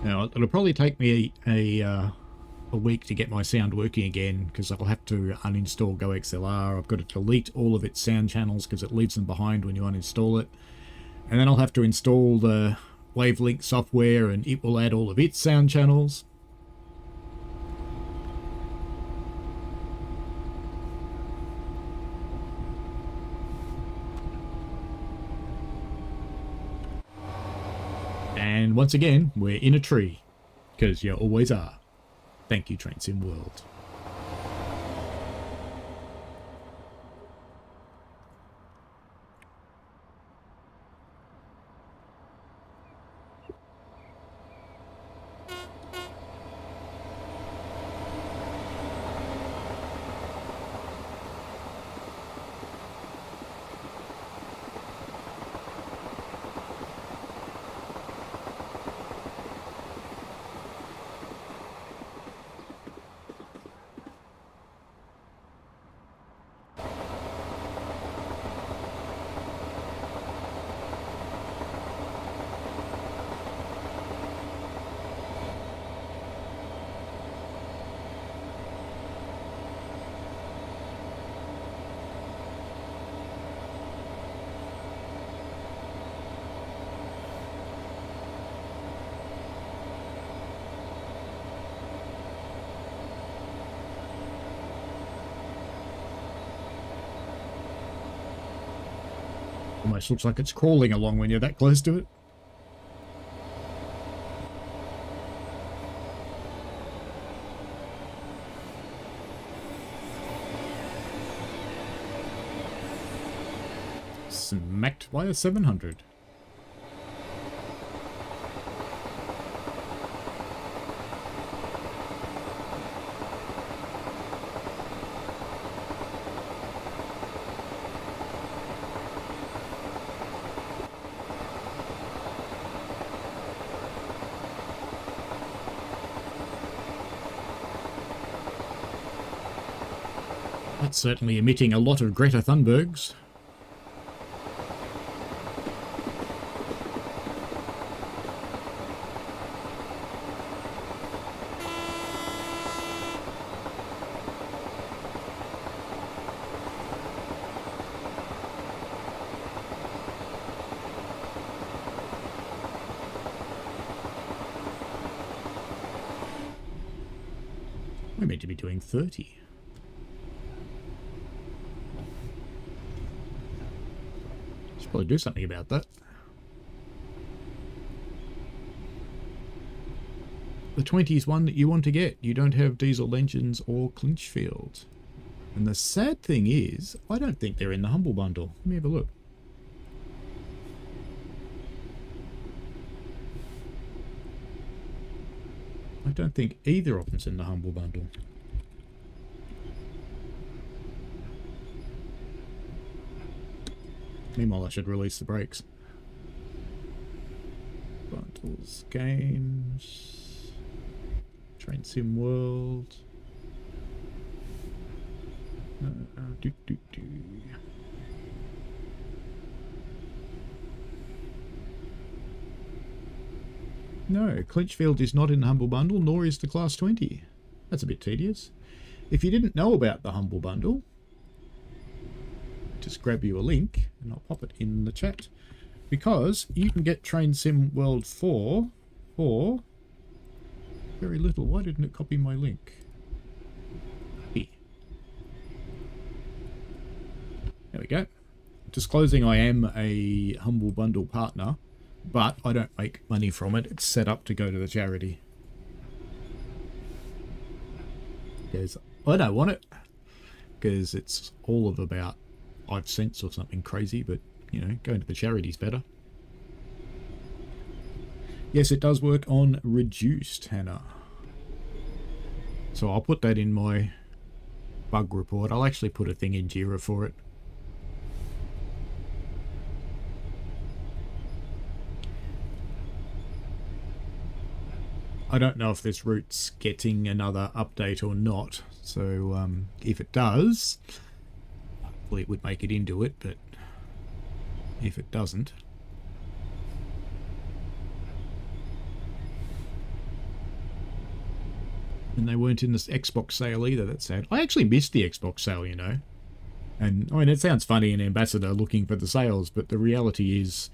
Now, it'll probably take me a week to get my sound working again because I'll have to uninstall GoXLR. I've got to delete all of its sound channels because it leaves them behind when you uninstall it. And then I'll have to install the Wavelink software and it will add all of its sound channels. And once again, we're in a tree, because you always are. Thank you, Train Sim World. Almost looks like it's crawling along when you're that close to it. Smacked by a 700. That's certainly emitting a lot of Greta Thunbergs. We're meant to be doing 30. Should probably do something about that. The 20 is one that you want to get. You don't have diesel engines or clinch field. And the sad thing is, I don't think they're in the Humble Bundle. Let me have a look. I don't think either of them's in the Humble Bundle. Meanwhile, I should release the brakes. Bundles, games, Train Sim World. No, Clinchfield is not in the Humble Bundle, nor is the Class 20. That's a bit tedious. If you didn't know about the Humble Bundle, just grab you a link, and I'll pop it in the chat. Because you can get Train Sim World 4 for very little. Why didn't it copy my link? Here. There we go. Disclosing I am a Humble Bundle partner, but I don't make money from it. It's set up to go to the charity. Because I don't want it. Because it's all of about 5 cents or something crazy, but, you know, going to the charity's better. Yes, it does work on reduced, Hannah. So I'll put that in my bug report. I'll actually put a thing in Jira for it. I don't know if this route's getting another update or not, so if it does, hopefully it would make it into it, but if it doesn't... And they weren't in this Xbox sale either, that's sad. I actually missed the Xbox sale, you know. And, I mean, it sounds funny, an ambassador looking for the sales, but the reality is,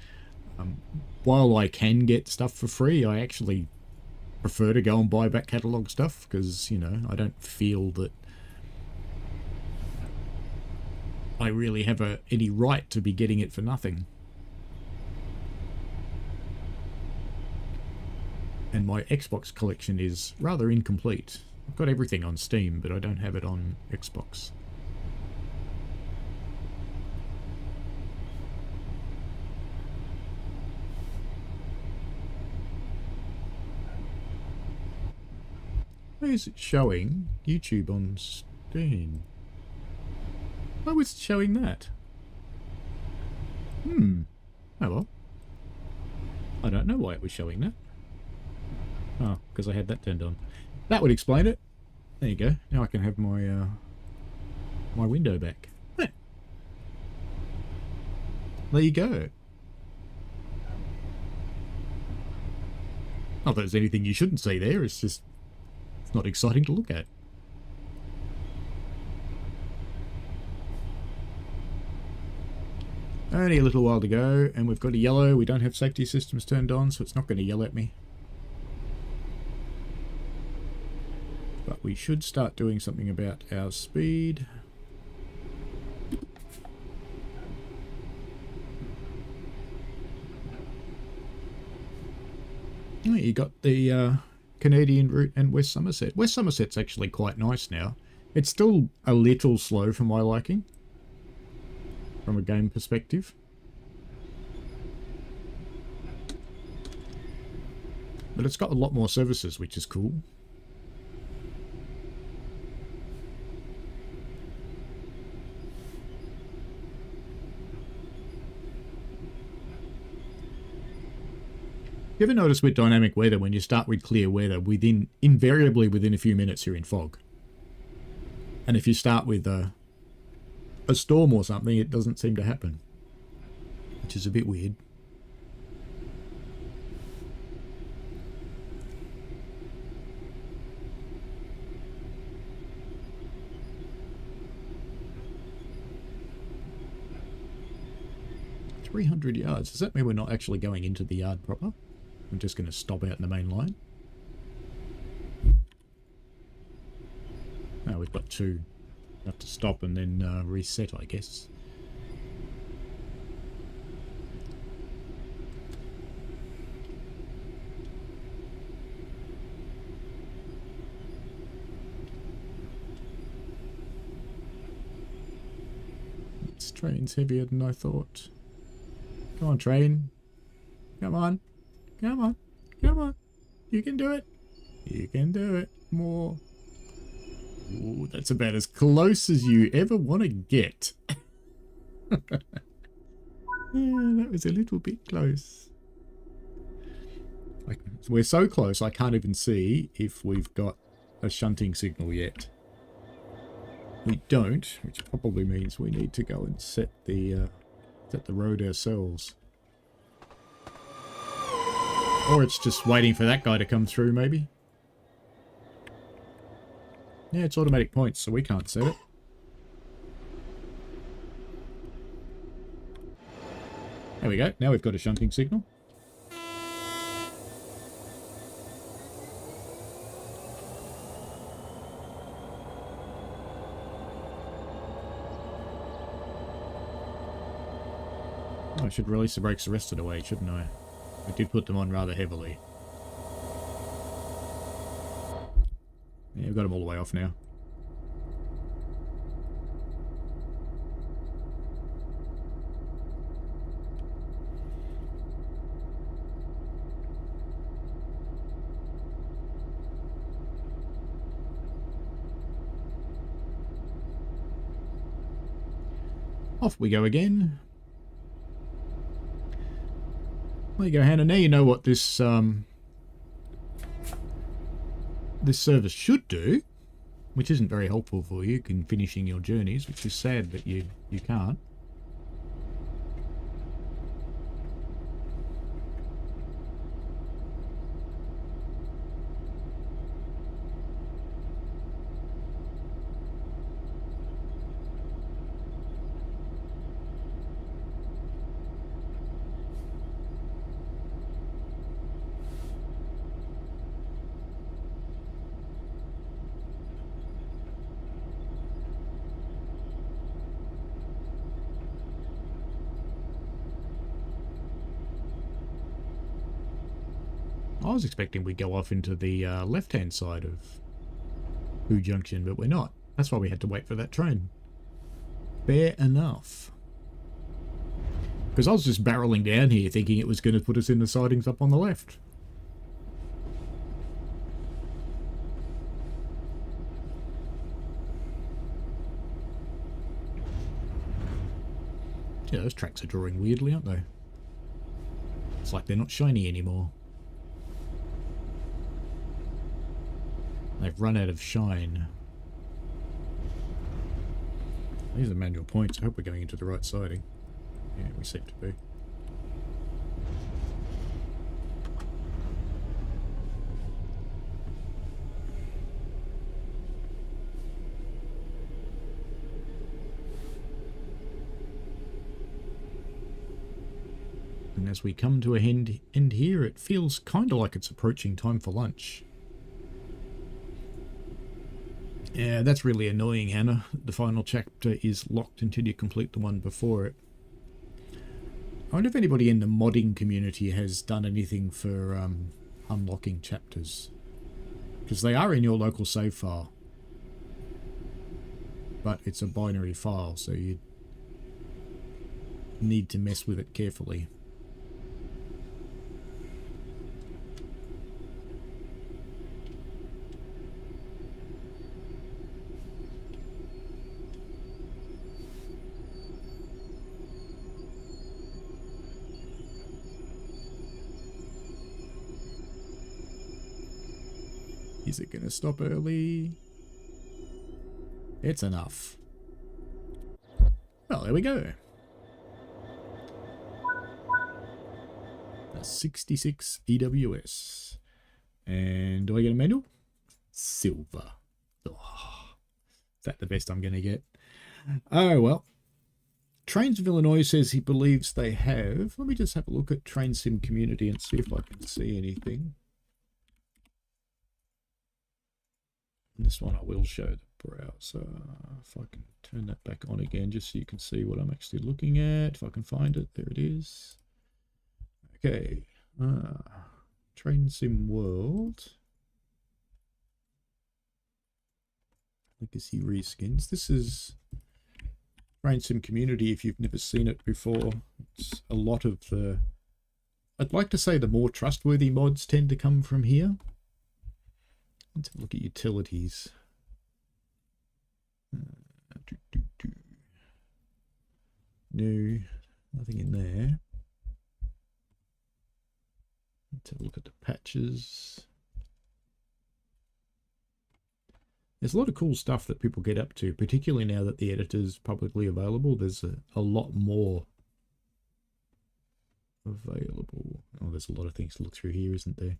while I can get stuff for free, I actually prefer to go and buy back catalogue stuff, because, you know, I don't feel that I really have any right to be getting it for nothing. And my Xbox collection is rather incomplete. I've got everything on Steam, but I don't have it on Xbox. Why is it showing YouTube on Steam? Why was it showing that? Oh well. I don't know why it was showing that. Oh, because I had that turned on. That would explain it. There you go. Now I can have my my window back. Yeah. There you go. Not that there's anything you shouldn't see there. It's just not exciting to look at. Only a little while to go, and we've got a yellow. We don't have safety systems turned on, so it's not going to yell at me. But we should start doing something about our speed. Oh, you got the Canadian route and West Somerset. West Somerset's actually quite nice now. It's still a little slow for my liking, from a game perspective. But it's got a lot more services, which is cool. You ever notice with dynamic weather, when you start with clear weather, invariably within a few minutes you're in fog? And if you start with a storm or something, it doesn't seem to happen, which is a bit weird. $300 yards. Does that mean we're not actually going into the yard proper? I'm just going to stop out in the main line. Oh, we've got two. Have to stop and then reset, I guess. This train's heavier than I thought. Come on, train. Come on. Come on. Come on. You can do it. You can do it. More. Ooh, that's about as close as you ever want to get. Yeah, that was a little bit close. Like, we're so close, I can't even see if we've got a shunting signal yet. We don't, which probably means we need to go and set the road ourselves. Or it's just waiting for that guy to come through, maybe. Yeah, it's automatic points, so we can't set it. There we go. Now we've got a shunting signal. I should release the brakes the rest of the way, shouldn't I? I did put them on rather heavily. Yeah, we've got them all the way off now. Off we go again. There you go, Hannah. Now you know what this this service should do, which isn't very helpful for you in finishing your journeys, which is sad that you can't. I was expecting we'd go off into the left-hand side of Hoo Junction, but we're not. That's why we had to wait for that train. Fair enough. Because I was just barreling down here thinking it was going to put us in the sidings up on the left. Yeah, those tracks are drawing weirdly, aren't they? It's like they're not shiny anymore. They've run out of shine. These are manual points. I hope we're going into the right siding. Yeah, we seem to be. And as we come to a end here, it feels kind of like it's approaching time for lunch. Yeah, that's really annoying, Hannah. The final chapter is locked until you complete the one before it. I wonder if anybody in the modding community has done anything for unlocking chapters. Because they are in your local save file. But it's a binary file, so you need to mess with it carefully. Is it going to stop early? It's enough. Well, there we go. A 66 EWS. And do I get a manual? Silver. Oh, is that the best I'm going to get? Oh, well. Trains of Illinois says he believes they have. Let me just have a look at Train Sim Community and see if I can see anything. This one I will show the browser. If I can turn that back on again, just so you can see what I'm actually looking at. If I can find it, there it is. Okay. Train Sim World. Legacy reskins. This is Train Sim Community if you've never seen it before. It's a lot of the... I'd like to say the more trustworthy mods tend to come from here. Let's have a look at utilities. No, nothing in there. Let's have a look at the patches. There's a lot of cool stuff that people get up to, particularly now that the editor's publicly available. There's a lot more available. Oh, there's a lot of things to look through here, isn't there?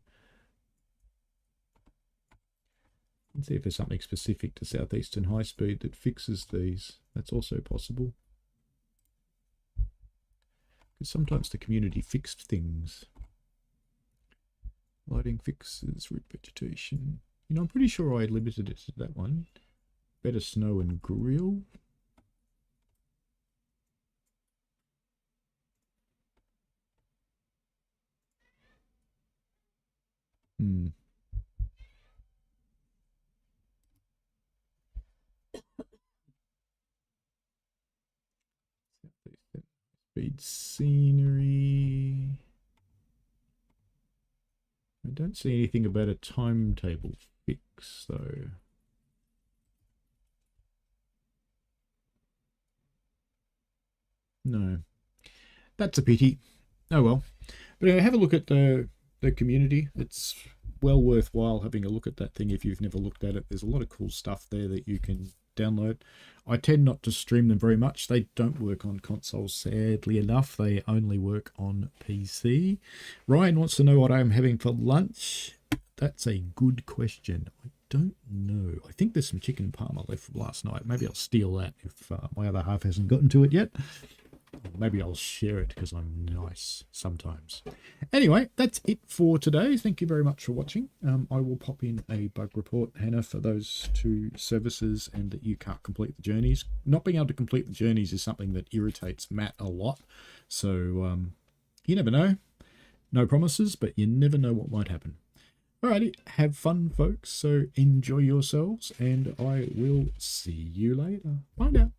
Let's see if there's something specific to Southeastern High Speed that fixes these. That's also possible. Because sometimes the community fixed things. Lighting fixes, root vegetation. You know, I'm pretty sure I limited it to that one. Better snow and grill. Speed scenery. I don't see anything about a timetable fix though. No. That's a pity. Oh well. But anyway, have a look at the community. It's well worthwhile having a look at that thing if you've never looked at it. There's a lot of cool stuff there that you can download. I tend not to stream them very much. They don't work on consoles, sadly enough. They only work on PC. Ryan wants to know what I'm having for lunch. That's a good question. I don't know. I think there's some chicken parma left from last night. Maybe I'll steal that if my other half hasn't gotten to it yet. Maybe I'll share it because I'm nice sometimes. Anyway, that's it for today. Thank you very much for watching. I will pop in a bug report, Hannah, for those two services and that you can't complete the journeys. Not being able to complete the journeys is something that irritates Matt a lot. So you never know. No promises, but you never know what might happen. Alrighty, have fun, folks. So enjoy yourselves, and I will see you later. Bye now.